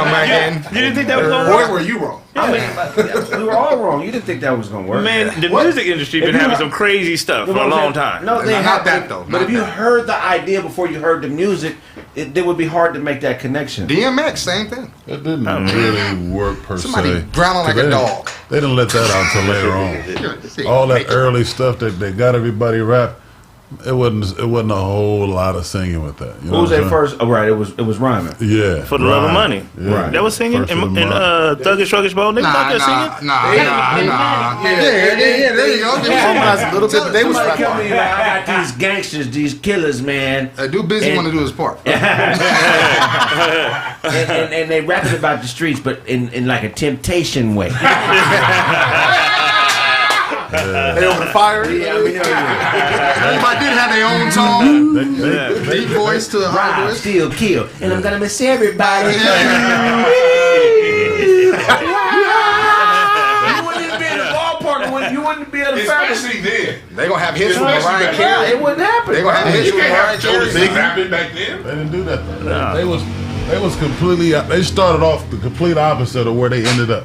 back in. You didn't think that was gonna work? Boy, were you wrong? I mean, we were all wrong. You didn't think that was gonna work, Man, the music industry been having some crazy stuff for a long time. No, they Not have that, though. But Not if you that. heard the idea before you heard the music, it would be hard to make that connection. DMX, same thing. It didn't really work per Somebody se. growling like a dog. They didn't let that out until later on. All that early stuff that they got everybody rap, it wasn't a whole lot of singing with that. You know Who was what their I'm first? Oh, right, it was rhyming. saying? Yeah. For the love of money. Yeah. That was singing First in of the month. Thuggish Ruggish Bowl. They thought they singing. Nah. Yeah, there you go. A little bit. They was Somebody come rapping. in like, I got these gangsters, these killers, man. Do Busy want to do his part. and they rapping about the streets, but in like a temptation way. They over the fire. Yeah, I mean, Everybody did have their own tone. Deep voice to a high rob, voice. steal, kill, and I'm gonna miss everybody. You wouldn't even be in the ballpark. You wouldn't be at the family. Especially then. They gonna have hits from Especially Mariah back Carey. Yeah, it wouldn't happen. They gonna have hits You from can't Mariah have Jonas Carey. rapping back then. They didn't do that though. They was completely. They started off the complete opposite of where they ended up.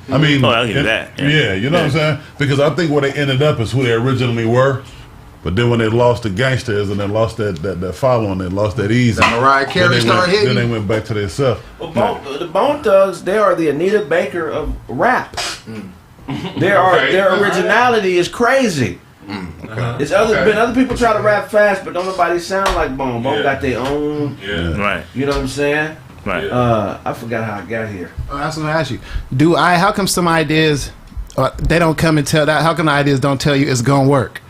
I mean, I'll give you that. Yeah, you know what I'm saying? Because I think where they ended up is who they originally were. But then when they lost the gangsters and they lost that following, they lost that easy. That Mariah Carey then started hitting. Then they went back to themselves. Well, the Bone Thugs, they are the Anita Baker of rap. Their originality is crazy. It's been other people try to rap fast, but don't nobody sound like Bone. Bone got their own. Yeah. Right. You know what I'm saying? Right. I forgot how I got here. That's what I ask you. How come some ideas, they don't come and tell that? How come the ideas don't tell you it's gonna work?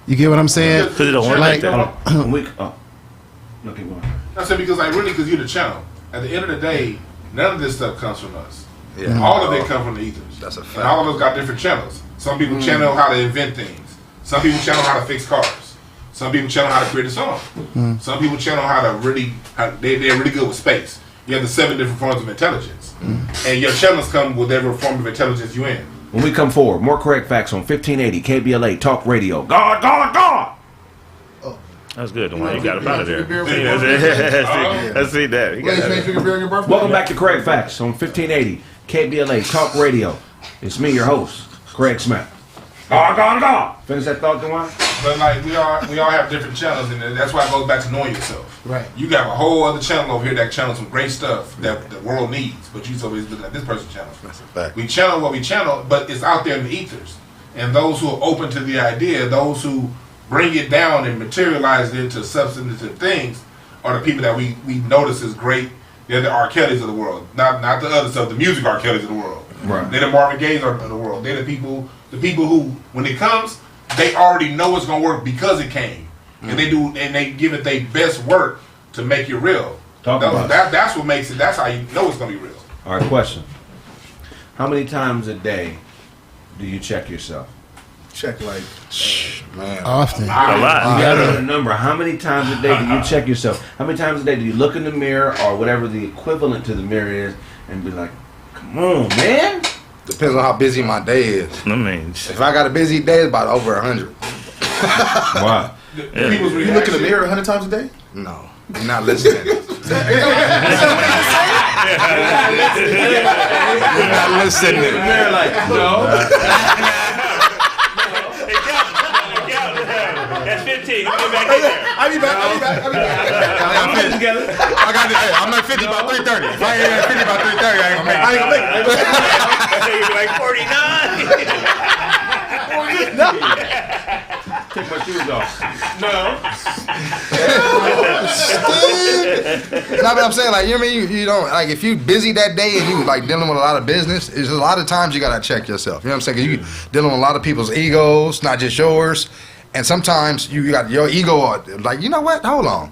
You get what I'm saying? Because it don't work like that. No, keep going. I said because because you're the channel. At the end of the day, none of this stuff comes from us. Yeah. All of it comes from the ethers. That's a fact. And all of us got different channels. Some people channel how to invent things. Some people channel how to fix cars. Some people channel how to create a song. Some people channel how to they're really good with space. You have the 7 different forms of intelligence. And your channels come with whatever form of intelligence you're in. When we come forward, more Kraig Facts on 1580 KBLA Talk Radio. God, God, God! That's good. The one you got up out of there. Let's see that. Welcome back to Kraig Facts on 1580 KBLA Talk Radio. It's me, your host, Craig Smith. God, God, God! Finish that thought, Dewan? But like we all have different channels, and that's why it goes back to knowing yourself. Right. You got a whole other channel over here that channels some great stuff that the world needs, but you always looking at this person's channel. That's a fact. We channel what we channel, but it's out there in the ethers. And those who are open to the idea, those who bring it down and materialize it into substantive things, are the people that we notice as great. They're the R. Kellys of the world, not the other stuff. The music R. Kellys of the world. Right. They're the Marvin Gayes of the world. They're the people who, when it comes, they already know it's gonna work because it came, and they give it their best work to make it real. That's what makes it. That's how you know it's gonna be real. All right, question. How many times a day do you check yourself? Check like, Man. Often. A lot. You gotta know the number. How many times a day do you check yourself? How many times a day do you look in the mirror or whatever the equivalent to the mirror is and be like, come on, man? Depends on how busy my day is. I mean, If I got a busy day, it's about over 100. Why? you look in the mirror 100 times a day? No, you're not listening. You're not listening. The mirror like, no. That's 15. I'll be back in there. I'll be back. I'm at 50 by 3:30. If I ain't at 50 by 3:30, I ain't gonna make it. You'll be like 49. Take my shoes off. No. No, but I'm saying, like, you know what I mean? You don't, like, if you busy that day and you, like, dealing with a lot of business, there's a lot of times you gotta check yourself. You know what I'm saying? 'Cause you dealing with a lot of people's egos, not just yours. And sometimes you got your ego, like, you know what? Hold on.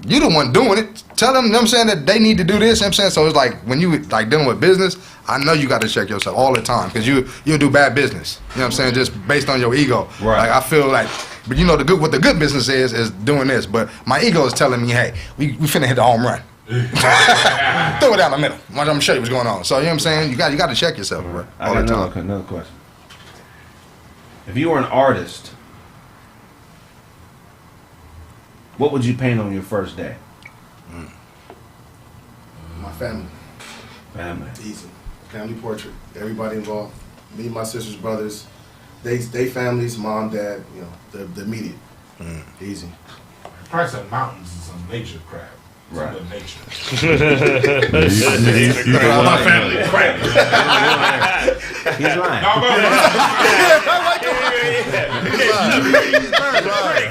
You the one doing it. Tell them, you know what I'm saying, that they need to do this. You know what I'm saying? So it's like, when you, like, dealing with business, I know you got to check yourself all the time because you'll do bad business. You know what I'm saying? Just based on your ego. Right. Like, I feel like, but you know, what the good business is doing this. But my ego is telling me, hey, we finna hit the home run. Throw it down the middle. I'm gonna show you what's going on. So, you know what I'm saying? You got to check yourself, bro. I got another question. If you were an artist, what would you paint on your first day? My family. Family. Easy. Family portrait. Everybody involved. Me, my sisters, brothers. They families, mom, dad, you know, the immediate. Easy. Probably some mountains and some nature crap. Right. Some nature. My family. Crap. He's lying.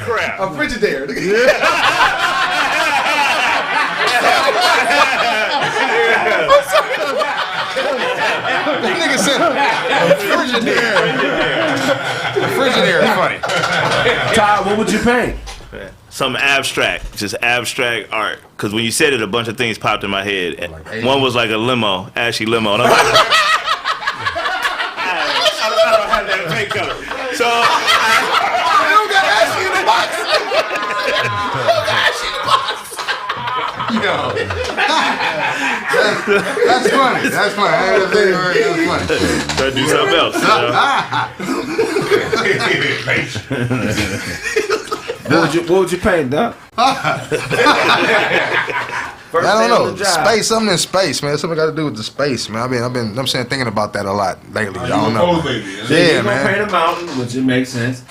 Crap. A Frigidaire. That nigga said Frigidaire is funny. Todd, what would you paint? Something abstract, just abstract art. Because when you said it, a bunch of things popped in my head. One was like a limo, ashy limo. And I was like, I don't have that paint color. So I don't got ashy in the box. That's funny. That's funny. That's funny. try to do something else. What would you paint, Doc? I don't know. Space, something in space, man. Something got to do with the space, man. I'm saying thinking about that a lot lately. I don't know. Yeah, man. You're paint a mountain, which it makes sense.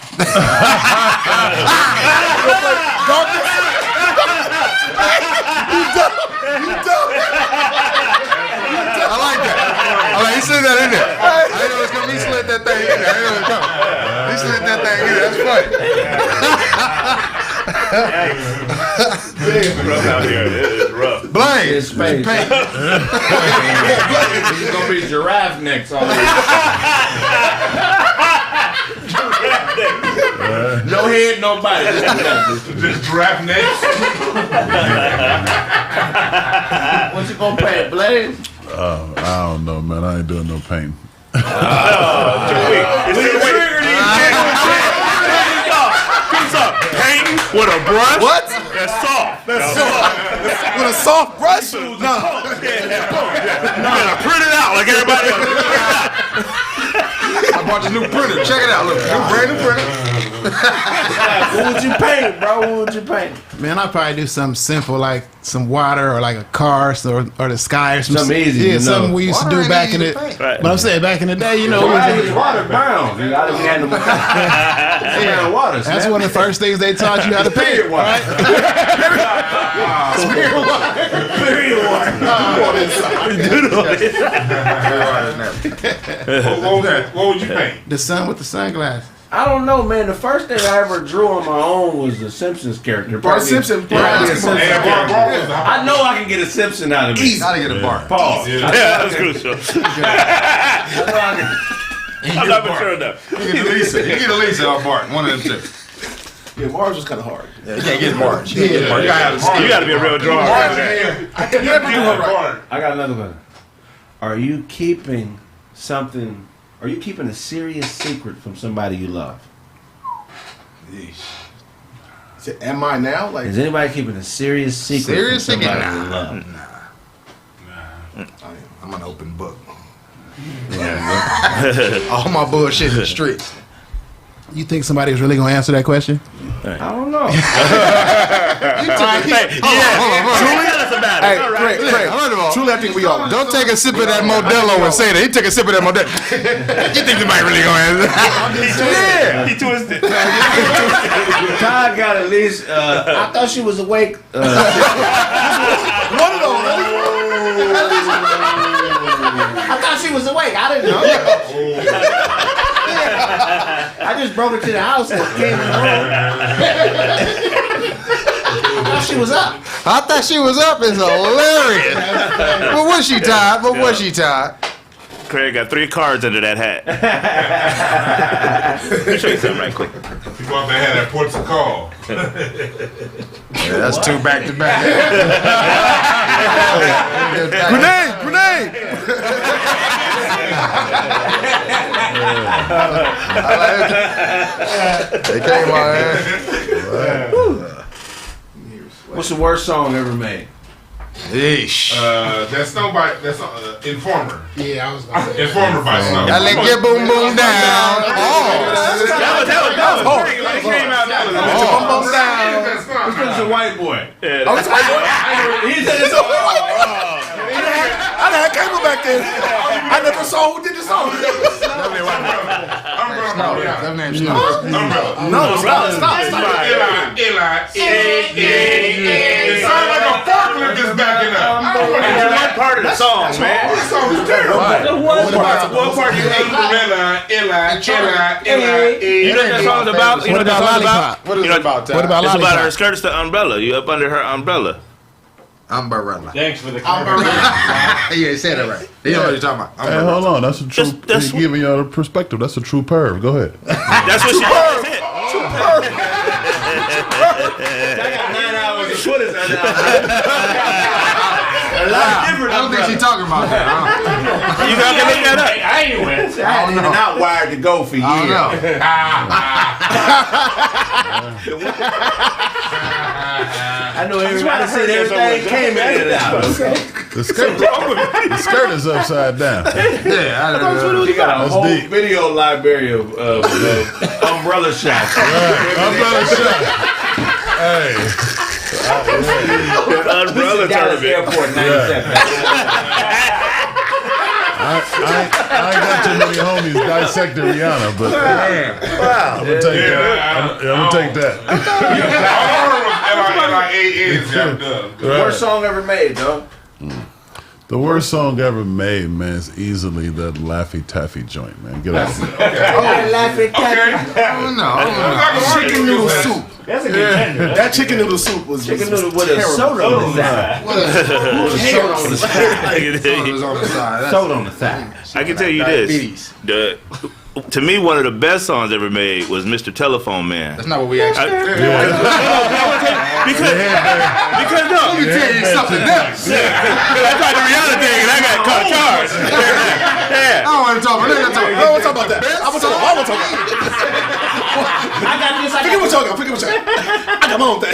I like that. He slid that in there. I didn't know it was coming. He slid that thing in there. I didn't know it was coming. He slid that thing in there. That's funny. It's rough out here. It is rough. Blame. It's space. It's gonna be giraffe necks all day. No head, no body. Just giraffe necks. What you gonna paint, Blaze? I don't know, man. I ain't doing no painting. Painting with a brush? What? That's soft. That's soft. With a soft brush? No. You gotta print it out like everybody else. I bought this new printer. Check it out. Look, brand new printer. What would you paint, bro? What would you paint? Man, I'd probably do something simple like some water or like a car or the sky or something easy. Yeah, something we used to do back in the. Right. But I'm saying back in the day, you know. Water bound. Water. That's one of the first things they taught you how to paint. Right? What would you paint? The sun with the sunglasses. I don't know, man. The first thing I ever drew on my own was the Simpsons character. Bart Simpson. I know I can get a Simpson out of it. Gotta get a Bart. Pause. Yeah, that's crucial. I'm not sure enough. You get a Lisa or Bart. One of them two. Yeah, Mars was kind of hard. You can't get Bart. You can't get Bart. You gotta be a real drawer. I can never do her right. I got another one. Are you keeping something? Are you keeping a serious secret from somebody you love? Am I now? Like, is anybody keeping a serious secret from somebody you love? I'm an open book. All my bullshit in the streets. You think somebody's really gonna answer that question? I don't know. Hey, Craig, truly, I think we all. Don't take a sip of that Modelo and say that. He took a sip of that Modelo. You think somebody really gonna answer? Yeah, he twisted. Todd got at least. I thought she was awake. One of those. I thought she was awake. I didn't know. I just broke into the house and came in the room. I thought she was up. I thought she was up. It's hilarious. But was she tied? Craig got 3 cards under that hat. Let me show you something right quick. You thought they had that ports of call. Yeah, that's 2 back to back. Grenade! They came on, man. What's the worst song ever made? Yeesh. That's Informer. Yeah, I was gonna say. Informer by Snow. I let your boom boom down. That was it came out. This is a white boy. Oh, it's white boy. He said it's a white boy. I had cable back then. I never saw who did the song. That name's Snow. No, stop. Eli. It sounds like a forklift is backing up. That's one part of the song, man. This song is terrible. One part you hate. Eli. You know what that song's about? What about Lollipop? What is it about, Ty? What about It's about her Lollipop? skirt is the umbrella. You up under her umbrella. Umbrella. Thanks for the Yeah, he said it right. You know what you're talking about. Hey, hold on. That's a true. That's He's giving y'all the perspective. That's a true perv. Go ahead. That's what she always hit. I got 9 hours of footage. A lot different. I don't think she's talking about that. You gotta look that up. I had in and out wired to go for years. I know everybody said everything came in and out. The skirt is upside down. Yeah, I don't know. You got a That's whole deep. video library of umbrella shots. Umbrella shot. Hey. Umbrella tournament. Airport 97. I ain't got too many homies dissecting Rihanna, but I'm gonna take that. I'm gonna take that. Worst song ever made, dog. The worst song ever made, man, is easily that Laffy Taffy joint, man. Get out of here. Chicken noodle soup. That's a contender. That chicken noodle soup was Chicken noodle with a terrible. soda on the side. Soda on the side. Soda on the side. I can tell you this. To me, one of the best songs ever made was Mr. Telephone Man. That's not what we actually. Because no. Let me tell you something else. That's like the Rihanna thing, and I got caught charged. I don't want to talk about that. I don't want to talk about that. I want to talk about I got this. Forget what you're talking. I got my own thing.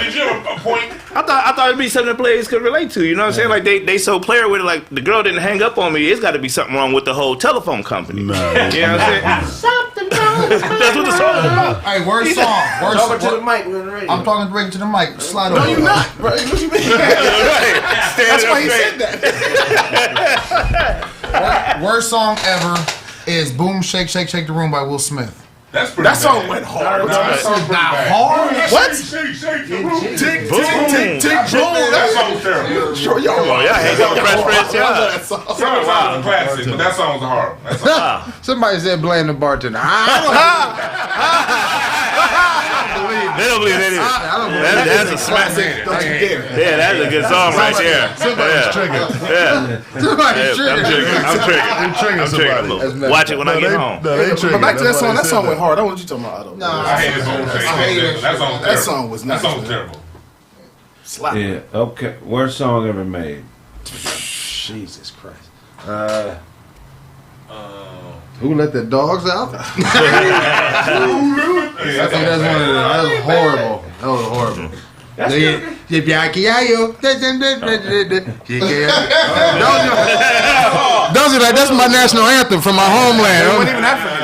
Did you have a point? I thought it'd be something the players could relate to. You know what I'm saying? Like they so player with it. Like the girl didn't hang up on me. It's got to be something wrong with the whole telephone company. Nah. You know what I'm saying? Something wrong. That's what the song is about. Hey, worst song. Talking to the mic. We're on the radio. I'm talking directly to the mic. Slide over. No, you're not. Right? What you mean? That's why he said that. Worst song ever is "Boom Shake Shake Shake the Room" by Will Smith. That's pretty That bad. song went hard. That song pretty bad. Hard? What? Shake, shake the room. Tick, tick, tick, tick, boom. That song's terrible. Sure, y'all. Oh, y'all hate on Fresh Prince, I love yeah. that song. Summertime's a classic, but that song's hard. That song. Somebody said blame the bartender. They don't believe that either. That's a smack. Don't you dare. Yeah, that's a good song right there. Somebody's triggered. Yeah. Somebody's I'm triggered. I'm Triggering somebody. triggered. Watch it when I get home. No, they triggered. But back to that song. That That's song why went hard. I want you talking about. No, I hate this song. That song was That nice. song's terrible. Slap. Yeah. Okay. Worst song ever made. Jesus Christ. Who let the dogs out? Yeah, I think that's one of the. That was horrible. That was horrible. Those are like that's my national anthem from my homeland. It wasn't even African.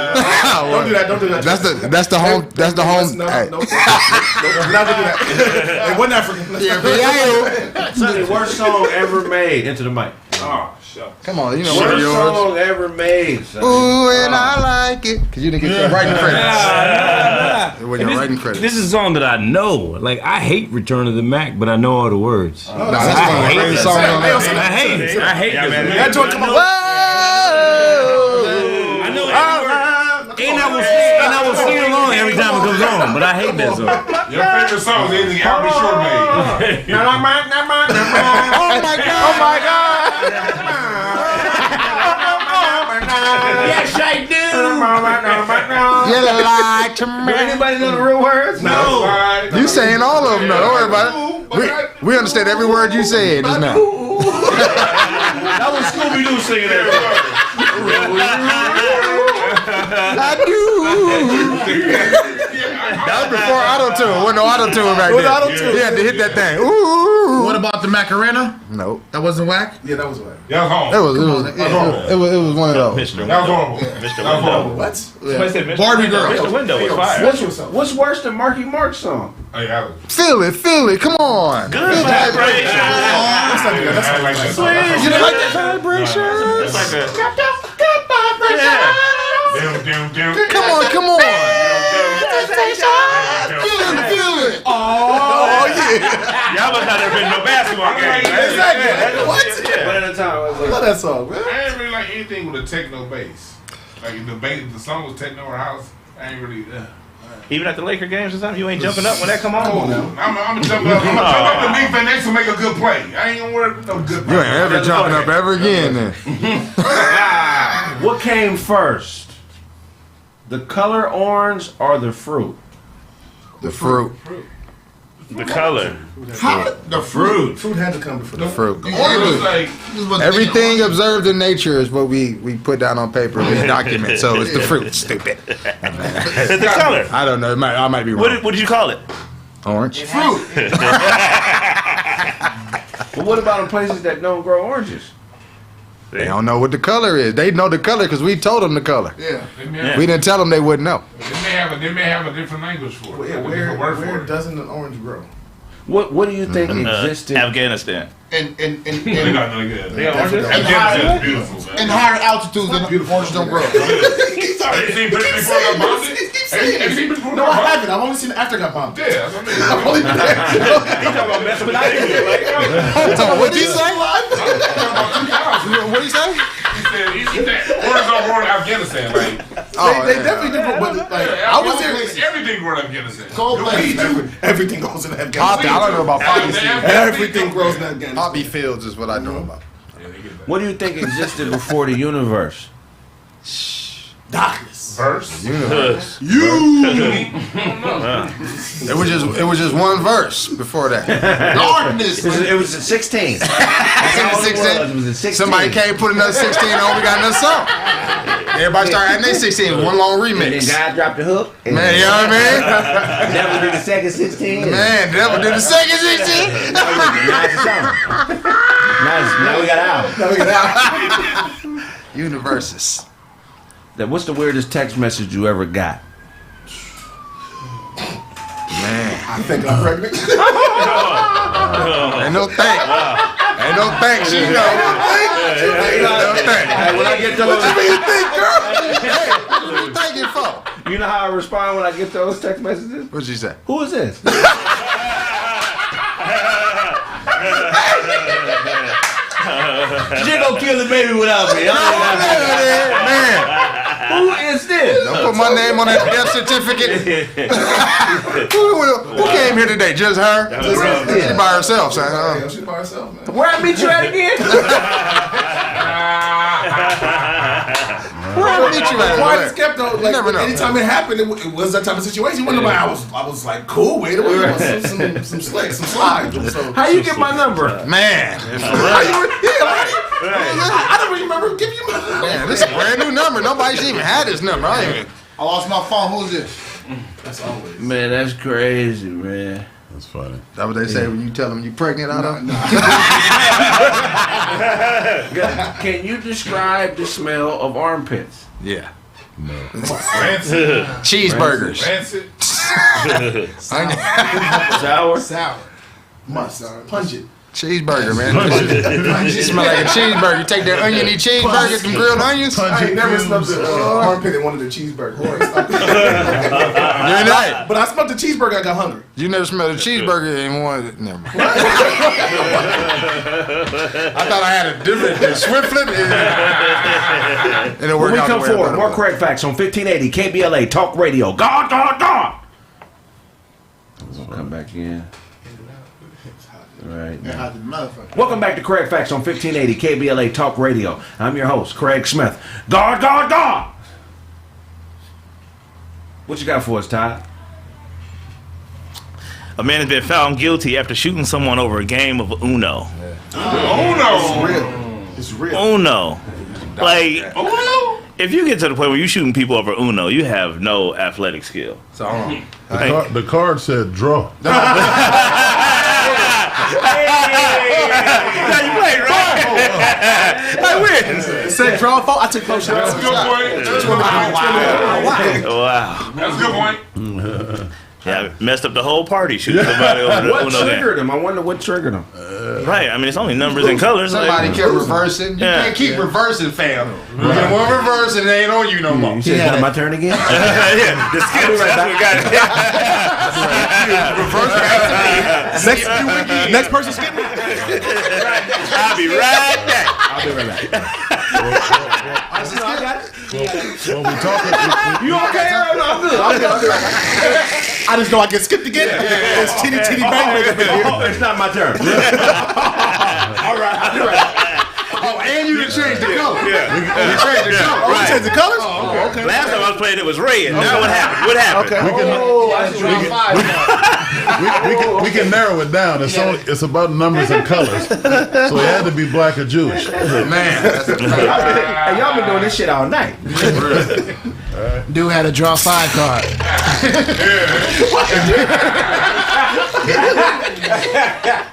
Don't do that. Don't do that. That's the home. That's the home. No, Hey. no, never do that. It wasn't African. Sonny, worst song ever made. Into the mic. Oh, shut. Come on, you know Worst yours. song ever made. Sonny. Ooh, and I like it. Cause you didn't get your writing credits. It wasn't your writing credits. This is a song that I know. Like I hate Return of the Mac, but I know all the words. Nah, that's one of my favorite songs on there. I hate it. I hate this. Man. That joint come on. I know every word. And I will sing along every time it comes on, but I hate that song. Your favorite song is anything Albert Shore made. Oh my god. Oh my god. Yes, I do. You lie to me. Anybody know the real words? No. You saying all of them though. Don't worry about it. We understand every word you said just now. That was Scooby-Doo singing that. I do. That was before auto-tune. Wasn't no auto-tune back then. auto-tune. He had to hit that thing. Ooh. What about the Macarena? No. That wasn't whack. Yeah, that was right. That was It horrible. was one of those. Mr. That was horrible. Mr. That was horrible. What? Somebody said Mr. Barbie Window. Girl. Mr. Window was fire. What's worse than Marky Mark's song? Hey, Alex. Feel it. Come on. Good vibration. That's not good. That's I not like good. that song. You didn't like that vibration? It's like a Come on. Feel it. Oh yeah. y'all must not have been no basketball game. Exactly. What? One at a time. I was I like, love that song, man. I ain't really like anything with a techno bass. Like if the song was techno or house, I ain't really. Even at the Laker games or something, you ain't jumping up when that come on. I'm gonna jump up. I'm gonna jump up the defense next to make a good play. I ain't gonna worry about no good play. You ain't ever jumping up ever again then. what came first? The color orange or the fruit? The fruit. The color. The fruit. Fruit had to come before The fruit. It was like Everything observed in nature is what we put down on paper. We document. So it's the fruit. Stupid. It's the color. I don't know. I might be wrong. What did you call it? Orange. But what about in places that don't grow oranges? They don't know what the color is. They know the color because we told them the color. Yeah. We didn't tell them they wouldn't know. They may have a different language for it. Yeah, A different word for where it. doesn't an orange grow? What do you think existed? Afghanistan. And They got no good. They got oranges? Afghanistan's beautiful, man. in higher altitudes than oranges don't grow. Have you seen pictures before I got bombed? Have you seen pictures before No, I I got haven't. I've only seen it after I got bombed. bombed? Yeah, that's what I mean. I've only been there. What did you say? What did you say? He said, orange on board in Afghanistan. Like, They definitely do, but like I was there. everything going to Afghanistan. Cold places. Everything goes in Poppy. Afghanistan. I don't know about poppy seeds. Everything grows in Afghanistan. Poppy fields is what I know about. What do you think existed before the universe? Darkness. Verse. Universe. It was just one verse before that. Darkness. It was at 16. It was 16. It was at 16. Somebody can't put another 16 on. We got another song. Everybody started adding their 16. One long And remix. then guy dropped the hook. And Man, you know what I mean? Devil did the second 16. Man, Devil did the second 16. Nice song. Nice. Now we got out. Universes. What's the weirdest text message you ever got? Man. I think I'm pregnant. Ain't no thanks. Ain't no thanks, you know. Ain't no thanks. Hey, when I get those, What you think, girl? Hey, what you thinking for? you know how I respond when I get those text messages? What'd you say? Who is this? She gonna kill the baby without me. Man, Who is this? don't put my name on that death certificate. Who came here today? Just her? She by herself, son. Yeah, she's by herself, man. Where I meet you at again? Where I meet you at? Why just kept on, like, never know. anytime it happened, it was that type of situation. You wouldn't know, I was like, cool, wait a minute, some slick, some slide. So, How you get my number? Man, how you, I don't remember giving you my number. man, this is a brand new number. Nobody should even had this number. I lost my phone. Who's this? That's always. Man, that's crazy, man. That's funny. That's what they say when you tell them you pregnant out of. Can you describe the smell of armpits? Yeah. Rancid. Cheeseburgers. Rancid. Sour? Sour. Must pungent. Cheeseburger, man. You smell like a cheeseburger. You take that oniony cheeseburger, some grilled onions. I ain't never smelled the armpit in one of the cheeseburgers. You're right. But I smelled the cheeseburger, I got hungry. You never smelled a cheeseburger in one. Never mind. I thought I had a different swift flip. And it When worked we out come the way I forward, thought it more would. Kraig Facts on 1580 KBLA Talk Radio. God. We'll come back in. Right now. Welcome back to Kraig Facts on 1580 KBLA Talk Radio. I'm your host, Craig Smith. God. What you got for us, Todd? A man has been found guilty after shooting someone over a game of Uno. It's real. Uno. Like, if you get to the point where you're shooting people over Uno, you have no athletic skill. The card said draw. Now you played, right? I win. Said draw fault. I took both shots. That's a good point. Wow. That's a good point. Yeah, messed up the whole party shooting somebody over the What Uno game. triggered him? I wonder what triggered him. Right, I mean, it's only numbers and colors. Somebody kept reversing. You Yeah. can't keep reversing, fam. You get one reverse and it ain't on you no more. You said, it's my turn again? Yeah, the skips, that's what got it. Next person skip me. I'll be right back. I'll be right back. Well, we talking. You okay? I'm good. I just know I get skipped again. It's titty bang bang up in here. Oh, it's not my turn. All right, I'll be right back. Oh, and you can change the color. Yeah. You can change the color. Oh, you change the colors? Oh, okay. Last time I was playing, it was red. Now what happened? What happened? We can narrow it down. It's about numbers and colors. So it had to be black or Jewish. Man, that's a Hey, y'all been doing this shit all night. Dude had a draw 5 card.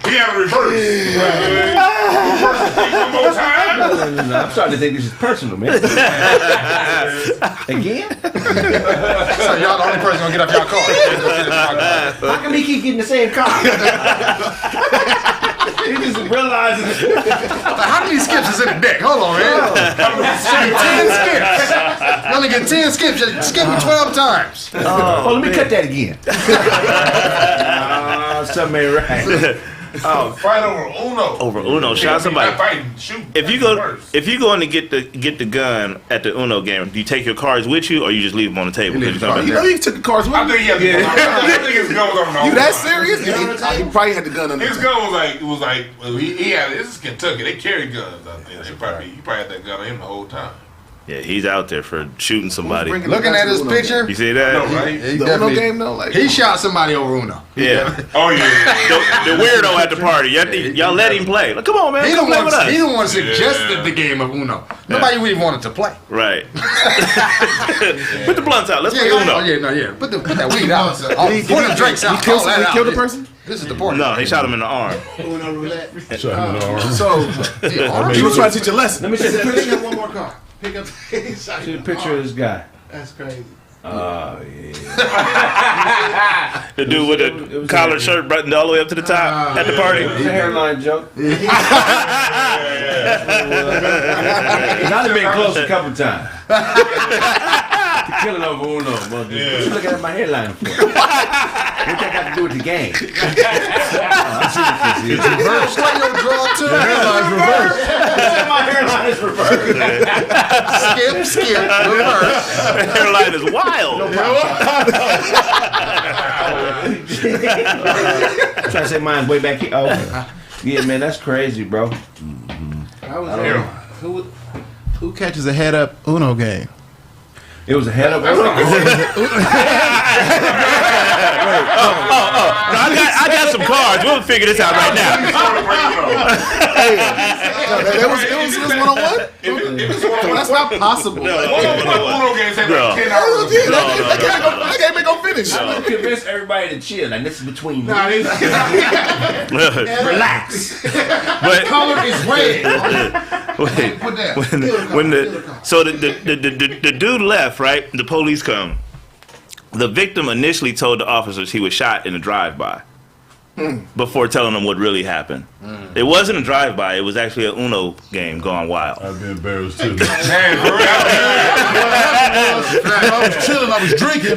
He had a reverse. One more time. No, I'm starting to think this is personal, man. Again? So y'all the only person gonna get off y'all car. How come he keep getting the same car? He just realizing. How many skips is in the deck? Hold on, man. 10 skips. You only get 10 skips. You skip me 12 times. Oh, let me cut that again. Something ain't right. Oh, fight over Uno. Over Uno, shot somebody. Not fighting, shoot. If you go in to get the gun at the Uno game, do you take your cards with you or you just leave them on the table? You know you took the cards with I you? think he had the gun. I think his gun was on the You whole that time. serious? He probably had the gun under His gun was like he had. This is Kentucky. They carry guns out there. He probably had that gun on him the whole time. Yeah, he's out there for shooting somebody. Looking at his picture. You see that? No, right? He The Uno game though, like he shot somebody over Uno. Yeah. Oh yeah. The weirdo at the party. Y'all let him play. Like, come on, man. He Come don't play with us. want. He don't want to suggest the game of Uno. Nobody really wanted to play. Right. Put the blunts out. Let's play Oh, Uno. yeah. Put that weed out. Pour the drinks out. he killed the person. This is the party. No, he shot him in the arm. Uno roulette. Shut him in the arm. So he was trying to teach a lesson. Let me see the Pick picture. up one more car. Pick up. See the picture of this guy. That's crazy. Oh yeah. The dude with the collared shirt buttoned all the way up to the top at the party. It's a hairline joke. I've been close a couple times. Killing over Uno, what you looking at my hairline for? What that got to do with the game? It's reversed. Play your draw too. The hairline's reversed. My hairline is reversed. Skip, reverse. The hairline is wild. I'm trying to say mine's way back here. Oh, yeah, man, that's crazy, bro. Who catches a head up Uno game? It was a head up. I got some cards. We'll figure this out right now. It was 1-on-1. That's not possible. Uno games take like 10 I can't make no finish. I'm convince everybody to chill. Like, this is between me. Relax. But Color is red. wait, Put that. when the dude left, right? The police come. The victim initially told the officers he was shot in a drive-by before telling them what really happened. It wasn't a drive-by. It was actually an Uno game gone wild. I'd be embarrassed too. Man, for real. I was chilling. I was drinking.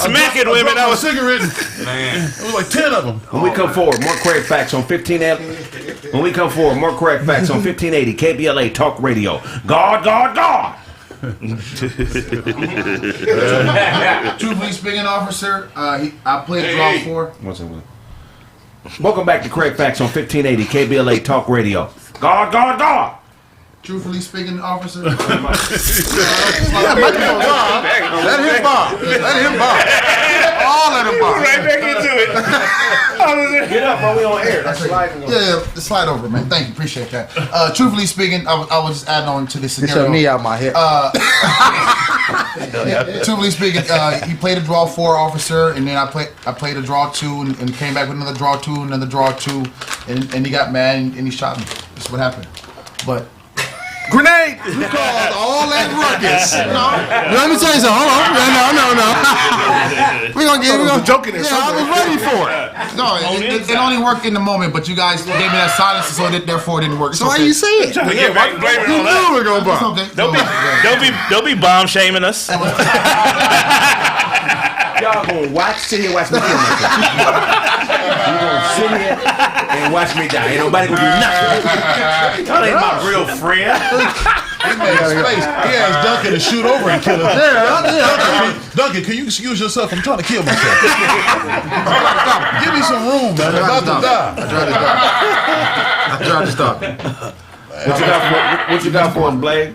Smacking women. I was cigarette. Man, it was like 10 of them. When we come forward, more Kraig Facts on 1580. When we come forward, more Kraig Facts on 1580 KBLA Talk Radio. God. Truthfully speaking, officer, I played draw 4. Welcome back to Kraig Facts on 1580 KBLA Talk Radio. God. Truthfully speaking, officer. Let him bomb. All let him bomb. Right back into it. Get up, bro. We on air. That's sliding. Yeah, slide over, man. Thank you, appreciate that. Truthfully speaking, I was just adding on to this Get scenario. your knee out my head. Truthfully speaking, he played a draw 4 officer, and then I played a draw 2, and came back with another draw 2, another draw 2, and he got mad and he shot me. That's what happened. But Grenade! You caused all that ruckus. no, Let me tell you something. Hold on. No. We're gonna get was joking at Yeah, I was ready for it. no, it only worked in the moment, but you guys gave me that silence, so therefore it didn't work. So why you say it? Trying to get back and blame it You on us. knew we were gonna It's bomb. okay. Don't be bomb shaming us. Y'all gonna sit here and watch me kill myself. You gonna sit here and watch me die. Ain't nobody gonna do nothing. Y'all ain't my real friend. He made space. He asked Duncan to shoot over and kill him. Duncan, can you excuse yourself? I'm trying to kill myself. Give me some room, man. I'm about to die. I tried to stop it. What you got for us, Blade?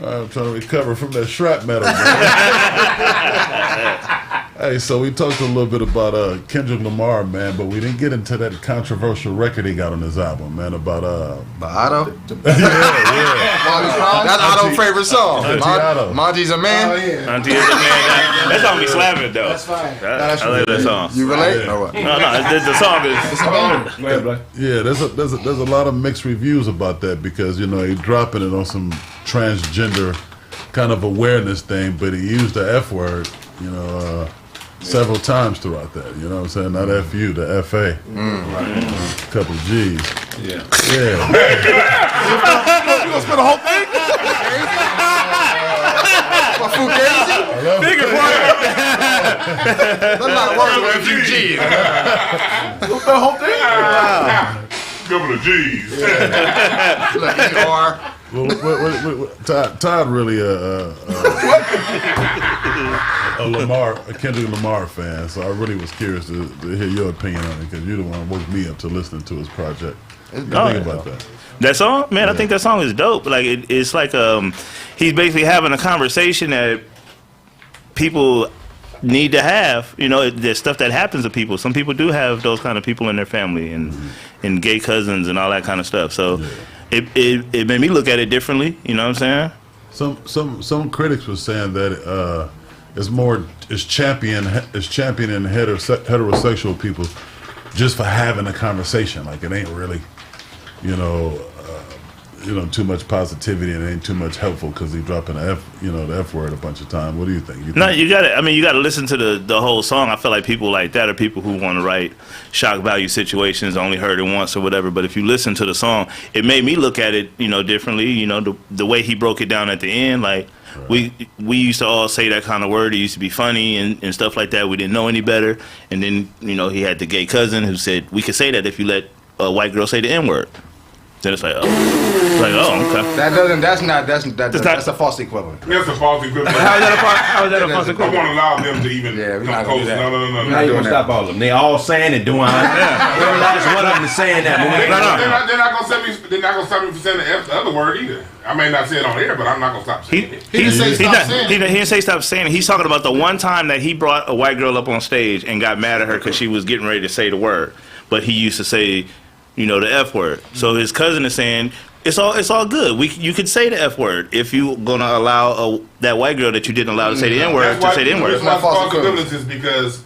I'm trying to recover from that shrapnel, man. Hey, so we talked a little bit about Kendrick Lamar, man, but we didn't get into that controversial record he got on his album, man, about By Otto? yeah. That's Otto's favorite song. Auntie Otto. Monty's a man. Auntie is a man. That song be slapping though. That's fine. I like that song. You relate or what? No, the song is. Go ahead, Blade. Yeah, there's a lot of mixed reviews about that because, you know, he's dropping it on some transgender kind of awareness thing, but he used the F word, you know, several times throughout that. You know what I'm saying? Not F-U, the F-A. A couple of G's. Yeah. Yeah. You gonna spend the whole thing? Bigger part. That's not a word with a few G's. You gonna spend the whole thing? Couple of G's. Look, ER. Todd really a Kendrick Lamar fan, so I really was curious to hear your opinion on it because you're the one who woke me up to listening to his project. Think about that. That song, man, I think that song is dope. Like it's like he's basically having a conversation that people need to have. You know, there's stuff that happens to people. Some people do have those kind of people in their family and gay cousins and all that kind of stuff. So it made me look at it differently. You know what I'm saying? Some critics were saying that it's championing heterosexual people just for having a conversation. Like it ain't really, too much positivity and it ain't too much helpful because he's dropping the F word a bunch of times. What do you think? No, you got to listen to the whole song. I feel like people like that are people who want to write shock value situations, only heard it once or whatever. But if you listen to the song, it made me look at it, differently. The way he broke it down at the end, like we used to all say that kind of word. It used to be funny and stuff like that. We didn't know any better. And then, he had the gay cousin who said we could say that if you let a white girl say the N word. Then it's like, okay. That's a false equivalent. That's a false equivalent. How is that a false equivalent? I won't allow them to even come close. No. How you gonna stop all of them? They all saying it, doing it. Every last one of them is saying that. They're not gonna stop me from saying the other word either. I may not say it on air, but I'm not gonna stop saying it. He didn't say stop saying it. He's talking about the one time that he brought a white girl up on stage and got mad at her because she was getting ready to say the word, but he used to say, the F word. So his cousin is saying it's all good. You could say the F word if you gonna allow that white girl that you didn't allow to say the N word to say the N word. The reason why false equivalence is because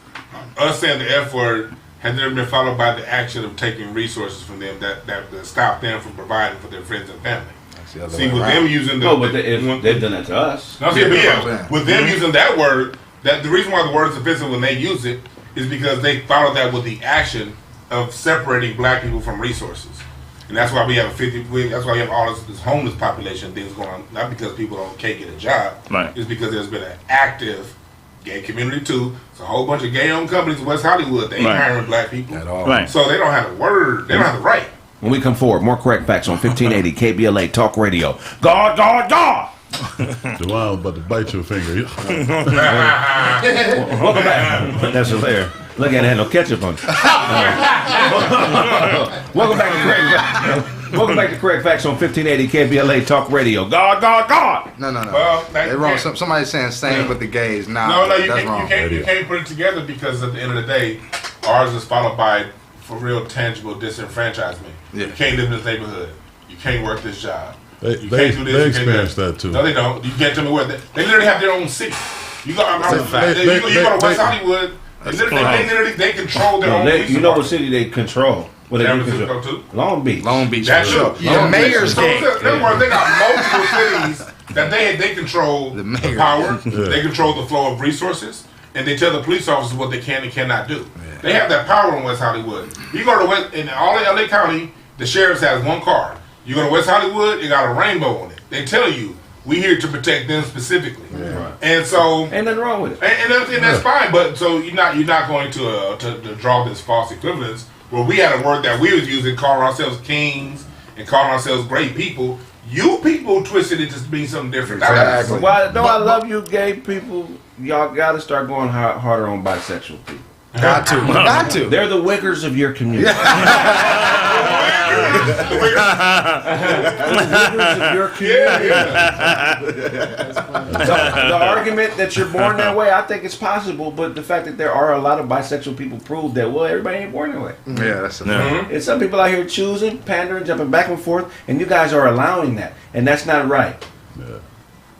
us saying the F word has never been followed by the action of taking resources from them that stop them from providing for their friends and family. See, with them using they've done that to us. With them using that word, the reason why the word is offensive when they use it is because they follow that with the action of separating black people from resources. And that's why we have that's why we have all this homeless population things going on. Not because people can't get a job. Right. It's because there's been an active gay community too. It's a whole bunch of gay-owned companies in West Hollywood. They ain't hiring black people at all. Right. So they don't have the word. They don't have the right. When we come forward, more Kraig Facts on 1580 KBLA Talk Radio. God. DeWine was about to bite your finger. Welcome back. That's hilarious. Look at it, had no ketchup on it. Welcome back to Kraig Facts on 1580 KBLA Talk Radio. God. No. Well, they're wrong. Somebody's saying same with the gays. No, that's wrong. You can't put it together because at the end of the day, ours is followed by for real tangible disenfranchisement. Yeah. You can't live in this neighborhood. You can't work this job. They experience that too. No, they don't. You can't tell me where. They literally have their own city. You go to West Hollywood. They control their own. You know what city they control? What they control? Long Beach. That's true. The mayor's game. They got multiple cities that they control the power. Yeah. They control the flow of resources, and they tell the police officers what they can and cannot do. Yeah. They have that power in West Hollywood. You go to in all of LA County, the sheriff has one car. You go to West Hollywood, it got a rainbow on it. They tell you, we here to protect them specifically. Yeah. Right. And so ain't nothing wrong with it. And that's fine, but so you're not going to draw this false equivalence where we had a word that we was using, calling ourselves kings and calling ourselves great people. You people twisted it to be something different. Exactly. Well, I love you gay people. Y'all got to start going harder on bisexual people. Got to. They're the wickers of your community. The argument that you're born that way, I think it's possible, but the fact that there are a lot of bisexual people prove that, well, everybody ain't born that way. Yeah, that's the thing. And some people out here choosing, pandering, jumping back and forth, and you guys are allowing that, and that's not right. Yeah.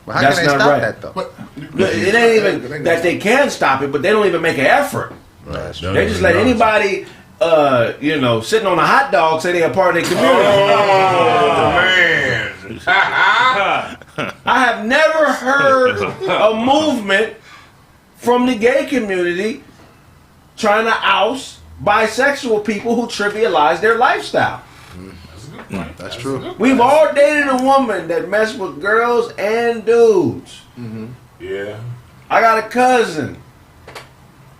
Well, how can they stop that, though? It ain't even that they can stop it, but they don't even make an effort. Right. They just let anybody, sitting on a hot dog say they're a part of their community. Oh, man. I have never heard a movement from the gay community trying to oust bisexual people who trivialize their lifestyle. That's a good point. That's true. We've all dated a woman that messed with girls and dudes. Mm-hmm. Yeah. I got a cousin.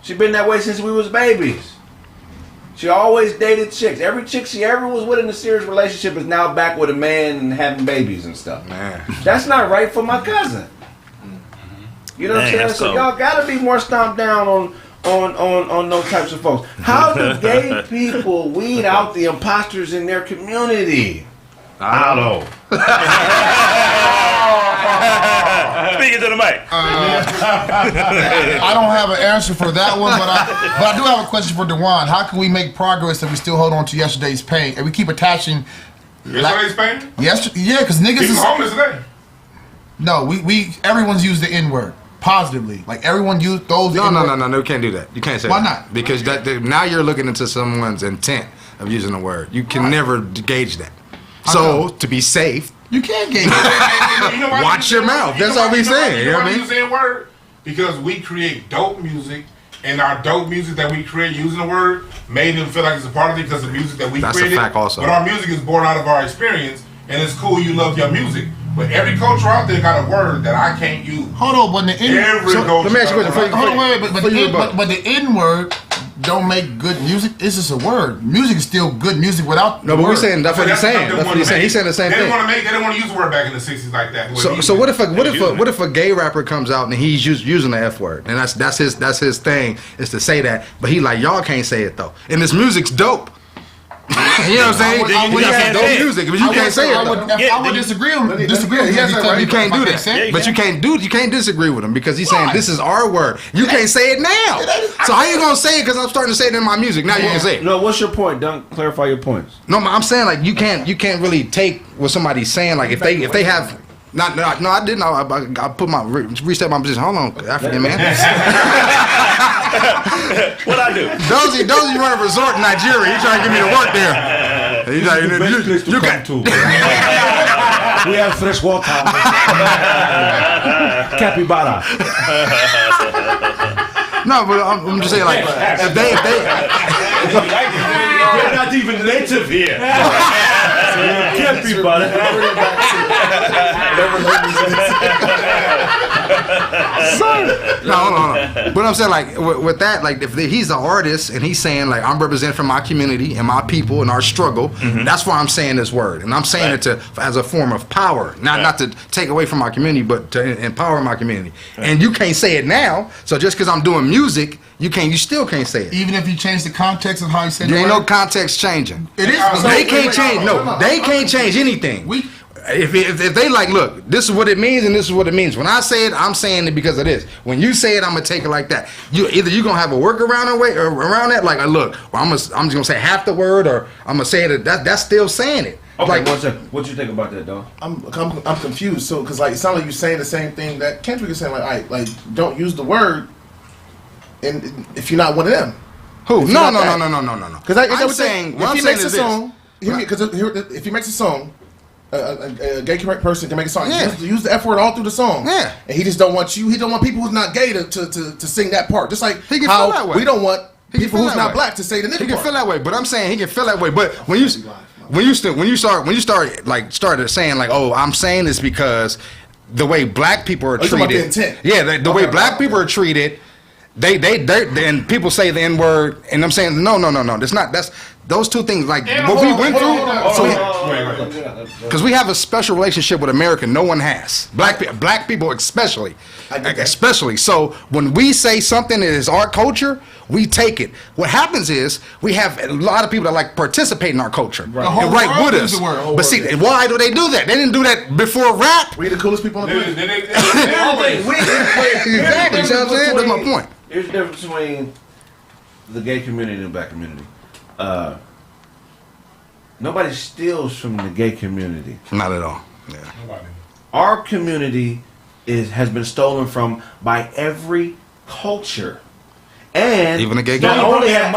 She been that way since we was babies. She always dated chicks. Every chick she ever was with in a serious relationship is now back with a man and having babies and stuff. Man. That's not right for my cousin. You know what I'm saying? So y'all gotta be more stomped down on those types of folks. How do gay people weed out the imposters in their community? I don't know. Speaking to the mic. I don't have an answer for that one, but I do have a question for Dewan. How can we make progress if we still hold on to yesterday's pain and we keep attaching? Yesterday's pain? Yeah, because niggas People is homeless today. No, everyone's used the N-word positively. Like everyone used those. No, you can't do that. You can't say Why that. not? Because now you're looking into someone's intent of using the word. You can never gauge that. So to be safe, you can't gauge it. You know why watch your mouth. That's all we saying. You know what I why mean? we saying word? Because we create dope music, and our dope music that we create using the word made them feel like it's a part of it because the music that we That's created. a fact also. But our music is born out of our experience, and it's cool you love your music. But every culture out there got a word that I can't use. Hold on, but the Every culture. let me ask you a question. Hold on, wait, but the N-word don't make good music. It's just a word. Music is still good music without. No, but the we're word. saying that's what he's saying. That's what he's saying. He's saying the same They thing. didn't want to use the word back in the '60s like that. So what if a gay rapper comes out and he's using the F word and that's his thing is to say that, but he like y'all can't say it though, and this music's dope. You know what I'm saying? You got some dope music, but you can't say it. I would disagree with him. You can't do that, but you can't disagree with him because he's saying this is our word. You can't say it now. So how you gonna say it? Because I'm starting to say it in my music. Now you can say it. No, what's your point? Don't clarify your points. No, I'm saying like you can't really take what somebody's saying. Like if they have. No, I didn't. I put reset my position. Hold on, African man. What I do? Dozy run a resort in Nigeria. He trying to get me to work there. He's like, you got to. We have fresh water. Capybara. No, but I'm just saying like if they You're not even native here. Capybara. No, hold on. But I'm saying like with that, like if he's an artist and he's saying like I'm representing from my community and my people and our struggle, that's why I'm saying this word, and I'm saying it as a form of power, not to take away from my community, but to empower my community. And you can't say it now, so just because I'm doing music, you still can't say it. Even if you change the context of how you said it. There ain't no context changing. It is. They can't change. No, they can't change anything. If they like, look, this is what it means and this is what it means. When I say it, I'm saying it because of this. When you say it, I'm gonna take it like that. Either you're gonna have a workaround or around that, like, look, well, I'm just gonna say half the word, or I'm gonna say it. That's still saying it. Okay, like, one second. What you think about that, dog? I'm confused. So, because like it sounds like you're saying the same thing that Kendrick is saying. Like, all right, like don't use the word, and if you're not one of them. Who? No. Because I'm saying what I'm saying is this. Because if he makes a song, a gay correct person can make a song. Use the F word all through the song. Yeah. And he just don't want you. He don't want people who's not gay to sing that part. Just like He can feel that way. we don't want people who's not way. black to say the nigga He can part. feel that way, but I'm saying he can feel that way. But when you started saying like, oh, I'm saying this because the way black people are you talking about treated. the intent? Yeah, the way black people are treated. They and people say the N word, and I'm saying no. That's those two things. Like what we went through. Because we have a special relationship with America, no one has. Black people especially. So when we say something that is our culture, we take it. What happens is we have a lot of people that like participate in our culture and write with us. But see, why do they do that? They didn't do that before rap. We the coolest people on the planet. Exactly. You know what I'm saying? That's my point. Here's the difference between the gay community and the black community. Nobody steals from the gay community. Not at all. Yeah. Nobody. Our community has been stolen from by every culture. And even the gay Not community. only have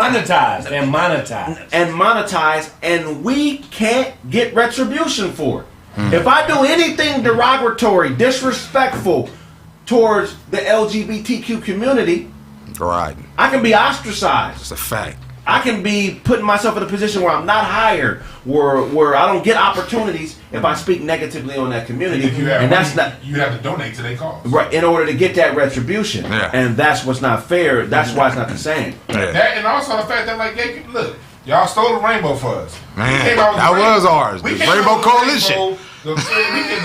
monetized, and we can't get retribution for it. If I do anything derogatory, disrespectful towards the LGBTQ community, right, I can be ostracized. It's a fact. I can be putting myself in a position where I'm not hired, where I don't get opportunities if I speak negatively on that community. If you have and money, that's not you have to donate to their cause. right in order to get that retribution. Yeah. And that's what's not fair. That's why it's not the same. Yeah. That and also the fact that like gay people, look, y'all stole the rainbow for us. Man, that was ours. The Rainbow Coalition. The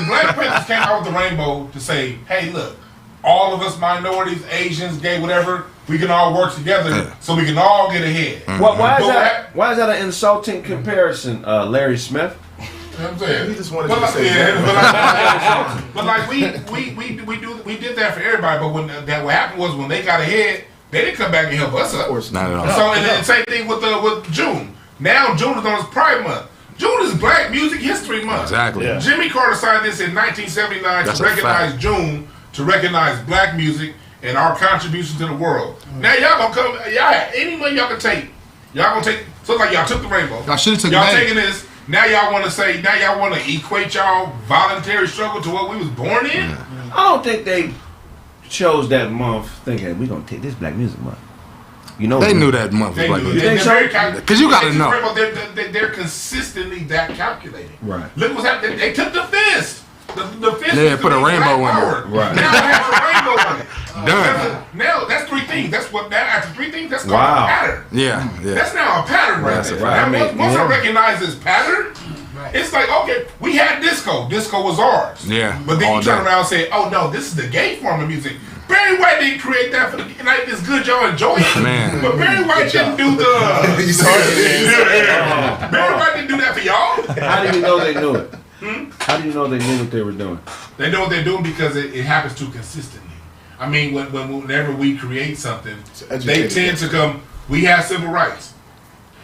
Black Panthers came out with the rainbow to say, hey, look, all of us minorities, Asians, gay, whatever, we can all work together so we can all get ahead. Why is that an insulting comparison, Larry Smith? You know what I'm saying? He just wanted to say but like we did that for everybody. But what happened was when they got ahead, they didn't come back and help us up. Of course not at all. So and then same thing with June. Now June is on his Pride Month. June is Black Music History Month. Exactly. Yeah. Jimmy Carter signed this in 1979 to recognize June, to recognize Black music and our contribution to the world. Now y'all gonna come, any money y'all can take. Y'all gonna take. So like y'all took the rainbow. Y'all should have took. Y'all taking this. Now y'all want to say. Now y'all want to equate y'all voluntary struggle to what we was born in. I don't think they chose that month thinking we gonna take this Black Music Month. You know, they knew that month was Black Music. Because you gotta know. They're consistently that calculating. Right. Look what's happening. They took the fist. The fist. Yeah, put a rainbow in there. Right. Now it has a rainbow on it. Done. Now that's 3 things. That's what that after 3 things. That's called a pattern. Yeah. That's now a pattern right there. Right. Once I recognize this pattern, it's like, okay, we had disco. Disco was ours. Yeah. But then you turn around and say, oh no, this is the gay form of music. Barry White didn't create that for the like. It's good y'all enjoy it, man. But Barry White didn't do the. Barry White didn't do that for y'all. How do you know they knew it? How do you know they knew what they were doing? They know what they're doing because it happens too consistently. I mean, whenever we create something, they tend to come. We have civil rights.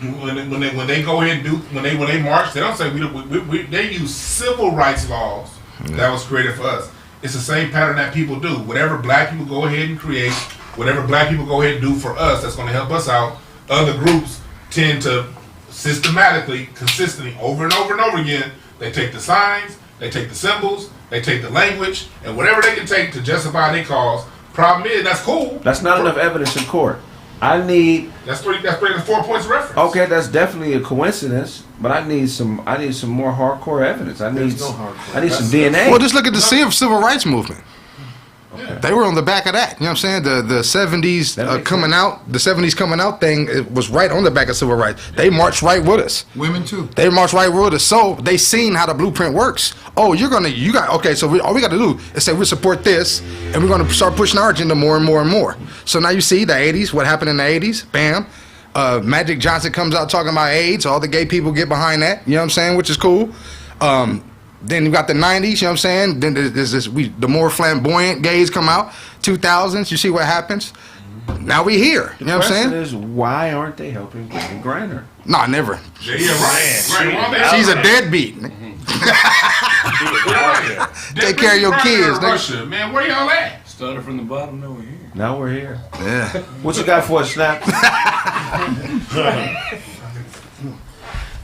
When they go ahead and do when they march, they don't say they use civil rights laws that was created for us. It's the same pattern that people do. Whatever Black people go ahead and create, whatever Black people go ahead and do for us, that's going to help us out. Other groups tend to systematically, consistently, over and over and over again. They take the signs, they take the symbols, they take the language, and whatever they can take to justify their cause. Problem is, that's cool. That's not enough evidence in court. I need. That's 4 points of reference. Okay, that's definitely a coincidence, but I need some more hardcore evidence. I need some DNA. Well, just look at the civil rights movement. Okay. They were on the back of that. You know what I'm saying? The 70s coming out, the 70s coming out thing, it was right on the back of civil rights. They marched right with us. Women too. They marched right with us. So they seen how the blueprint works. Oh, okay, so all we got to do is say we support this, and we're going to start pushing our agenda more and more and more. So now you see the 80s, what happened in the 80s, bam. Magic Johnson comes out talking about AIDS. All the gay people get behind that, you know what I'm saying, which is cool. Then you got the 90s, you know what I'm saying? Then there's the more flamboyant gays come out. 2000s, you see what happens? Now we here, you know what I'm saying? The question is, why aren't they helping Brittany Griner? Nah, never. Yeah, right. She's a deadbeat. Take care of your kids, nigga. Man, where y'all at? Started from the bottom, now we're here. Now we're here. Yeah. What you got for us, Snap?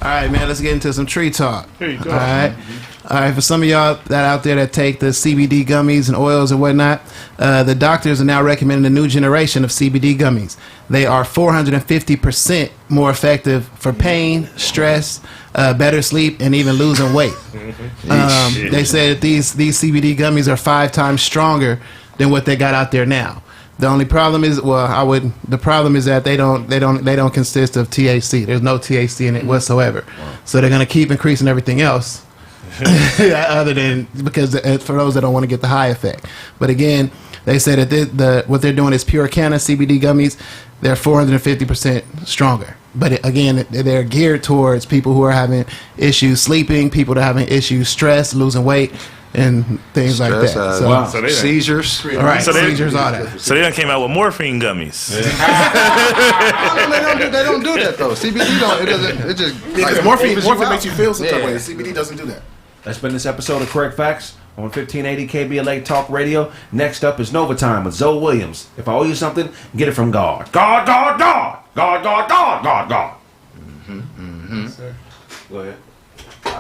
All right, man, let's get into some tree talk. Here you go. All right. For some of y'all that out there that take the CBD gummies and oils and whatnot, the doctors are now recommending a new generation of CBD gummies. They are 450% more effective for pain, stress, better sleep, and even losing weight. They said that these CBD gummies are 5 times stronger than what they got out there now. The only problem is, the problem is that they don't consist of THC. There's no THC in it whatsoever. Wow. So they're gonna keep increasing everything else, other than because for those that don't want to get the high effect. But again, they said that what they're doing is pure canna CBD gummies. They're 450% stronger. But again, they're geared towards people who are having issues sleeping, people that are having issues stress, losing weight, and things like that. So they seizures. All right, seizures, all that. So they done came out with morphine gummies. They don't do that though. CBD don't. It doesn't. It just like morphine makes you feel some type of way. CBD doesn't do that. That's been this episode of Kraig Facts on 1580 KBLA Talk Radio. Next up is Nova Time with Zoe Williams. If I owe you something, get it from God. God, God, God. God, God, God, God, God. Yes, sir. Go ahead.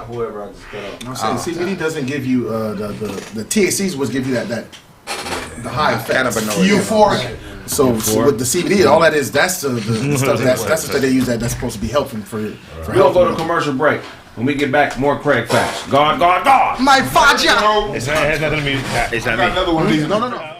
Whoever I just cut off. I'm saying CBD doesn't give you the THCs was give you that the high effect, euphoric. So with the CBD, all that is that's the stuff that's the stuff they use that's supposed to be helping for We'll go to commercial break. When we get back, more Kraig Facts. God, God, God. My faja. It has nothing to do. It's not me. Another one of these. No.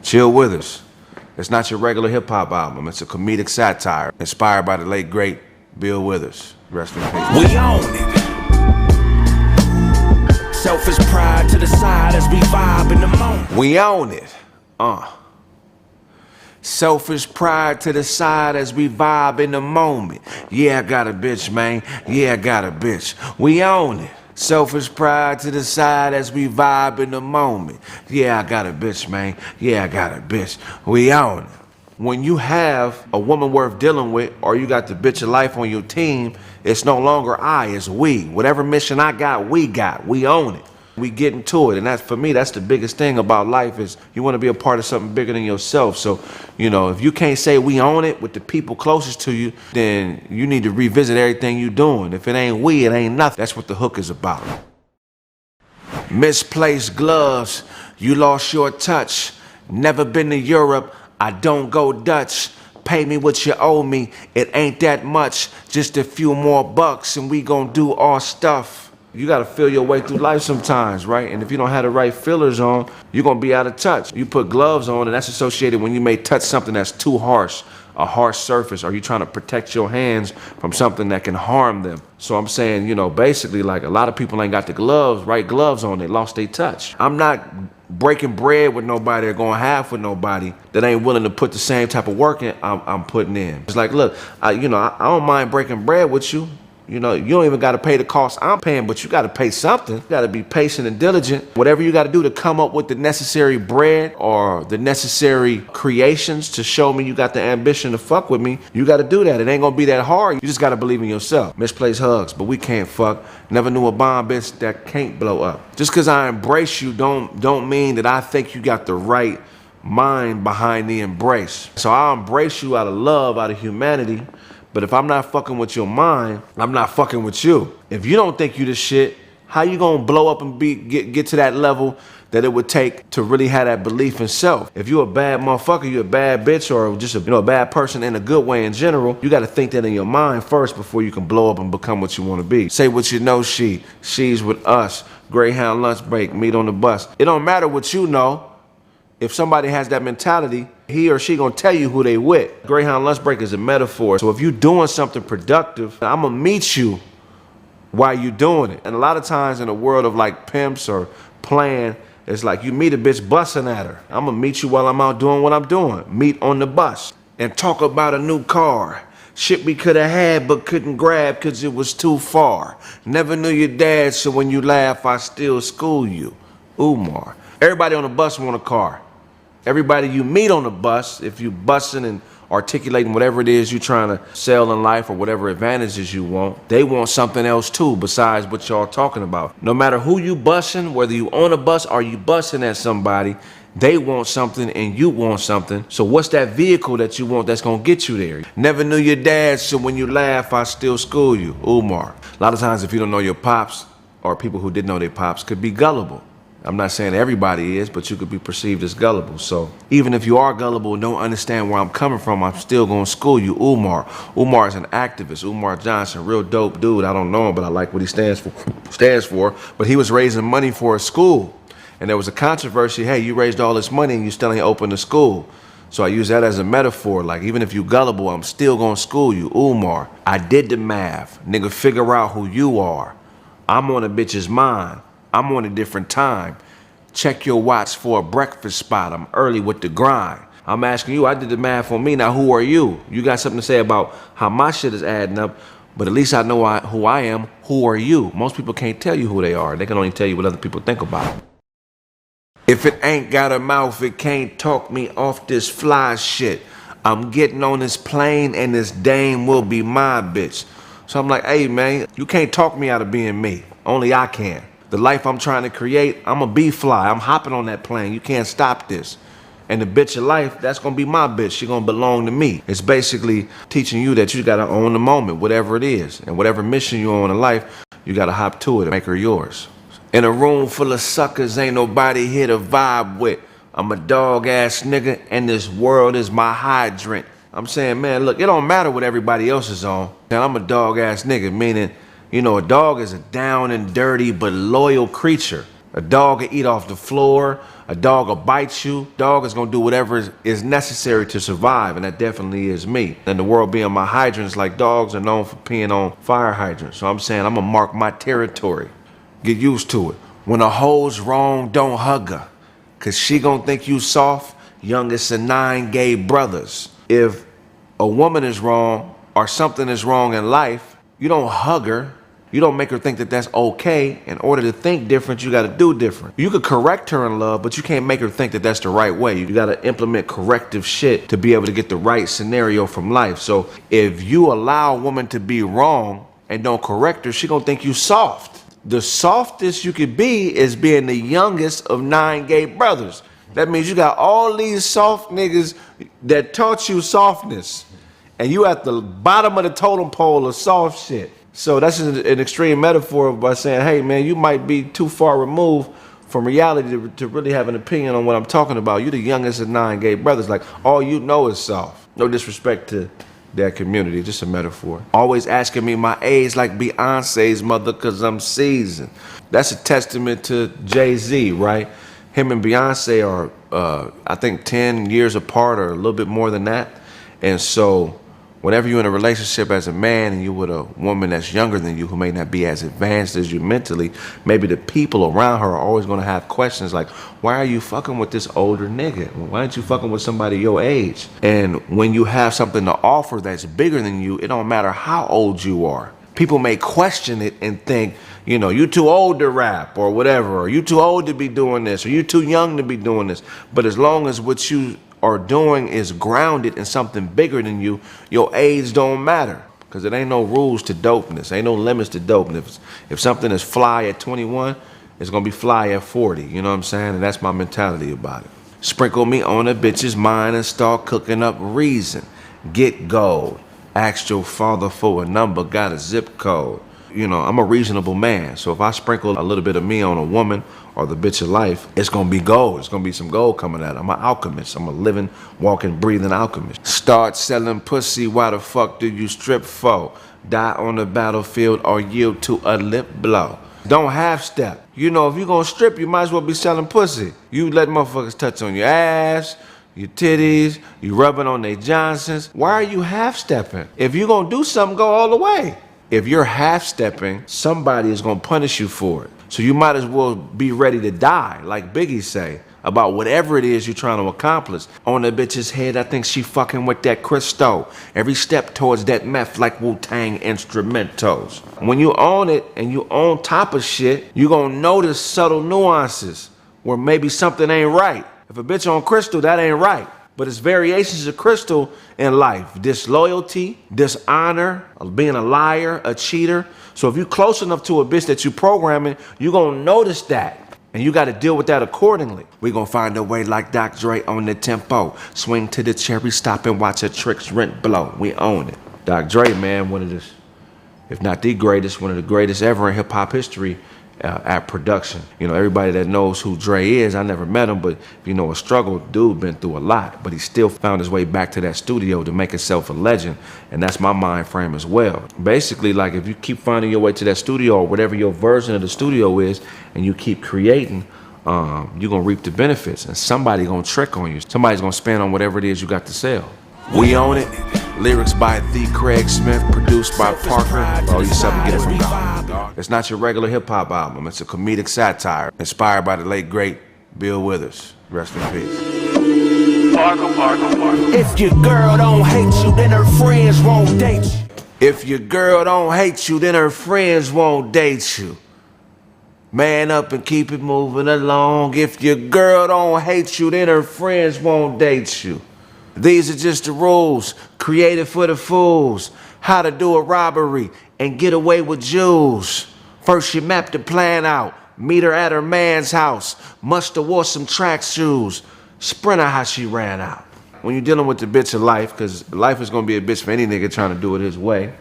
Chill with us. It's not your regular hip-hop album. It's a comedic satire inspired by the late, great Bill Withers. Rest in peace. We own it. Selfish pride to the side as we vibe in the moment. We own it. Selfish pride to the side as we vibe in the moment. Yeah, I got a bitch, man. Yeah, I got a bitch. We own it. Selfish pride to the side as we vibe in the moment. Yeah, I got a bitch, man. Yeah, I got a bitch. We own it. When you have a woman worth dealing with, or you got the bitch of life on your team, it's no longer I, it's we. Whatever mission I got. We own it. We get into it. And that's, for me, that's the biggest thing about life is you want to be a part of something bigger than yourself. So, you know, if you can't say we own it with the people closest to you, then you need to revisit everything you're doing. If it ain't we, it ain't nothing. That's what the hook is about. Misplaced gloves. You lost your touch. Never been to Europe. I don't go Dutch. Pay me what you owe me. It ain't that much. Just a few more bucks and we gon' do our stuff. You gotta feel your way through life sometimes, right? And if you don't have the right fillers on, you're gonna be out of touch. You put gloves on and that's associated when you may touch something that's too harsh, a harsh surface, or you're trying to protect your hands from something that can harm them. So I'm saying, you know, basically like a lot of people ain't got the right gloves on, they lost their touch. I'm not breaking bread with nobody or going half with nobody that ain't willing to put the same type of work in I'm putting in. It's like, look, I don't mind breaking bread with you. You know, you don't even got to pay the cost I'm paying, but you got to pay something. You got to be patient and diligent. Whatever you got to do to come up with the necessary bread or the necessary creations to show me you got the ambition to fuck with me, you got to do that. It ain't going to be that hard. You just got to believe in yourself. Misplaced hugs, but we can't fuck. Never knew a bomb bitch that can't blow up. Just because I embrace you don't mean that I think you got the right mind behind the embrace. So I'll embrace you out of love, out of humanity. But if I'm not fucking with your mind, I'm not fucking with you. If you don't think you the shit, how you gonna blow up and get to that level that it would take to really have that belief in self? If you a bad motherfucker, you a bad bitch, or just a bad person in a good way in general, you gotta think that in your mind first before you can blow up and become what you wanna be. Say what you know, she's with us. Greyhound lunch break, meet on the bus. It don't matter what you know. If somebody has that mentality, he or she gonna tell you who they with. Greyhound lunch break is a metaphor. So if you doing something productive, I'm gonna meet you while you doing it. And a lot of times in a world of like pimps or playing, it's like you meet a bitch busting at her. I'm gonna meet you while I'm out doing what I'm doing. Meet on the bus and talk about a new car. Shit we could have had but couldn't grab cause it was too far. Never knew your dad, so when you laugh, I still school you. Umar. Everybody on the bus want a car. Everybody you meet on the bus, if you busting and articulating whatever it is you're trying to sell in life or whatever advantages you want, they want something else too besides what y'all talking about. No matter who you busting, whether you on a bus or you busting at somebody, they want something and you want something. So what's that vehicle that you want that's gonna get you there? Never knew your dad, so when you laugh, I still school you. Umar. A lot of times if you don't know your pops, or people who did know their pops, could be gullible. I'm not saying everybody is, but you could be perceived as gullible. So even if you are gullible and don't understand where I'm coming from, I'm still gonna school you. Umar. Umar is an activist. Umar Johnson, real dope dude. I don't know him, but I like what he stands for. But he was raising money for a school. And there was a controversy, hey, you raised all this money and you still ain't opened a school. So I use that as a metaphor, like even if you gullible, I'm still gonna school you. Umar. I did the math. Nigga, figure out who you are. I'm on a bitch's mind. I'm on a different time. Check your watch for a breakfast spot. I'm early with the grind. I'm asking you, I did the math on me. Now, who are you? You got something to say about how my shit is adding up, but at least I know who I am. Who are you? Most people can't tell you who they are. They can only tell you what other people think about them. If it ain't got a mouth, it can't talk me off this fly shit. I'm getting on this plane and this dame will be my bitch. So I'm like, hey, man, you can't talk me out of being me. Only I can. The life I'm trying to create, I'm a bee fly. I'm hopping on that plane. You can't stop this. And the bitch of life, that's gonna be my bitch. She gonna belong to me. It's basically teaching you that you gotta own the moment, whatever it is. And whatever mission you're on in life, you gotta hop to it and make her yours. In a room full of suckers, ain't nobody here to vibe with. I'm a dog ass nigga and this world is my hydrant. I'm saying, man, look, it don't matter what everybody else is on. And I'm a dog ass nigga, meaning, you know, a dog is a down and dirty but loyal creature. A dog will eat off the floor. A dog will bite you. Dog is going to do whatever is necessary to survive, and that definitely is me. And the world being my hydrants, like dogs are known for peeing on fire hydrants. So I'm saying I'm going to mark my territory. Get used to it. When a hoe's wrong, don't hug her, because she going to think you soft. Youngest of 9 gay brothers. If a woman is wrong or something is wrong in life, you don't hug her. You don't make her think that that's okay. In order to think different, you got to do different. You could correct her in love, but you can't make her think that that's the right way. You got to implement corrective shit to be able to get the right scenario from life. So if you allow a woman to be wrong and don't correct her, she gonna think you soft. The softest you could be is being the youngest of 9 gay brothers. That means you got all these soft niggas that taught you softness, and you at the bottom of the totem pole of soft shit. So that's an extreme metaphor by saying, hey man, you might be too far removed from reality to really have an opinion on what I'm talking about. You the youngest of 9 gay brothers. Like, all you know is soft. No disrespect to that community, just a metaphor. Always asking me my age like Beyonce's mother, cause I'm seasoned. That's a testament to Jay-Z, right? Him and Beyonce are, I think 10 years apart or a little bit more than that. And so whenever you're in a relationship as a man and you're with a woman that's younger than you who may not be as advanced as you mentally, maybe the people around her are always gonna have questions like, why are you fucking with this older nigga? Why aren't you fucking with somebody your age? And when you have something to offer that's bigger than you, it don't matter how old you are. People may question it and think, you know, you too old to rap or whatever, or you too old to be doing this, or you too young to be doing this. But as long as what you are doing is grounded in something bigger than you, your age don't matter. Because it ain't no rules to dopeness. Ain't no limits to dopeness. If something is fly at 21, it's going to be fly at 40. You know what I'm saying? And that's my mentality about it. Sprinkle me on a bitch's mind and start cooking up reason. Get gold. Asked your father for a number, got a zip code. You know, I'm a reasonable man. So if I sprinkle a little bit of me on a woman or the bitch of life, it's going to be gold. It's going to be some gold coming out. I'm an alchemist. I'm a living, walking, breathing alchemist. Start selling pussy. Why the fuck do you strip for? Die on the battlefield or yield to a lip blow. Don't half step. You know, if you're going to strip, you might as well be selling pussy. You let motherfuckers touch on your ass, your titties, you rubbing on their Johnsons. Why are you half stepping? If you're going to do something, go all the way. If you're half-stepping, somebody is going to punish you for it. So you might as well be ready to die, like Biggie say, about whatever it is you're trying to accomplish. On the bitch's head, I think she fucking with that crystal. Every step towards that meth like Wu-Tang instrumentals. When you own it and you on top of shit, you going to notice subtle nuances where maybe something ain't right. If a bitch on crystal, that ain't right. But it's variations of crystal in life. Disloyalty, dishonor, being a liar, a cheater. So if you're close enough to a bitch that you're programming, you're going to notice that. And you got to deal with that accordingly. We're going to find a way like Dr. Dre on the tempo. Swing to the cherry, stop and watch a tricks rent blow. We own it. Dr. Dre, man, one of the, if not the greatest, one of the greatest ever in hip-hop history. At production. You know, everybody that knows who Dre is, I never met him, but you know, a struggle dude been through a lot, but he still found his way back to that studio to make himself a legend, and that's my mind frame as well. Basically, like if you keep finding your way to that studio or whatever your version of the studio is, and you keep creating, you're gonna reap the benefits, and somebody gonna trick on you. Somebody's gonna spend on whatever it is you got to sell. We own it. Lyrics by the Kraig Smith, produced by Parker. All you seven get it from God. It's not your regular hip-hop album. It's a comedic satire inspired by the late, great Bill Withers. Rest in peace. If your girl don't hate you, then her friends won't date you. If your girl don't hate you, then her friends won't date you. Man up and keep it moving along. If your girl don't hate you, then her friends won't date you. These are just the rules, created for the fools. How to do a robbery and get away with jewels. First you map the plan out, meet her at her man's house. Must have wore some track shoes. Sprinter how she ran out. When you're dealing with the bitch of life, because life is going to be a bitch for any nigga trying to do it his way,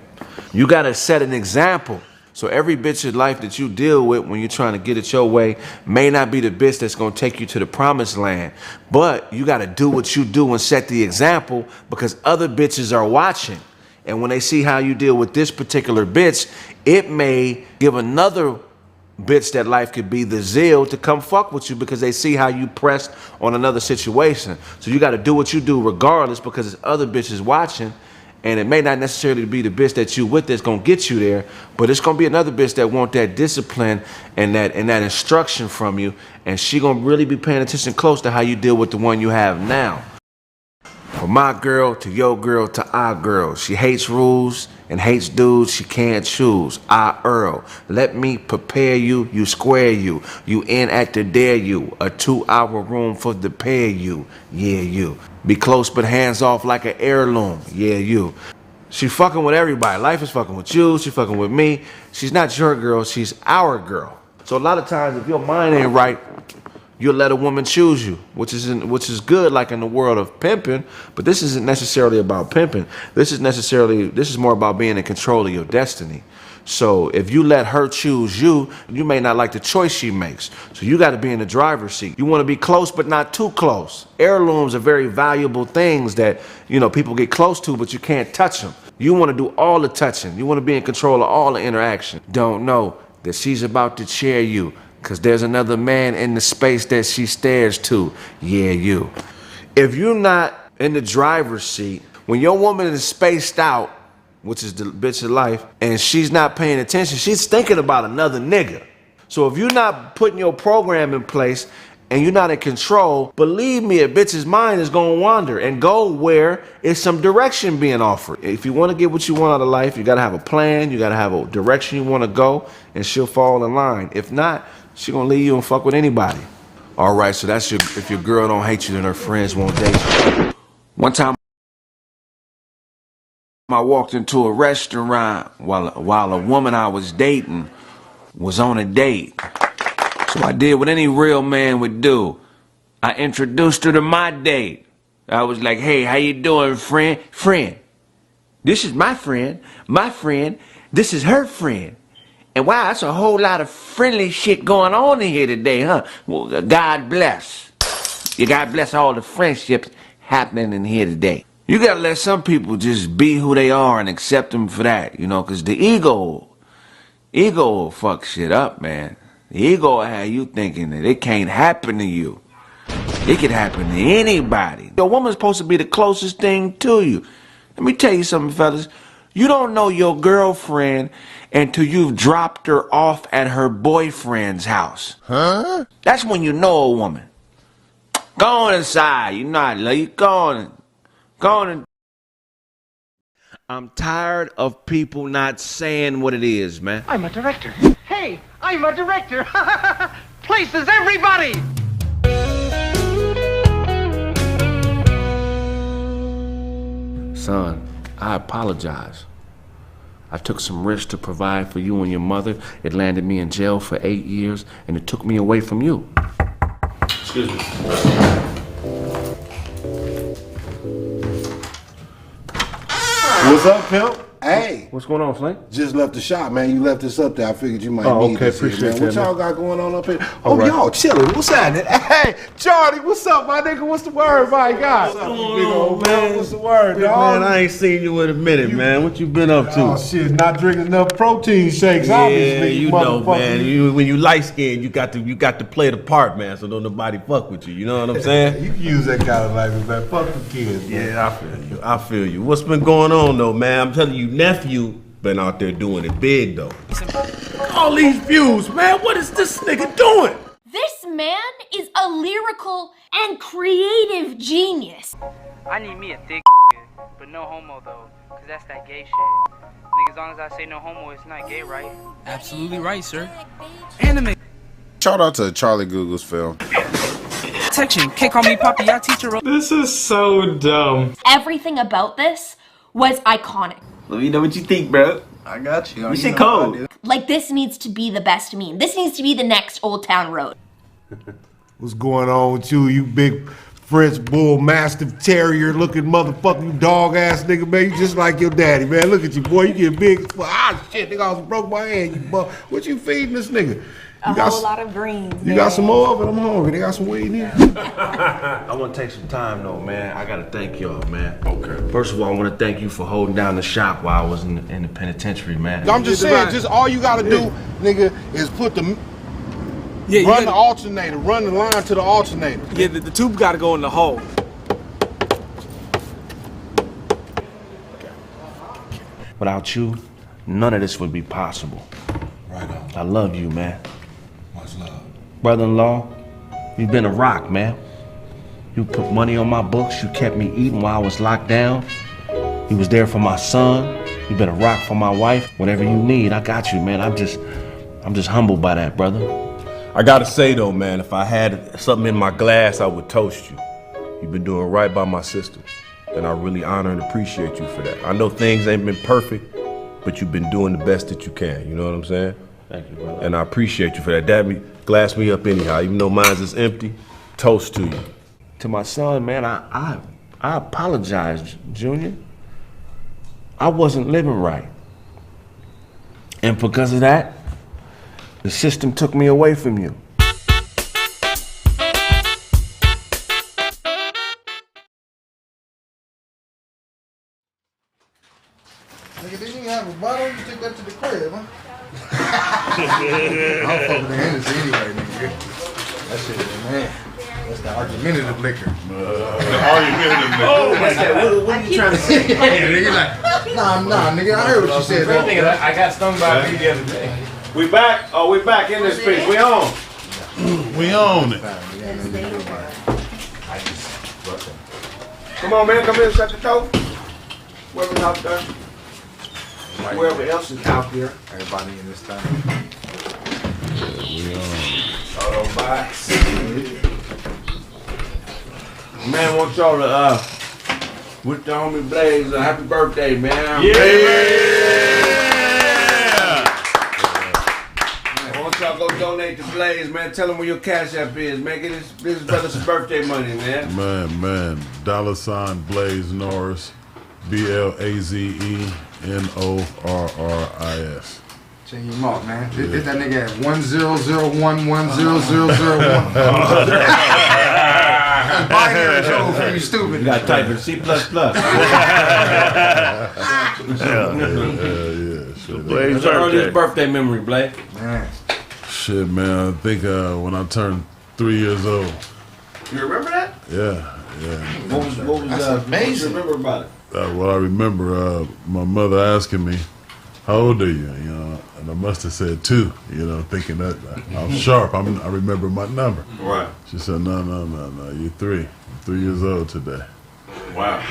you got to set an example. So every bitch of life that you deal with when you're trying to get it your way may not be the bitch that's going to take you to the promised land. But you got to do what you do and set the example because other bitches are watching. And when they see how you deal with this particular bitch, it may give another bitch that life could be the zeal to come fuck with you because they see how you pressed on another situation. So you got to do what you do regardless because there's other bitches watching, and it may not necessarily be the bitch that you with that's gonna get you there, but it's gonna be another bitch that want that discipline and that instruction from you, and she gonna really be paying attention close to how you deal with the one you have now. From my girl to your girl to our girl. She hates rules and hates dudes she can't choose. I Earl. Let me prepare you, you square you. You in at the dare you. A 2-hour room for the pair you. Yeah, you. Be close but hands off like an heirloom. Yeah, you. She fucking with everybody. Life is fucking with you. She fucking with me. She's not your girl. She's our girl. So a lot of times if your mind ain't right, you'll let a woman choose you, which is good, like in the world of pimping. But this isn't necessarily about pimping. This is more about being in control of your destiny. So if you let her choose you, you may not like the choice she makes. So you got to be in the driver's seat. You want to be close, but not too close. Heirlooms are very valuable things that, people get close to, but you can't touch them. You want to do all the touching. You want to be in control of all the interaction. Don't know that she's about to chair you, because there's another man in the space that she stares to. Yeah, you. If you're not in the driver's seat, when your woman is spaced out, which is the bitch of life, and she's not paying attention, she's thinking about another nigga. So if you're not putting your program in place and you're not in control, believe me, a bitch's mind is gonna wander and go where is some direction being offered. If you wanna get what you want out of life, you gotta have a plan, you gotta have a direction you wanna go, and she'll fall in line. If not, she gonna leave you and fuck with anybody. All right, so that's if your girl don't hate you, then her friends won't date you. One time I walked into a restaurant while a woman I was dating was on a date. So I did what any real man would do. I introduced her to my date. I was like, hey, how you doing, friend? Friend, this is my friend. My friend, this is her friend. And wow, that's a whole lot of friendly shit going on in here today, huh? Well, God bless. You God bless all the friendships happening in here today. You gotta let some people just be who they are and accept them for that, because the ego will fuck shit up, man. The ego will have you thinking that it can't happen to you. It could happen to anybody. Your woman's supposed to be the closest thing to you. Let me tell you something, fellas. You don't know your girlfriend until you've dropped her off at her boyfriend's house. Huh? That's when you know a woman. Go on inside. You know I love you. Go on. I'm tired of people not saying what it is, man. I'm a director. Hey, I'm a director. Places everybody. Son, I apologize. I took some risks to provide for you and your mother. It landed me in jail for 8 years, and it took me away from you. Excuse me. What's up, pimp? Hey. What's going on, Flink? Just left the shop, man. You left this up there. I figured you might need okay, this appreciate here, man. that, What y'all man. got going on up here? All right. Y'all chilling. What's happening? Hey, Charlie, what's up, my nigga? What's the word, my God? What's up, big old man? What's the word, dog? Man, I ain't seen you in a minute, man. What you been up to? Oh, shit, not drinking enough protein shakes, Yeah, obviously, you know, motherfucker. man. When you light skinned, you got to play the part, man. So don't nobody fuck with you. You know what I'm saying? You can use that kind of language, man. Fuck the kids, man. Yeah, I feel you. What's been going on though, man? I'm telling you, nephew been out there doing it big though. All these views, man. What is this nigga doing? This man is a lyrical and creative genius. I need me a thick nigga, but no homo though, cause that's that gay shit. Nigga, as long as I say no homo, it's not gay, right? Absolutely right, sir. Anime. Shout out to Charlie Google's film. Section, can't call me Poppy, I teach her. This is so dumb. Everything about this was iconic. Let me know what you think, bro. I got you. You shit cold. Like, this needs to be the best meme. This needs to be the next Old Town Road. What's going on with you, you big French bull mastiff terrier looking motherfucker, you dog ass nigga, man? You just like your daddy, man. Look at you, boy. You get big. Ah, shit, nigga, I almost broke my hand. You buck. What you feeding this nigga? A whole lot of greens. You got some more of it? I'm hungry. They got some weed in here. I want to take some time though, man. I gotta thank y'all, man. Okay. First of all, I want to thank you for holding down the shop while I was in the penitentiary, man. I'm just saying, just all you gotta do, nigga, is put the Yeah, run the alternator. Run the line to the alternator. Yeah, the tube got to go in the hole. Without you, none of this would be possible. Right on. I love you, man. Much love. Brother-in-law, you've been a rock, man. You put money on my books. You kept me eating while I was locked down. You was there for my son. You've been a rock for my wife. Whatever you need, I got you, man. I'm just humbled by that, brother. I gotta say though, man, if I had something in my glass, I would toast you. You've been doing right by my sister, and I really honor and appreciate you for that. I know things ain't been perfect, but you've been doing the best that you can. You know what I'm saying? Thank you, brother. And I appreciate you for that. Glass me up anyhow, even though mine's is empty. Toast to you. To my son, man, I apologize, Junior. I wasn't living right. And because of that, the system took me away from you. Nigga, didn't you have a bottle? You took that to the crib, huh? I don't fuck with the Hennessy anyway, nigga. That shit is, man. That's the argumentative liquor. Argumentative liquor. Oh, what's that? What are you trying to say? Yeah, nigga, like, nah, nigga, I heard what you said. I got stung by a bee the other day. We back? Oh, we back in this piece. We on. We own it. Come on, man. Come in and shut the door. Whoever's out there. Whoever else is out here. Everybody in this time. We own Autobots. Man, I want y'all to wish the homie Blaze a happy birthday, man. Yeah. I want y'all to go donate to Blaze, man. Tell him where your cash app is, man. Get his brother some birthday money, man. Man. $ Blaze Norris. BLAZENORRIS. Check him out, man. Hit that nigga at 1001100001. Binary code for you stupid. You gotta type in C++. Yeah, What's your earliest birthday memory, Blake? Man. Shit, man. I think when I turned 3 years old. You remember that? Yeah. What was That's amazing. What you remember about it? What I remember, my mother asking me, "How old are you?" You know, and I must have said 2. You know, thinking that I was sharp. I remember my number. Right. She said, "No, you're 3. I'm 3 years old today." Wow.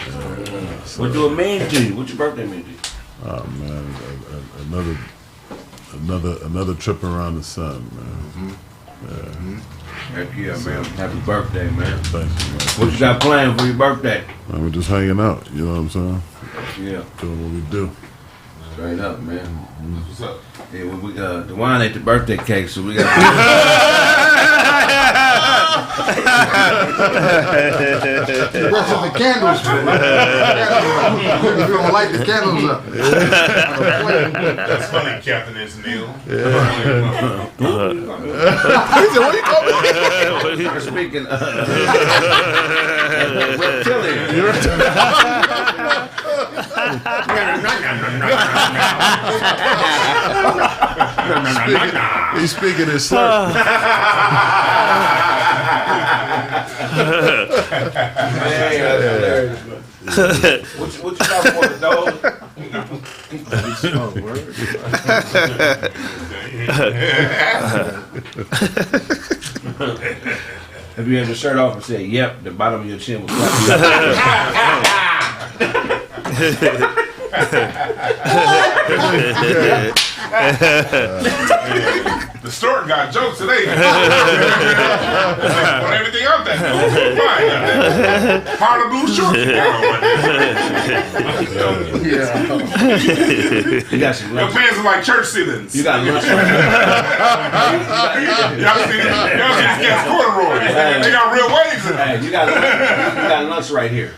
What do it mean to you? What's your birthday mean to you? Oh man, another trip around the sun, man. Heck yeah, man. Happy birthday, man. Thank you, man. What you got planned for your birthday? Man, we're just hanging out. You know what I'm saying? Yeah. Doing what we do. Straight up, man. What's up? Yeah, we got the wine ate the birthday cake, so we got. The rest of the candles. You gonna light the candles up. That's funny, Captain Neil. Yeah. He said, what are you talking We're speaking reptilian. He's speaking his slur. What you got for the dog? Have you had your shirt off and said, "Yep," the bottom of your chin was The store got jokes today. On everything out there. Fine. Harlem blue shorts. You got some Your pants are like church ceilings. You got lunch right Y'all see these cats corduroys. They got real waves in them. Hey, you got lunch right here.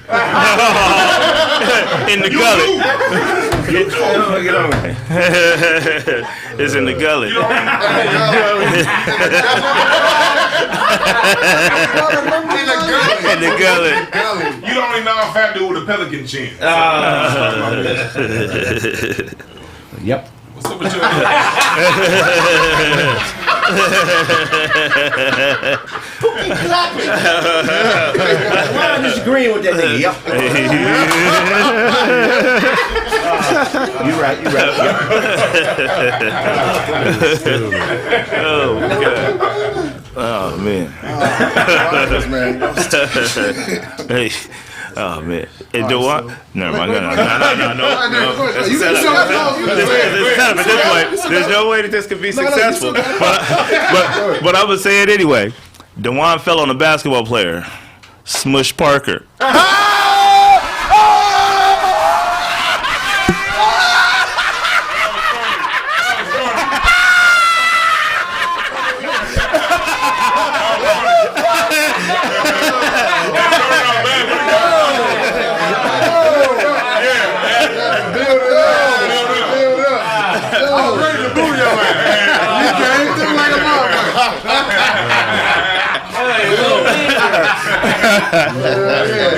In the gullet. Get over. It's in the gullet. In the gullet. You the only non-fat dude with a pelican chin. Yep. What's up with you? Who keep clapping? Why am I disagreeing with that nigga? You right. Oh God. Oh man. Hey. Oh man. Hey, do what? No. There's no way that this could be successful. But I'm gonna say it anyway. DeJuan fell on a basketball player, Smush Parker.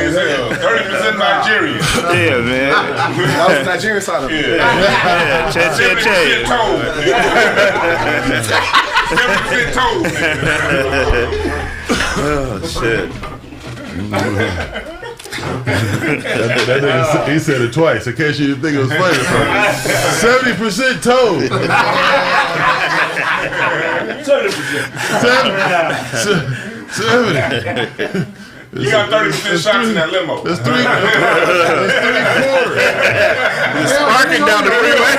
Yeah, 30% Nigerian. Yeah, man. That was the Nigerian side of it. Yeah. Che. 7% told. Oh shit. That nigga, he said it twice in case you didn't think it was funny. 70% told. 70. You got 30% shots in that limo. That's three quarters. Sparking down the freeway.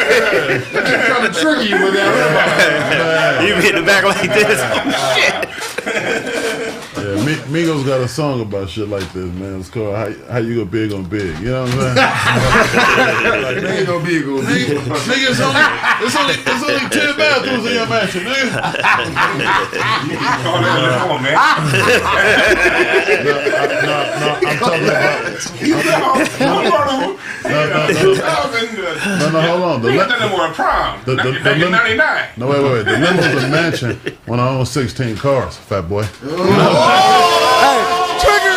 Trying to trigger you with that. You hit the back like this. Oh shit. Yeah, Migos got a song about shit like this, man. It's called How You Go Big on Big. You know what I'm saying? Like, Nigga go big, go big. Nigga, it's only 10 bathrooms in your mansion, nigga. Come on, man. No, I'm talking about. No, hold on. We got that more in prime. Back in 99. No, wait. The limo's a mansion when I own 16 cars, fat boy. Hey, trigger!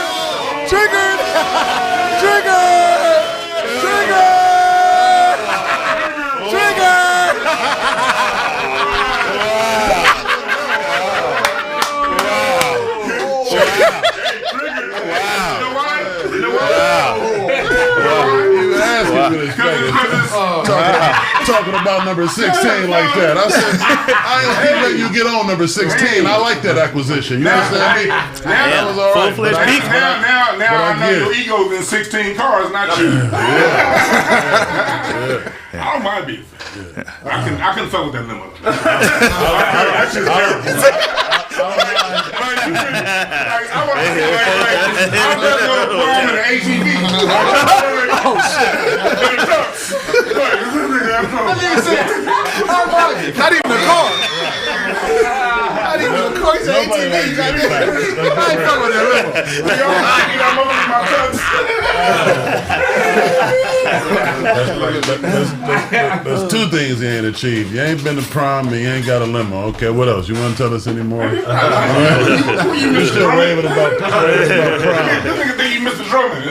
Talking about number 16 like that. I said, I ain't gonna let you get on number 16. I like that acquisition. You understand me? That was all right. Now I know your ego's in 16 cars, not you. I don't mind being fat. I can fuck with that limo. That's just terrible. I'm just going to put him in an ATV. Oh, shit. Not even a car. Not even a car. He's an ATV. I ain't fucking with that limo. There's two things he ain't achieved. You ain't been to prom and you ain't got a limo. Okay, what else? You want to tell us any more? You're still raving about prom. This nigga think you Mr. Drummond.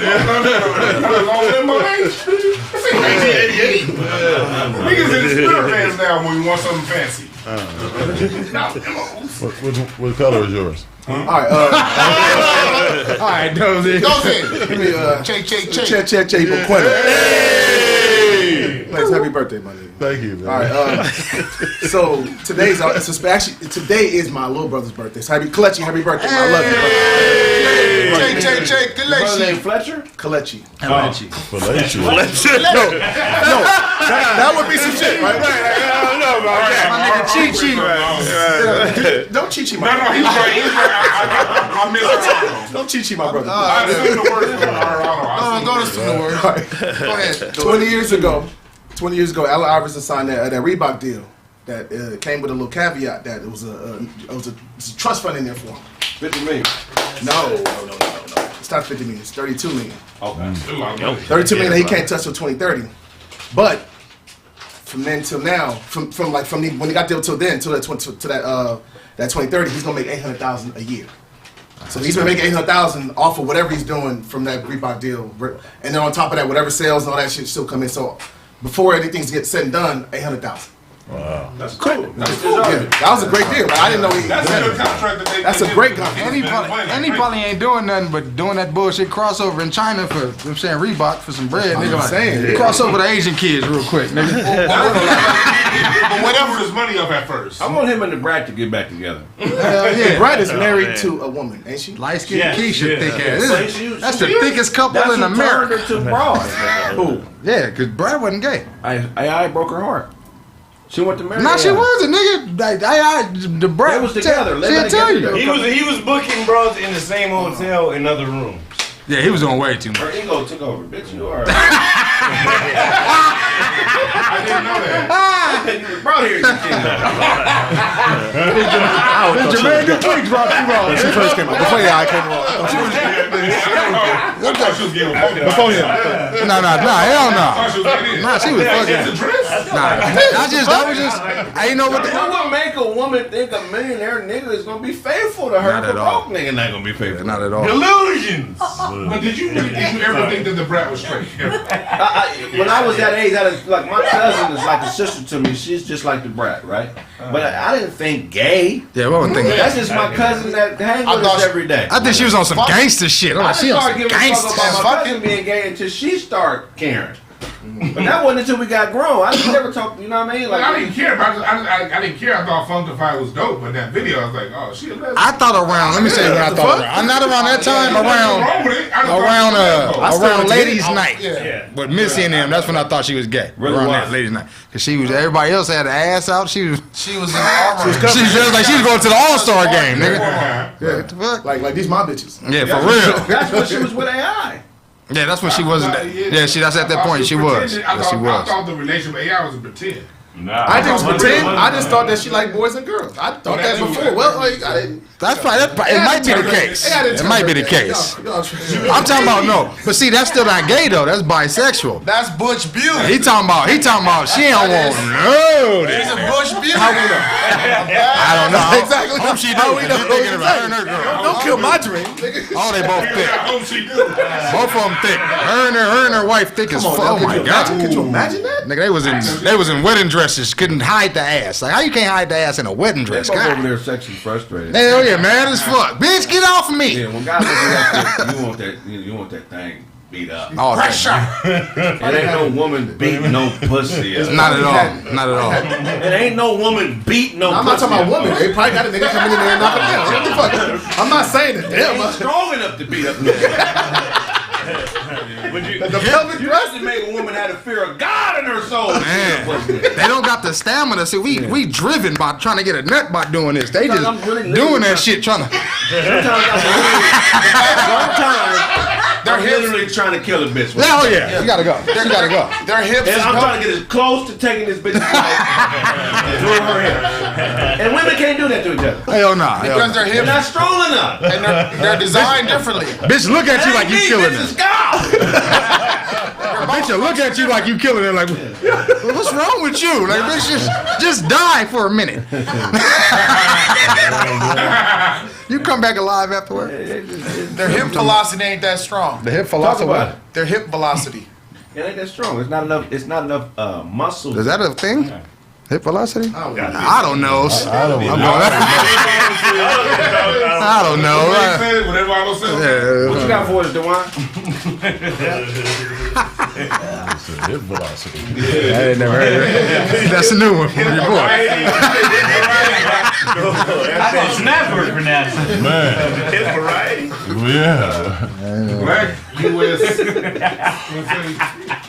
Long limo age? This ain't 1988. Niggas in the spirit fans now when we want something fancy. What color is yours? All right, Dozy. Give me Che Boqueno. Nice, happy birthday, my nigga. Thank you, man. All right, so today is my little brother's birthday. So happy birthday, my love you. Che, Brother named Fletcher? Kalechi. Kalechi. No, that would be some shit, right? My nigga Chi-Chi. Don't Chi-Chi, my brother. No, he's right. I missed it. Don't Chi-Chi, my brother. I assumed the word from Don't assume the word. Go ahead. 20 years ago, Allen Iverson signed that Reebok deal that came with a little caveat that it was a trust fund in there for him. 50 million. No. It's not 50 million. It's 32 million. Okay. 32 million that he can't touch till 2030. But from then till now, from when he got there till then, till that 2030, he's gonna make $800,000 a year. So he's gonna make $800,000 off of whatever he's doing from that Reebok deal, and then on top of that, whatever sales and all that shit still come in. So before anything gets said and done, $800,000. Wow. That's cool. That's cool. Yeah, that was a great deal. Like, I didn't know he. That's a good contract that they. That's a great contract. And he probably ain't doing nothing but doing that bullshit crossover in China for, I'm saying, Reebok for some bread, nigga. Like, crossover the Asian kids real quick, nigga. But whatever his money up at first. I want him and the Brat to get back together. Yeah, Brad is married to a woman, ain't she? Light skinned Keisha, thick ass. That's the thickest couple That's in who America. turned her to broad. Who? Yeah, because Brad wasn't gay. I broke her heart. She went to marry. Nah, she wasn't, nigga. The Brad They was together. She'll tell you. He was booking bros in the same hotel in other rooms. Yeah, he was doing way too much. Her ego took over. Bitch, you are. I didn't know that. You was brought here. Jermaine Dupri dropped you wrong. When she first came out. Before I came along. Before him. Nah, hell no. Nah, she was fucking. Nah, that was just. I ain't know what the. What would make a woman think a millionaire nigga is gonna be faithful to her? Not at but all. broke nigga not gonna be faithful. Not at all. Delusions. But did you ever think that the Brat was straight? When I was that age, like my cousin is like a sister to me. She's just like the Brat, right? But I didn't think gay. Yeah, what was thinking? That's just my cousin that hangs with us every day. I think she was on some gangster shit. I She didn't on start some giving a fuck gangster about my cousin being gay until she started caring. But that wasn't until we got grown. I never talked, you know what I mean? Like, I didn't care. I didn't care. I thought Funkified was dope, but that video, I was like, oh, she a lesbian. I thought around. Let me say when I thought around. I'm not around that time. Around ladies' night. Yeah. With Missy and them, that's when I thought she was gay. Really around was. that ladies' night, because she was. Everybody else had her ass out. She was She was in armor. She just like she was going to the All-Star game, nigga. Yeah, what the fuck? Like these my bitches. Yeah, for real. That's when she was with AI. Yeah, that's when she wasn't. Yeah, that's at that point. She was. I Yeah, she was. thought the relationship with AI was a pretend. I didn't pretend. I just thought that she liked boys and girls. I thought that before. Well, like I didn't. That's probably. It might be the case. It might be the case. I'm talking about no, but see, that's still not gay though. That's bisexual. That's Butch Beauty. He talking about. She don't want no. She's a Butch Beauty. How we know? I don't know. Exactly. Hope she How do. we know? She thinking about her and her girl. Don't kill my dream. Oh, they both thick. I hope she do. Both of them thick. Her and her wife thick as fuck. Oh my god. Could you imagine that? Nigga, they was in wedding dresses. Couldn't hide the ass. Like how you can't hide the ass in a wedding dress? They both over God. there sexually frustrated. Hell yeah, man as fuck. Bitch, get off of me. Yeah, when guys look at that, you want that thing beat up. Oh, Pressure. It ain't no woman beat no pussy. Not at all. Not at all. It ain't no woman beat no I'm pussy. not talking about women. They probably got a nigga coming in there and knocking down. What the fuck? I'm not saying that. They ain't strong enough to beat up. The pelvic You have to make a woman have a fear of God in her soul. Man, they don't got the stamina. See, we driven by trying to get a nut by doing this. They just doing that shit trying to. Sometimes they're literally trying to kill a bitch. Hell yeah, you gotta go. You gotta go. Their hips. And I'm trying to get as close to taking this bitch's life through her hair. And women can't do that to each other. Hell nah. Because their They're hips not strong enough. and they're designed differently. Bitch, look at you like you killing This is her. God. Bitch, look at you like you killing her. Like, what's wrong with you? Like, bitch, just die for a minute. You come back alive afterward. Their hip velocity ain't that strong. The hip Talk velocity. about it. Their hip velocity. It ain't that strong. It's not enough muscle. Is that a thing? Hip velocity? I don't know. I don't know. Whatever I was saying. Yeah. What you got for us, DeJuan? Hip velocity. I ain't never heard of it. That's a new one from your boy. That's never pronounced it. Man. Hip variety. Yeah.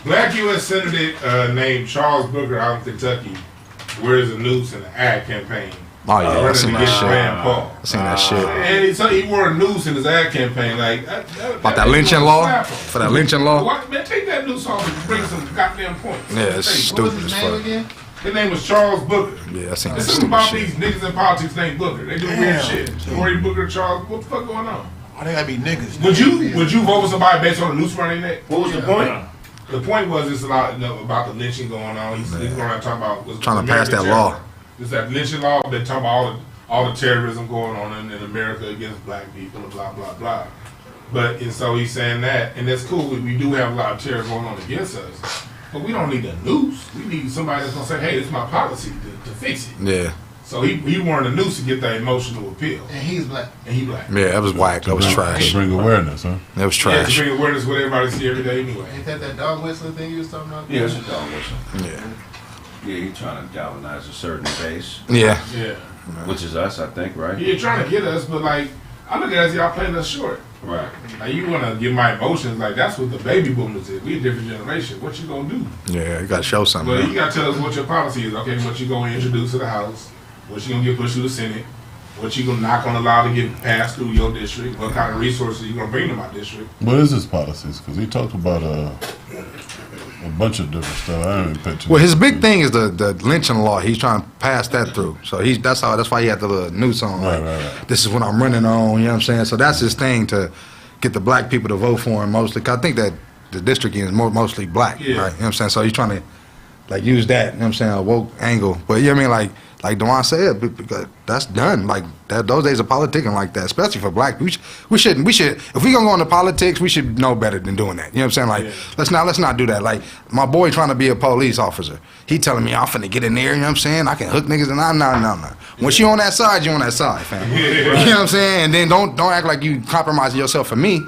Black U.S. Senator named Charles Booker out in Kentucky wears a noose in an ad campaign. Oh yeah, I running seen that against shit. Rand Paul. I seen that shit. And he wore a noose in his ad campaign, like About that lynching law? For that lynching law? What? Man, take that noose off and bring some goddamn points. Yeah, it's stupid as fuck. His name was Charles Booker. Yeah, I seen that This is stupid about shit. these niggas in politics named Booker. They do weird shit. Cory Booker, Charles, what the fuck going on? Why they gotta be niggas? Would you vote for somebody based on a noose around their neck? What was the point? The point was it's a lot about the lynching going on. He's going to talk about Trying to pass that law. It's that lynching law. They're talking about all the terrorism going on in America against black people and blah blah blah. And so he's saying that, and that's cool. We do have a lot of terror going on against us. But we don't need a noose. We need somebody that's gonna say, "Hey, this is my policy to fix it." Yeah. So he wanted a noose to get that emotional appeal. And he's black. And he black. Yeah, that was whack. That was trash. To bring awareness, huh? That was Yeah, trash. to bring awareness what everybody see every day anyway. Ain't that dog whistling thing you was talking about? Yeah, it's a dog whistle. Yeah. Yeah, he's trying to galvanize a certain base. Yeah. Yeah. Which is us, I think, right? You're trying to get us, but like, I look at it as y'all playing us short. Right. Like, you want to get my emotions, like, that's what the baby boomers is. We a different generation. What you gonna do? Yeah, you gotta show something. Well, man. you gotta tell us what your policy is. Okay, what you gonna introduce to the House? What you gonna get pushed through the Senate? What you gonna not gonna allow to get passed through your district? What kind of resources you gonna bring to my district? What is his policies? Because he talked about a bunch of different stuff. I haven't pictured. Well, his big thing is the lynching law. He's trying to pass that through. So that's why he had the little noose on. Like, Right. This is what I'm running on. You know what I'm saying? So that's his thing to get the black people to vote for him mostly. 'Cause I think that the district is mostly black, Yeah. right? You know what I'm saying? So he's trying to like use that. You know what I'm saying? A woke angle. But you know what I mean? Like Dewan said, because that's done. Like those days of politicking like that, especially for black people. We should. If we gonna go into politics, we should know better than doing that. You know what I'm saying? Like let's not do that. Like my boy trying to be a police officer. He telling me I'm finna get in there. You know what I'm saying? I can hook niggas and no. Once you on that side, you on that side, fam. You know what I'm saying? And then don't act like you compromising yourself for me. You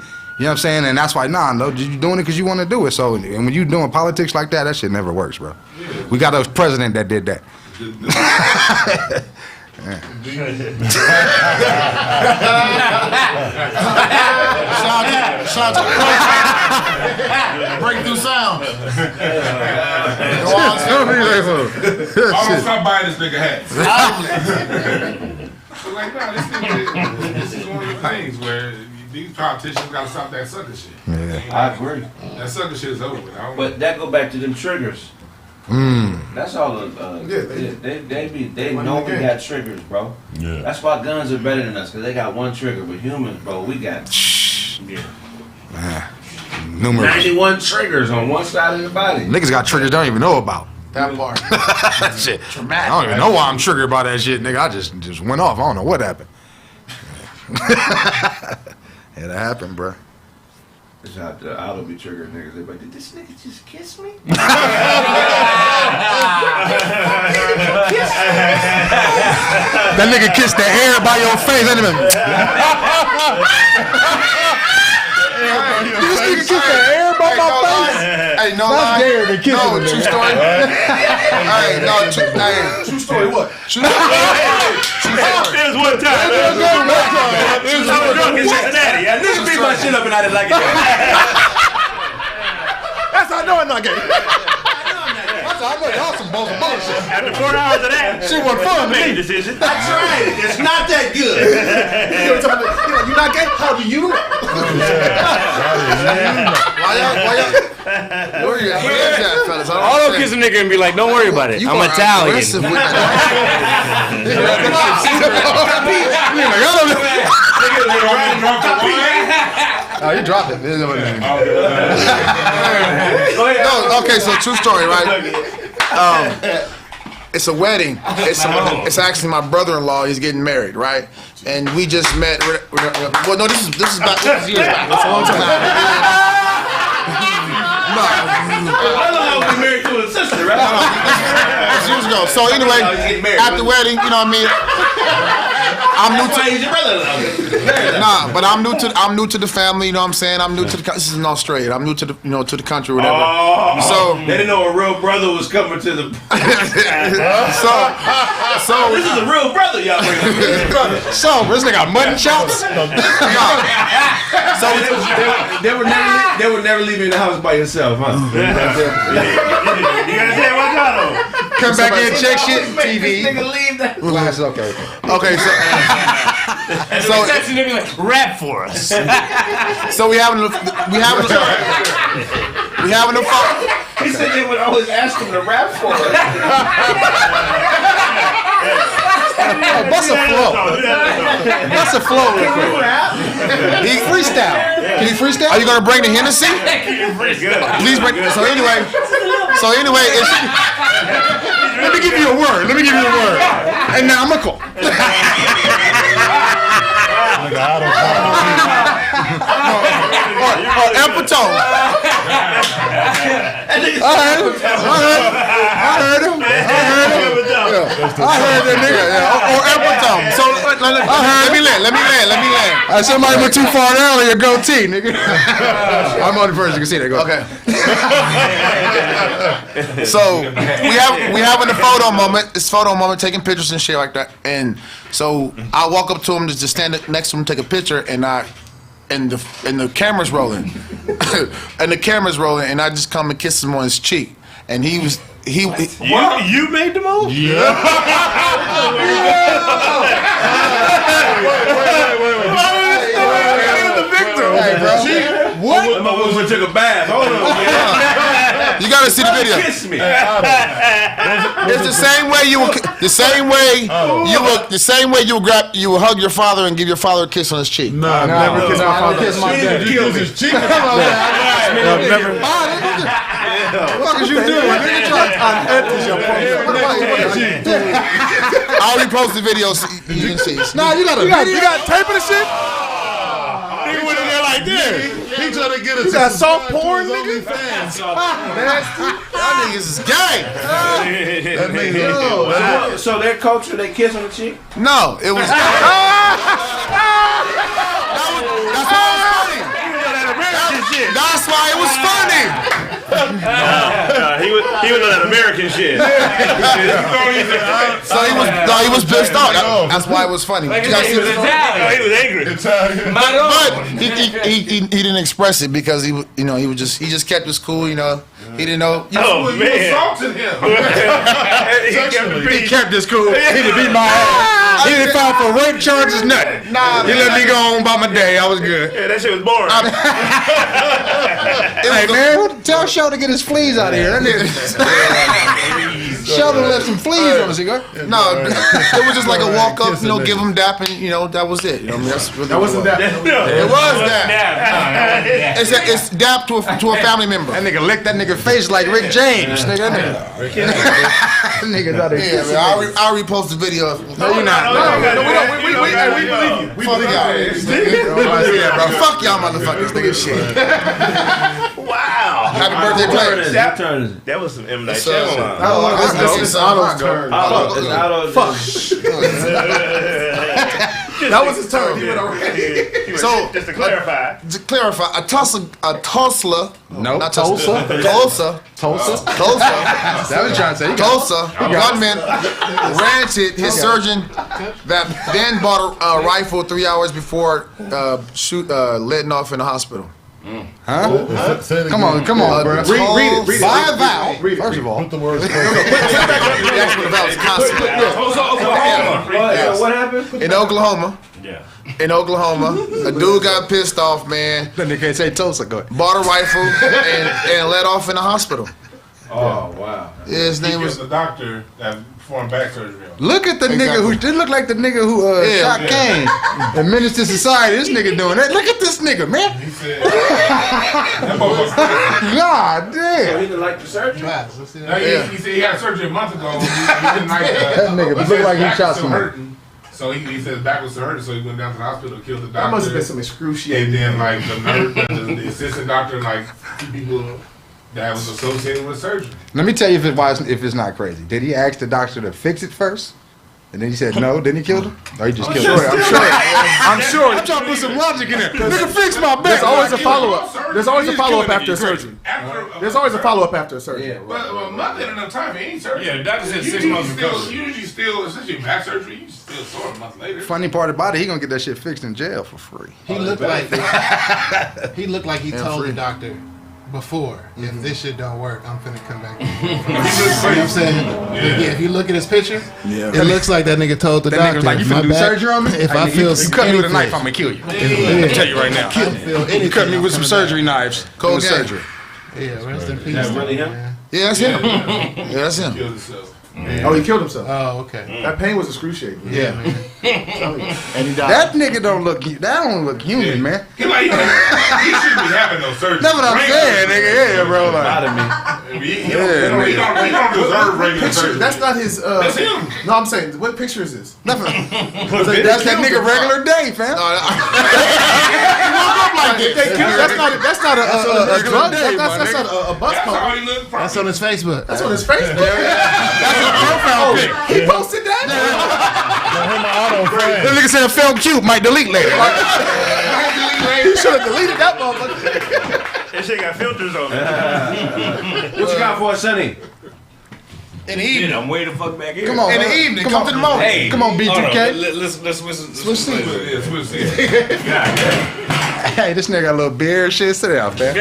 know what I'm saying? And that's why, no, you doing it because you want to do it. So, and when you doing politics like that shit never works, bro. We got a president that did that. Shout out to Breakthrough Sound. Almost stop buying this nigga hats. So like, nah, this is one of the things where these politicians gotta stop that sucker shit. Yeah. I agree. That sucker shit is over with. But that go back to them triggers. That's all. They know we got triggers, bro. Yeah. That's why guns are better than us, because they got one trigger. But humans, bro, we got Numerous. 91 triggers on one side of the body. Niggas got triggers they don't even know about. That part. Shit. Traumatic. I don't even know why I'm triggered by that shit, nigga. I just went off. I don't know what happened. Yeah, that happened, bro. It's out there. I don't be triggered niggas. They like, did this nigga just kiss me? That nigga kissed the air by your face. That nigga. This nigga kissed the air by my face. Hey, no That's lie. gayer than kissing No, a true nigga. story. True story what? True story. There's one time. I was drunk in Cincinnati. I knew beat my shit up and I didn't like it. That's how I know I'm not gay. I know y'all some bullshit. After 4 hours of that, She wasn't fun to made a me. decision. I tried it. It's not that good. You not gay? How do you know? Why y'all? Where you at? Where you at, fellas? I'll go kiss a nigga and be like, don't worry about it. I'm Italian. Aggressive with Oh, you dropped it. No, okay, so true story, right? It's a wedding. It's actually my brother-in-law. He's getting married, right? And we just met. Well, no, this is years back. It's a long time back. No. was married to his sister, right? That's years ago. So anyway, at the wedding, you know what I mean? I'm new to your brother. Nah, but I'm new to the family, you know what I'm saying? I'm new to the this is in Australia. I'm new to the to the country or whatever. So they didn't know a real brother was coming to the So this is a real brother, y'all bring. So this nigga got mutton chops? So they were never leaving the house by yourself, huh? You gotta say what y'all know. Come back in, check shit, TV. Nigga leave that. Glasses, okay. Okay, so That's nigga like, rap for us. so we having a fun. He said they would always ask him to rap for us. Bust a flow. Bust a flow real quick. He freestyle. Can he freestyle? Are you gonna bring the Hennessy? Please bring. So anyway, it's. Let me give you a word. Economical. Or epitome. heard him. I heard that nigga. Yeah. Or epitome. So let me land. Somebody went too far earlier. Goatee, nigga. I'm the only person who can see that. Go. Okay. So we having a photo moment. It's photo moment, taking pictures and shit like that. And so I walk up to him to just stand next to him, take a picture, and the camera's rolling, and the camera's rolling, and I just come and kiss him on his cheek, and he you made the move? Yeah. The victim. Hey, bro. What? My woman took a bath. Hold on. You gotta see the video. Kiss me. It's the same way you would hug your father and give your father a kiss on his cheek. No, never kiss my father. Kiss my dad. Kiss his cheek. Never. What the fuck is you doing? Nigga trying to I'll repost the video so you can see. Nah, you got tape of the shit? He went in there like this. He trying to get us. You got soft porn, nigga? Y'all niggas is gay. So their culture, they kiss on the cheek? No, it was. That's why it was funny. He was on that American shit. So he was pissed off. That's why it was funny. He was Italian. He was angry. But he didn't express it because he just kept his cool. He didn't know. You assaulted him. He kept his cool. He didn't beat my ass. He didn't file for rape charges, nothing. He let me go on by my day. I was good. Yeah, that shit was boring. Hey, man, tell Show to get his fleas out of here. That nigga. Show to left some fleas on the cigar. No, it was just like a walk up, give him dap, and that was it. That wasn't dap. It was dap. It's dap to a family member. That nigga licked that nigga face like Rick James. Nigga, nigga's out there. Yeah, man, I'll repost the video. No, you're not. We believe you. We Fuck y'all. Fuck y'all motherfuckers. Nigga shit. Wow. Happy birthday, players. That was some M. Night Shyamalan. It's Otto's turn. Fuck. That was his turn. He went already. So just to clarify, a Tulsa. No, not Tulsa. Tulsa. That was trying to say. Tulsa. Gunman ranted his surgeon that then bought a rifle 3 hours before letting off in the hospital. Huh? Come on, bro. Read it. By a vowel. First of all, Put the words. That's what the vowel is constantly. What happened? In Oklahoma. yeah. In Oklahoma, a dude got pissed off, man. Then they can't say Tulsa. Go ahead. Bought a rifle and let off in the hospital. Oh wow! Yeah, his name was the doctor that performed back surgery. Look at the nigga who did look like the nigga who shot Kane and Menace to Society. This nigga doing that. Look at this nigga, man. He said, God damn. So he didn't like the surgery? He said he had surgery a month ago. He didn't like that nigga looked like he shot somebody. So he said his back was still hurting, so he went down to the hospital, killed the doctor. that must have been some excruciating. And then like the nurse, the assistant doctor, and like two people that was associated with surgery. Let me tell you if it's not crazy. Did he ask the doctor to fix it first? And then he said no, then he killed him? Or he just killed him? I'm sure. I'm trying to put some logic in there. Nigga, fix my back. There's always a follow-up. There's always a follow-up after a surgery. There's always a follow-up after a surgery. Yeah, but a month ain't enough time for any surgery. Yeah, the doctor said 6 months recovery. Usually still, especially back surgery, you still sore a month later. Funny part about it, he gonna get that shit fixed in jail for free. He looked like he told the doctor before, if this shit don't work, I'm finna come back. You know what I'm saying? Yeah, if you look at his picture, it looks like that nigga told the doctor. Nigga like, you finna do surgery on me? If I feel you cut me with a knife, I'm gonna kill you. I'm gonna tell you right now. You cut me with some surgery knives. Cold surgery. Yeah, rest in peace. That's really him? Yeah, that's him. Yeah, that's him. Oh, he killed himself. Oh, okay. That pain was excruciating. Yeah, man. And he died. That nigga don't look human, man. He shouldn't be having no surgery. That's what I'm saying, nigga. Yeah, bro. Like, He don't deserve regular surgery. That's not his. That's him. No, I'm saying, what picture is this? That's that nigga regular day, fam. That's not a drug. That's not a bus pump. That's on his Facebook. That's on his Facebook. That's a profile pic. He posted that. That nigga said film cute, might delete later. He should have deleted that motherfucker. That shit got filters on it. What you got for us, Sonny? In the evening. I'm way the fuck back here. Come on, In the man. evening. Come Come on. to the moment. Hey, Come on, B2K. Let's Switch seats. Switch seats. Hey, this nigga got a little beard shit. Sit down, fam.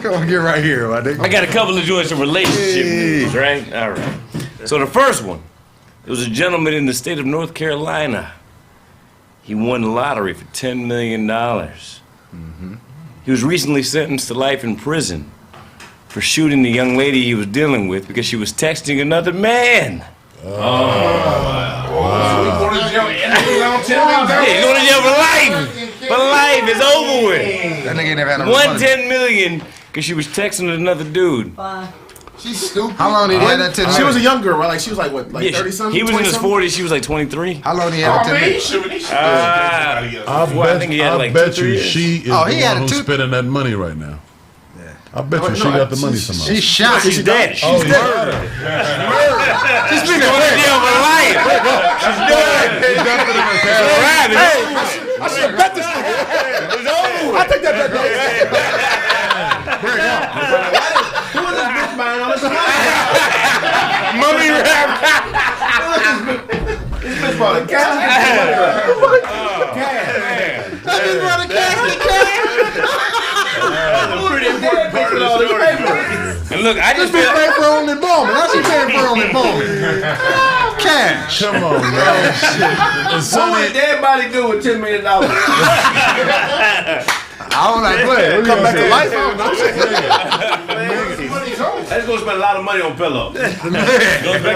Come on, get right here, my nigga. I got a couple of joints in relationship, right? All right. So the first one, it was a gentleman in the state of North Carolina. He won the lottery for $10 million. He was recently sentenced to life in prison for shooting the young lady he was dealing with because she was texting another man. He's going to jail for life. For life, it's over with. That nigga never had no Won money. $10 million because she was texting another dude. She's stupid. How long did he have that 10 She was a young girl, right? Like she was like what, like 30 something? He was in his 40s. She was like 23. How long did he have that 10 He I bet you she is the one who's spending that money right now. I bet you she got the money somehow. She's shot. She's dead. She's dead. She's been going to jail for life. She's dead. I should have bet this nigga. It's over. I think that Who is this bitch buying all this money? Mummy rap. This bitch bought a cat. That bitch brought a casket. That's a pretty important part of the story. And look, I just This bitch paid for only Bowman. How she paying for only Bowman? Cash. Come on, man. What would everybody do with $10 million? I don't like playing. Come back to life. I don't know. That's gonna spend a lot of money on pillow. goes back to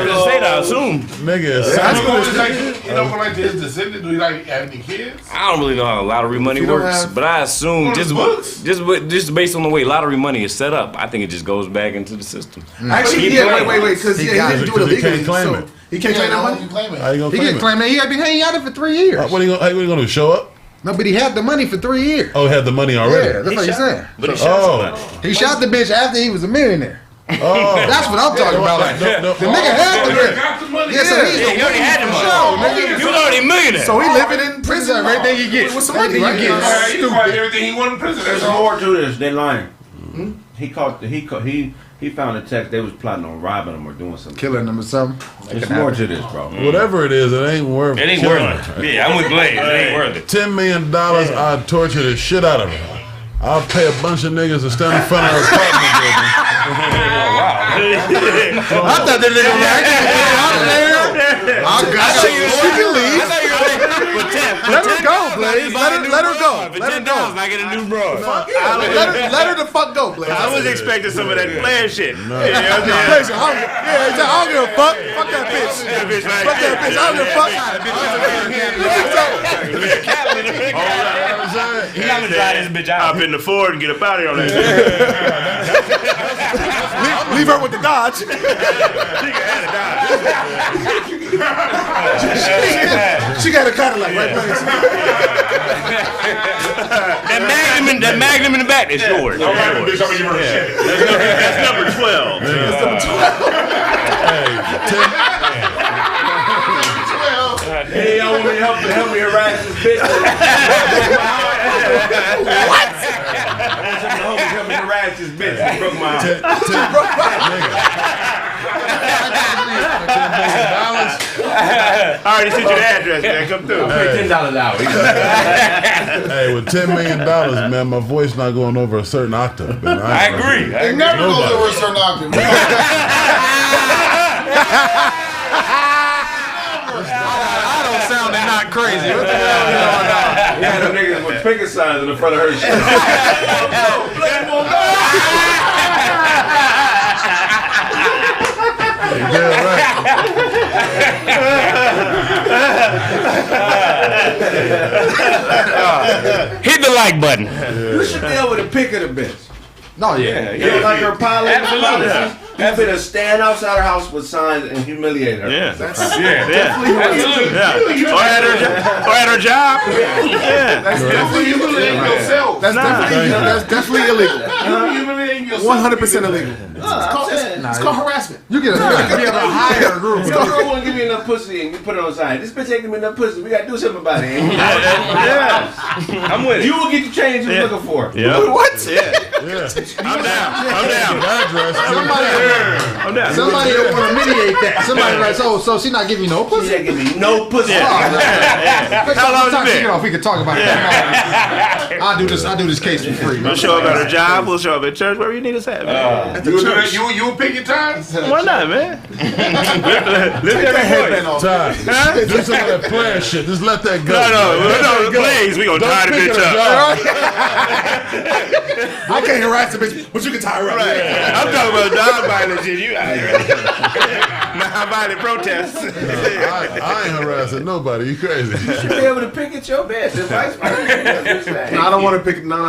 the state, I assume. Nigga, you don't go like his descendant? Do you like have any kids? I don't really know how lottery money works, but I assume just based on the way lottery money is set up, I think it just goes back into the system. Actually, yeah, wait, because he didn't do it He can't illegally. claim So it. he can't claim that money? How you gonna He claim can it? claim that. He had been hanging out there for 3 years. What are you gonna do? Show up? No, but he had the money for 3 years. Oh, he had the money already. Yeah, that's what he's saying. But he shot somebody. He shot the bitch after he was a millionaire. Oh, That's what I'm talking about. Like, the nigga had the money. Got the money. Yeah, so he's Yeah, he already had the money. nigga. He was already a millionaire. So he living in prison. Everything he gets. With some money, right? He acquired everything he wanted in prison. There's That's all. more to this. They're lying. He found a text. They was plotting on robbing him or doing something. Killing him or something. There's more to this, bro. whatever it is, it ain't worth. It ain't killing worth her. it. Yeah, I'm with Blaze. It ain't worth it. $10 million, I'd torture the shit out of her. I'll pay a bunch of niggas to stand in front of her apartment building. Oh, wow. I thought that nigga was like, I got you. She can leave. Let her go, Blaze. Let her go. For Let her $10, go. I get a new bro. Fuck yeah. Let her the fuck go, Blaze. I was expecting some of that player shit. Blaze, I don't give a fuck. Fuck that bitch. Fuck that bitch. I don't give a fuck. He gotta dry this bitch out. Hop in the Ford and get up out of here on that. Leave her with the Dodge. She got a Cadillac, right? That Magnum in the back is yours. All right, bitch, I'm gonna give her a shit. That's number 12. Hey, y'all want me to help me harass this bitch? What? Help me harass this bitch. She broke my heart. I already sent you the address, man. Come through. Pay $10 an hour. Hey, with $10 million, man, my voice not going over a certain octave, man. I agree. It never goes over a certain octave. I don't sound not crazy. What the hell is going on? Yeah, them niggas with picket signs in the front of her shit. Hit the like button. You should be able to pick it a bitch. No, yeah. You don't like her policy? Absolutely. You finna stand outside her house with signs and humiliate her. Yeah. Definitely. Or at her job. Yeah. That's definitely humiliating yourself. That's definitely illegal. 100% illegal. It's called harassment. You get a higher group. Your girl won't give you enough pussy and you put it on the sign. This bitch ain't giving me enough pussy. We gotta do something about it. Yeah. I'm with it. You will get the change you're looking for. Yeah. What? Yeah. I'm down. Somebody will want to mediate that. Somebody like, so she not giving you no pussy? She ain't giving me no pussy. How long has it been? We can talk about it. I'll do this case for free. We'll show up at her job. We'll show up at church. Wherever you need us at, man. You pick your time? Why not, man? Lift that headband Time. Do some of that player shit. Just let that go. No, please. We gonna tie the bitch up. I can't harass the bitch, but you can tie her up. Right. I'm talking about non-violent shit. You out here. Non-violent protests. I ain't harassing nobody. You crazy? You should be able to pick at your bed. The vice versa. No, I don't want to pick. No.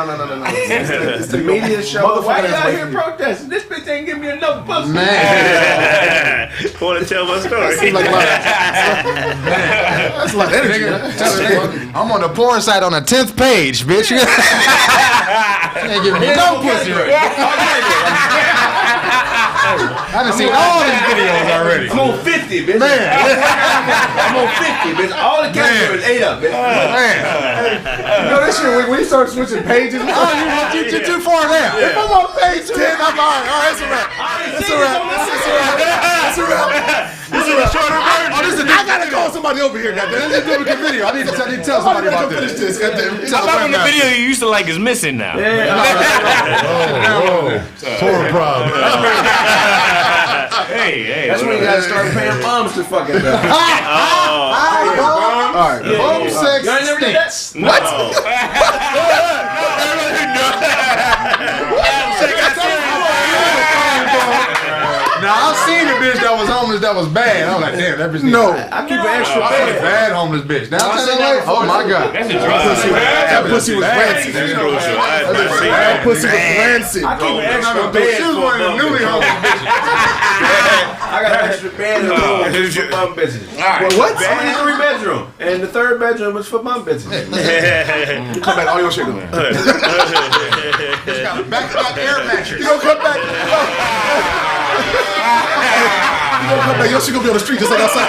It's the media show. Why you out here protesting? This bitch ain't giving me enough pussy. Man. Want to tell my story? That's a lot of energy. I'm on the porn site on the 10th page, bitch. She ain't giving me no pussy right. I done seen all these videos already. I'm on 50, bitch. Man. I'm on 50, bitch. All the categories ate up, bitch. You know this shit, when you start switching pages, you're too far down. If I'm on page 10, I'm all right. That's a wrap. That's a wrap. This is a shorter version. I gotta call somebody over here, goddamn. This is a good video. I need to tell somebody about this. How about when the video you used to like is missing now? Poor problem. Hey. That's when you gotta start paying bums to fucking bill. All right. Home sex stinks. What? Now I've seen a bitch that was homeless that was bad. I was like, damn, that bitch. No, I keep an extra bad. Bad homeless bitch. Now I'm telling you, oh my god, That's a drug. That pussy was rancid. That pussy was rancid. I keep an extra bed. She was one of the newly homeless bitches. I got an extra bed in the room for bum bitches. What? I'm in a 3-bedroom, and the 3rd bedroom was for bum bitches. You come back, all your shit. It's got a back air mattress. You gonna come back? You gonna come back? Your shit gonna be on the street just like outside.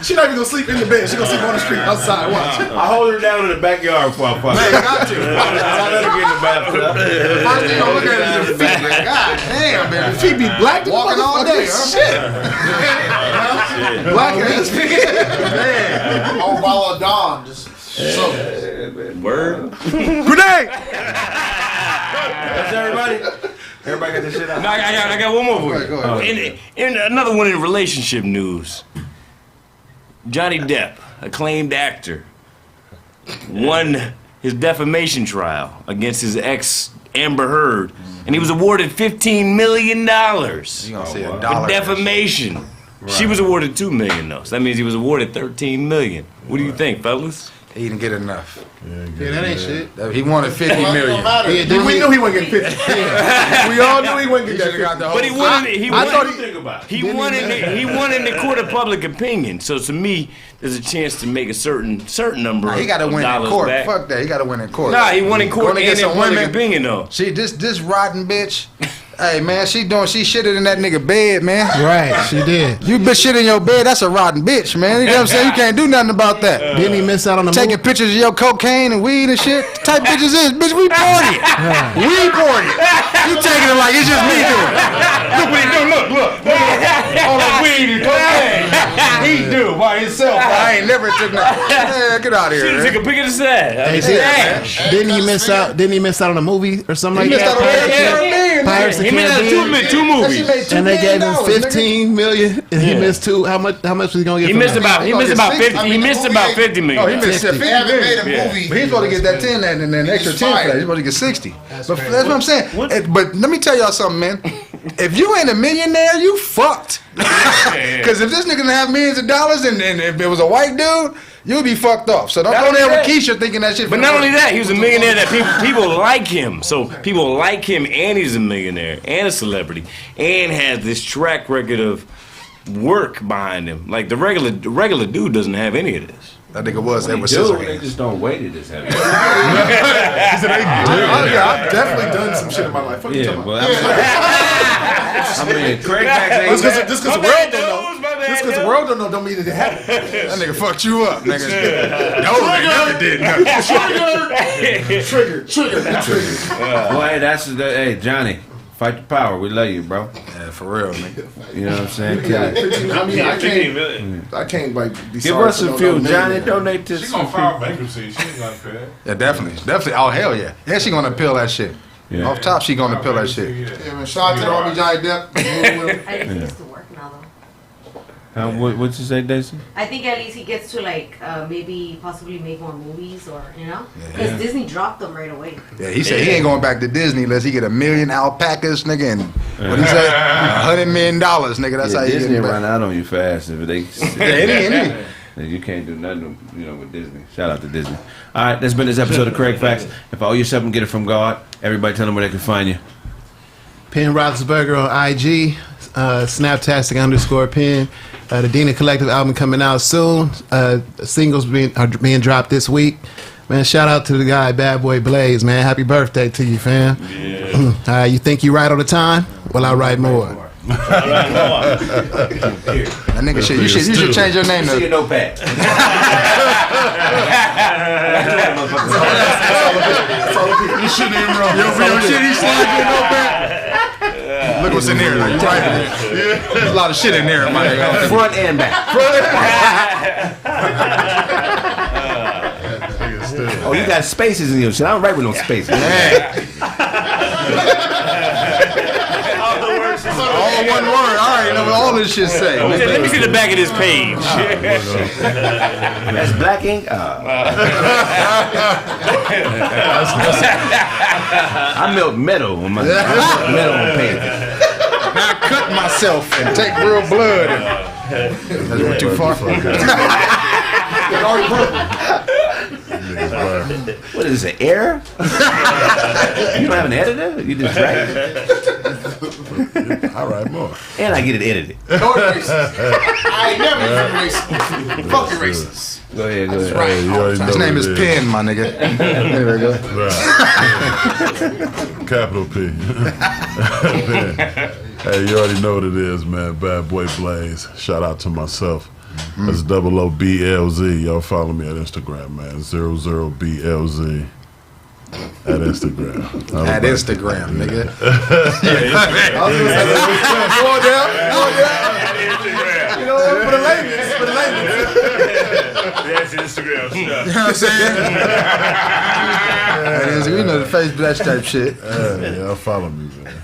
She not even gonna sleep in the bed. She gonna sleep on the street outside. Watch. I hold her down in the backyard before I fuck. Man, got you. I let her get in the bathtub. First thing you look at is your feet. God damn, man. Feet be black. Walking all day, huh? Shit. Black ass feet. Man. Oh, Bala Dawn. Just so. Word. Grenade. That's everybody. Everybody got this shit out. No, I got one more for you. Go ahead. In another one in relationship news. Johnny Depp, acclaimed actor, won his defamation trial against his ex Amber Heard, and he was awarded $15 million You gonna see a dollar for defamation. Right. She was awarded $2 million though, so that means he was awarded $13 million. What do you think, fellas? He didn't get enough. Yeah, that ain't shit. He wanted $50 million. We knew he wasn't getting 50. We all knew he wasn't getting that. But he won. He won in the court of public opinion. So to me, there's a chance to make a certain number. He got to win in court. Back. Fuck that. He got to win in court. Nah, he won in court and in public opinion though. See this rotten bitch. Hey man, she shitted in that nigga bed, man. Right, she did. You bitch shit in your bed, that's a rotten bitch, man. You know what I'm saying? You can't do nothing about that. Didn't he miss out on the taking pictures of your cocaine and weed and shit? What type bitches is, bitch, we partying. We partying. You taking it like it's just me doing it. Look what he do, look. All that weed and cocaine. He do by himself. I ain't never took nothing. Yeah, get out of here. She took a pic of the set. Didn't he miss out on a movie or something like that? He missed out on two movies, and they gave him $15 million, and he missed two. How much was he gonna get? He missed about 50. He missed about $50 million. Oh, he missed 50 million. Made a movie. But he's supposed to get that 10 and then extra 10 for that. He's supposed to get 60. That's what I'm saying. But let me tell y'all something, man. If you ain't a millionaire, you fucked. Because if this nigga didn't have millions of dollars and if it was a white dude, You'll be fucked off. So don't Not go only there with that- Keisha thinking that shit. But not only that, he was a millionaire that people like him. So people like him, and he's a millionaire and a celebrity, and has this track record of work behind him. Like the regular dude doesn't have any of this. That nigga was They Edward do, Scissorhands. they just don't weight it as heavy. I've definitely done some shit in my life. Fuck you talking about? I mean, Kraig Facts ain't Just because the world don't know. Just because the world don't know don't mean that it happened. That nigga fucked you up, nigga. No, nigga did Trigger. Boy, hey, Johnny, fight the power. We love you, bro. Yeah, for real, nigga. You know what I'm saying? I can't like be Give sorry us for a no few, million. Johnny. Donate to She gonna file bankruptcy. She ain't gonna pay. Yeah, definitely. Oh, hell yeah. Yeah, she gonna appeal that shit. Yeah. Off top, she gonna appeal that shit. Yeah, man. Shout out to the homie Johnny Depp. I think he gets to work now though. What'd you say, Daisy? I think at least he gets to like maybe possibly make more movies or because Yeah. Disney dropped them right away. Yeah, he said he ain't going back to Disney unless he get 1 million alpacas, nigga, and what he say, $100 million, nigga. That's how he Disney get run back. out on you fast if they. You can't do nothing, with Disney. Shout out to Disney. All right, that's been this episode of Kraig Facts. If I owe you something, get it from God. Everybody, tell them where they can find you. Penn Roethlisberger on IG, Snaptastic_Penn. The Dina Collective album coming out soon. Singles are being dropped this week. Man, shout out to the guy, Bad Boy Blaze, man. Happy birthday to you, fam. Yeah. You think you write all the time? Well, I write more. That nigga shit. You should change your name See to. your notepad. You shouldn't even roll. Yo, shit, he slide your notepad. Look what's in there. Like, you right in there. There's a lot of shit in there, my nigga. Front and back. Oh, you got spaces in your shit. I don't write with no spaces. All one word. All right, all this shit say. Let me see the back of this page. That's black ink. I melt metal on my metal on paper. Now I cut myself and take real blood. That's went too far. What is this, an error? You don't have an editor? You just write? All right, more. And I get it edited. I ain't never even racist. Fuck you, racist. Go ahead. Hey, you already know His name what is it Penn, my nigga. There we go. Right. Capital P. Hey, you already know what it is, man. Bad Boy Blaze. Shout out to myself. That's OOBLZ. Y'all follow me at Instagram, man. 00BLZ. At Instagram. At Instagram, nigga. Go down. You know what? For the ladies. That's Instagram stuff. You know what I'm saying? That is, you know the face blash type shit. Yeah, y'all follow me, man.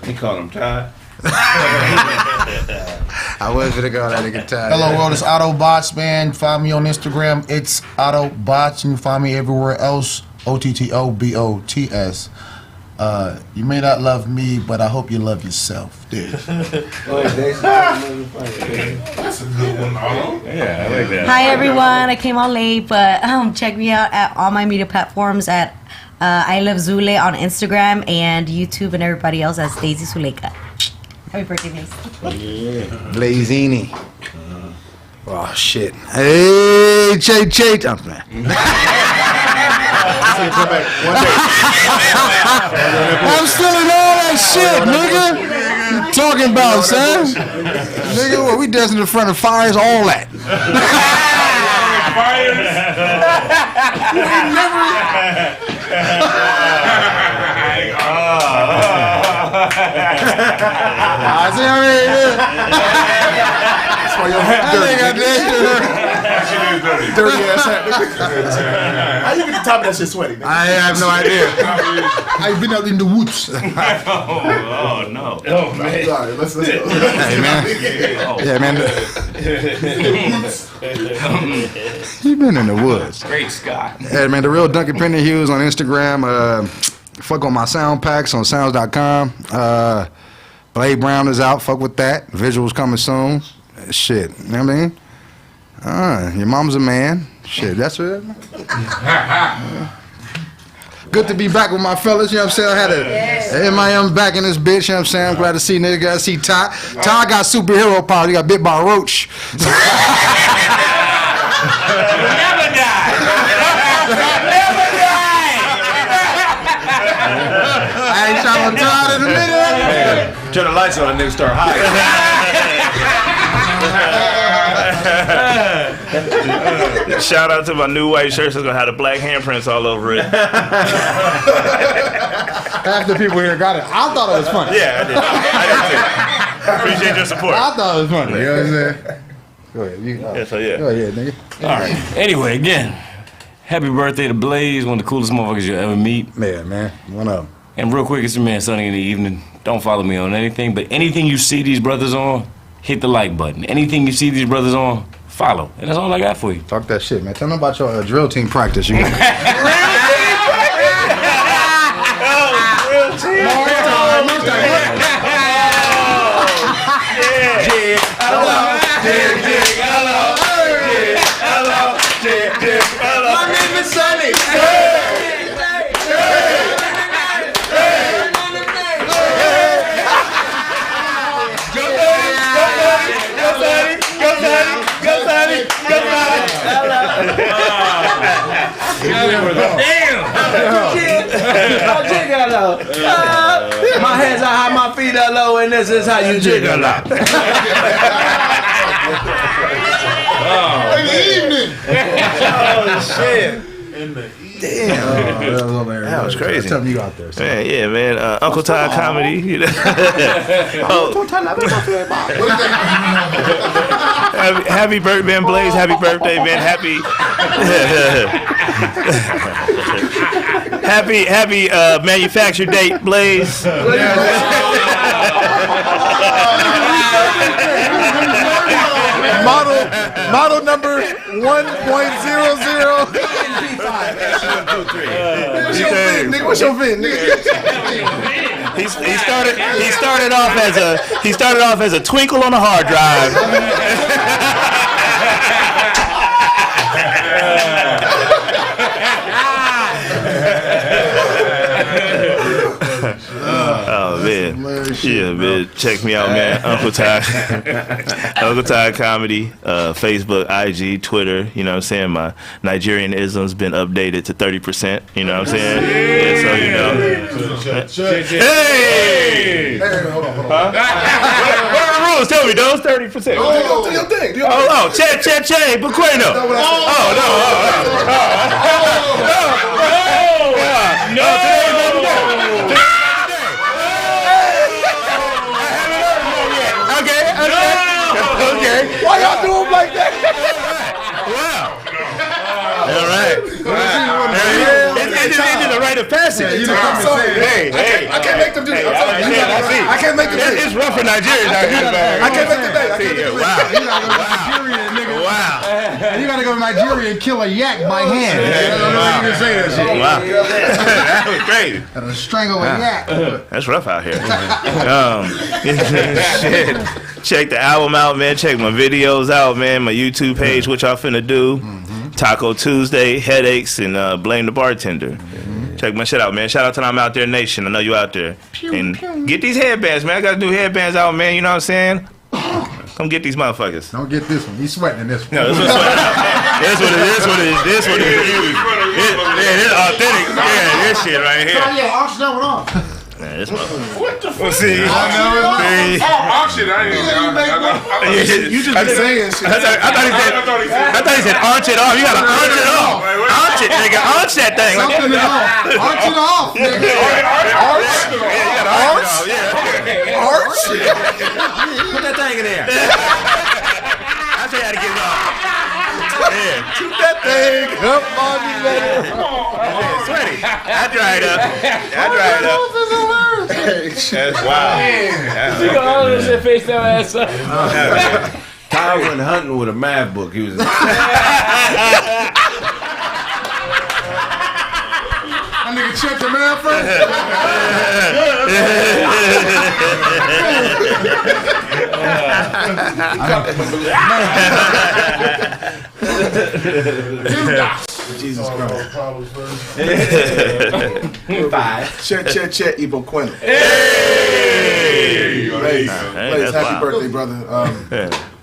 We call him Todd. I was gonna go that nigga time. Hello world, it's Autobots, man. Find me on Instagram. It's Autobots. You can find me everywhere else. OTTOBOTS. You may not love me, but I hope you love yourself, dude. That's a good one, Arlo. Yeah, I like that. Hi everyone, I came on late, but check me out at all my media platforms at I Love Zule on Instagram and YouTube and everybody else as Daisy Zuleika. Happy birthday, Mace. Blazini. Oh shit. Hey, Che. I'm still in all that shit, nigga. You talking about, son? Nigga, what we dancing in front of fires, all that. That's why your hat dirty. Dirty ass hat. How you get the top of that shit sweaty? I have no idea. I've been out in the woods. Oh no. Oh man. Sorry, let's go. Hey man. Yeah man. You been in the woods. Great Scott. Hey man, the real Duncan Penny Hughes on Instagram. Fuck on my sound packs on sounds.com. Blade Brown is out. Fuck with that. Visuals coming soon. Shit. You know what I mean? Your mom's a man. Shit, that's it. Good to be back with my fellas, you know what I'm saying? I had a MIM back in this bitch, you know what I'm saying? I'm glad to see niggas, glad to see Ty. Ty got superhero power, he got bit by a roach. Never die. Never die. I ain't shot on Ty in a minute. Turn the lights on and niggas start hiding. Shout out to my new white shirt. It's gonna have the black handprints all over it. Half the people here got it. I thought it was funny. Yeah, I did. Appreciate your support. I thought it was funny. You know what I'm saying? Go ahead. Go ahead, nigga. All right. Anyway, again, happy birthday to Blaze, one of the coolest motherfuckers you'll ever meet. Yeah, man. One of them. And real quick, it's your man Sonny in the evening. Don't follow me on anything, but anything you see these brothers on, hit the like button. Anything you see these brothers on, follow. And that's all I got for you. Talk that shit, man. Tell them about your drill team practice. You got. My name is Sonny. My hands are high, my feet are low, and this is how you jiggle out. In the evening. Oh shit. Damn. That was crazy. Tell me you out there. So. Man, yeah, man. Uncle Todd comedy. You know. Happy birthday, man, Blaze. Happy birthday, man. Happy manufacture date, Blaze. Model number 1.00. What's your VIN, nigga? He started off as a twinkle on a hard drive. Oh man, yeah, man. Check me out, man. Uncle Todd, Uncle Todd Comedy, Facebook, IG, Twitter. You know what I'm saying? My Nigerian ism's been updated to 30%. You know what I'm saying? Yeah, so you know. Hey! Hold on. Huh? What are the rules? Tell me, those 30%. Do your thing. Che, Buqueno. No. Okay. Why y'all do him like that? Wow. All right. It's the rite of passage. Hey. I can't make them do that. I can't make them do that. It's rough for Nigerians out here, man. I can't make them do that. Wow. You gotta go to Nigeria and kill a yak by hand. Wow. That was crazy. And strangle a yak. That's rough out here. Shit. Check the album out, man. Check my videos out, man. My YouTube page, what y'all finna do. Taco Tuesday, Headaches, and Blame the Bartender. Check my shit out, man. Shout out to I'm Out There Nation. I know you out there. And get these headbands, man. I got new headbands out, man. You know what I'm saying? Come get these motherfuckers. Don't get this one. He's sweating in this one. No, this one's sweating out. This one is it's authentic. Yeah, this shit right here. Yeah, auction that one off. Man, this motherfucker. What the fuck? See? Oh, auction. You just been saying shit. I thought he said arch it off. You gotta arch it off. Arch it, nigga. Arch that thing. Something it off. Arch it off, nigga. Arch? Yeah, you gotta arch it off. Yeah. Arch? Put that thing in there. I'll tell you how to get it off. Yeah. Shoot that thing up on me later. Sweaty. I dry it up. That's wild. You got all this shit face that ass up. Ty went hunting with a math book. He was. That nigga checked the man first. Jesus Christ. 5. Chet, Ibo Quinn. Hey! Blaze, that's happy wild. birthday, brother.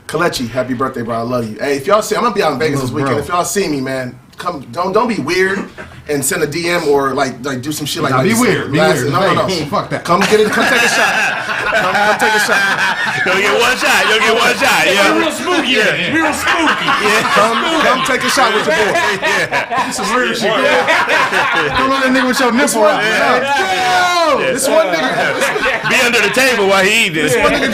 Kalechi, happy birthday, bro. I love you. Hey, if y'all see, I'm gonna be out in Vegas this weekend. If y'all see me, man, come. Don't be weird and send a DM or like do some shit like that. Be weird. No. Fuck that. Come take a shot. Come take a shot. You'll get one shot. Yeah. Real spooky. Yeah. Real spooky. Come take a shot with your boy. Some weird shit. Don't let that nigga with your nipple out. This one nigga. Be under the table while he eat this. This one nigga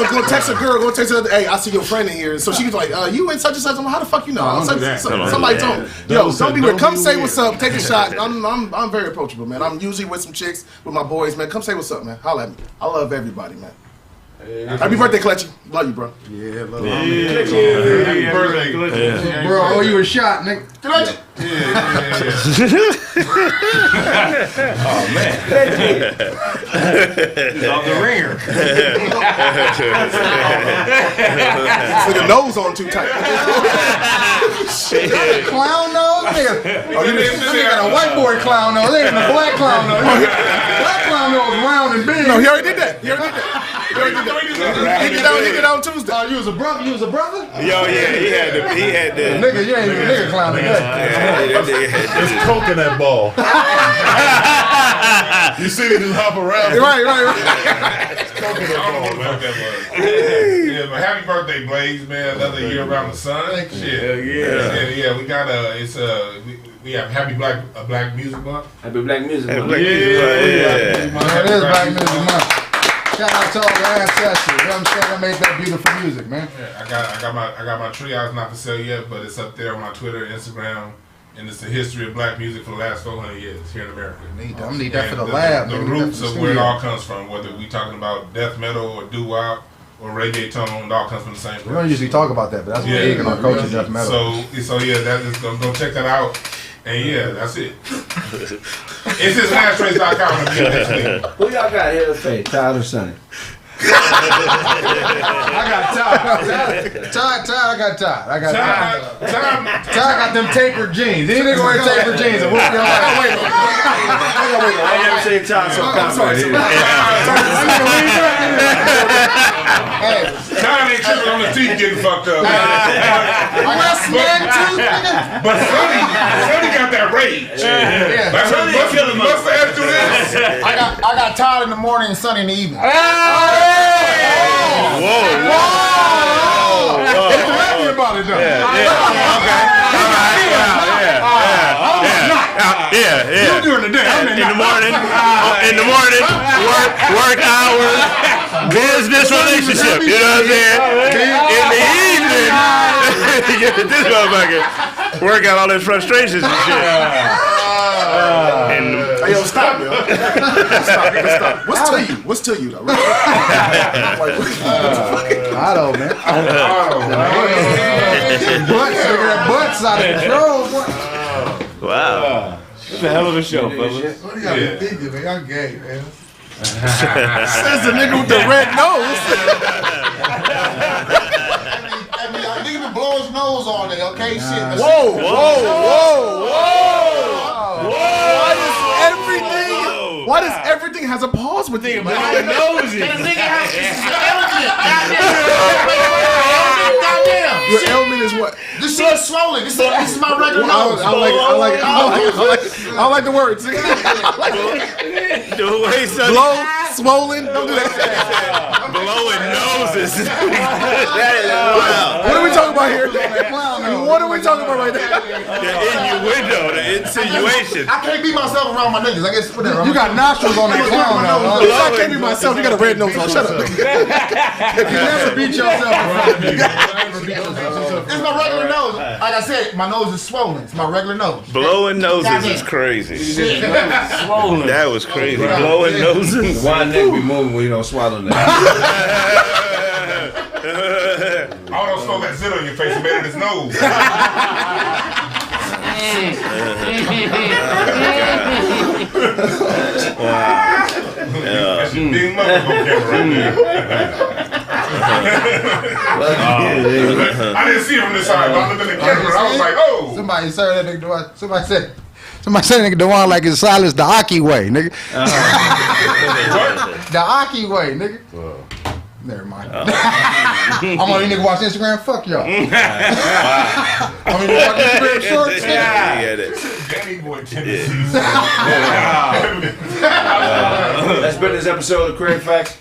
gonna text a girl, gonna text her, hey, I see your friend in here. So she's like, you and such and such. How the fuck you know? Somebody told me. Yo, don't be weird. Come say what's up. Take a shot. I'm very approachable, man. I'm usually with some chicks, with my boys, man. Come say what's up, man. Holla at me. I love everybody, man. Happy birthday, Kalechi. Love you, bro. Yeah, love Happy birthday, Kalechi. Bro, I owe you a shot, nigga. Kalechi. Oh man. He's off the ringer. With the nose on too tight. Clown nose, nigga. Oh, you got a white boy clown nose. They ain't a black clown nose. Black clown nose round and big. No, he already did that. He get out on Tuesday. Oh, you was a brother? Yo, yeah, he had the. Nigga, you ain't even nigga clown today. It's coconut ball. You see it just hop around. Right. It's coconut ball, man. Yeah, but happy birthday, Blaze, man. Another year around the sun. Shit. Yeah, we got we have Happy Black Music Month. Happy Black Music Month. It is Black Music Month. Shout out to all the ancestors. You know what I'm saying? That made that beautiful music, man. Yeah, I got my triage not for sale yet, but it's up there on my Twitter, Instagram, and it's the history of black music for the last 400 years here in America. I'm gonna need that for the And lab. The roots of where it all comes from, whether we talking about death metal or doo-wop or reggaeton, it all comes from the same place. We don't usually talk about that, but that's what we're in our culture, death metal. So yeah, that is go check that out. And yeah, that's it. It's just lasttrace.com. Who y'all got here to say? Todd or Sonny? I got Todd. I got Todd. Todd got them tapered jeans. Any nigga wear tapered jeans and whoop your ass. I never seen Todd so confident. Todd ain't tripping on the teeth getting fucked up. But Sonny got that rage. Sonny kill him. Must have to this. I got Todd in the morning and Sonny in the evening. About it, though. Yeah. You during the day. In the morning, work hours, business relationship. You know what I'm saying? In the evening, this motherfucker work out all his frustrations and shit. Hey, yo, stop, yo. Stop. What's to you, though? I don't, man. Butts out of control, boy. Wow. It's a hell of a show, fellas. What do you got me thinking, man? I'm gay, man. Says the nigga with the red nose. I mean, nigga been blowing his nose all day, okay? Shit. Whoa. Why does everything has a pause with you? Blowing noses. Your ailment is what? This shit is swollen. This is my regular nose. I like the words. Blow, swollen. Don't do that. Blowing noses. That is wild. What are we talking about here? What are we talking about right now? The innuendo, the insinuation. I can't be myself around my niggas. I guess whatever. You got nostrils on that clown nose. I can't be myself. You got a red nose on. Shut up. You never beat yourself in front of me. It's my regular nose. Like I said, my nose is swollen. It's my regular nose. Blowing noses is crazy. Swollen. That was crazy. Blowing noses. Why neck be moving when you don't swallow that? All those smoke that zit on your face, he made it his nose. Wow. That's your big motherfucker right there. I didn't see it from this side, but I looked at the camera. I was like, oh. Somebody said that nigga Dewan. Somebody said nigga Dewan like his style is the Aki way, nigga. The Aki way, nigga. Never mind. I'm on you nigga watch Instagram. Fuck y'all. I'm on you watch Instagram shorts. Danny boy tendencies. That's been this episode of Kraig Facts.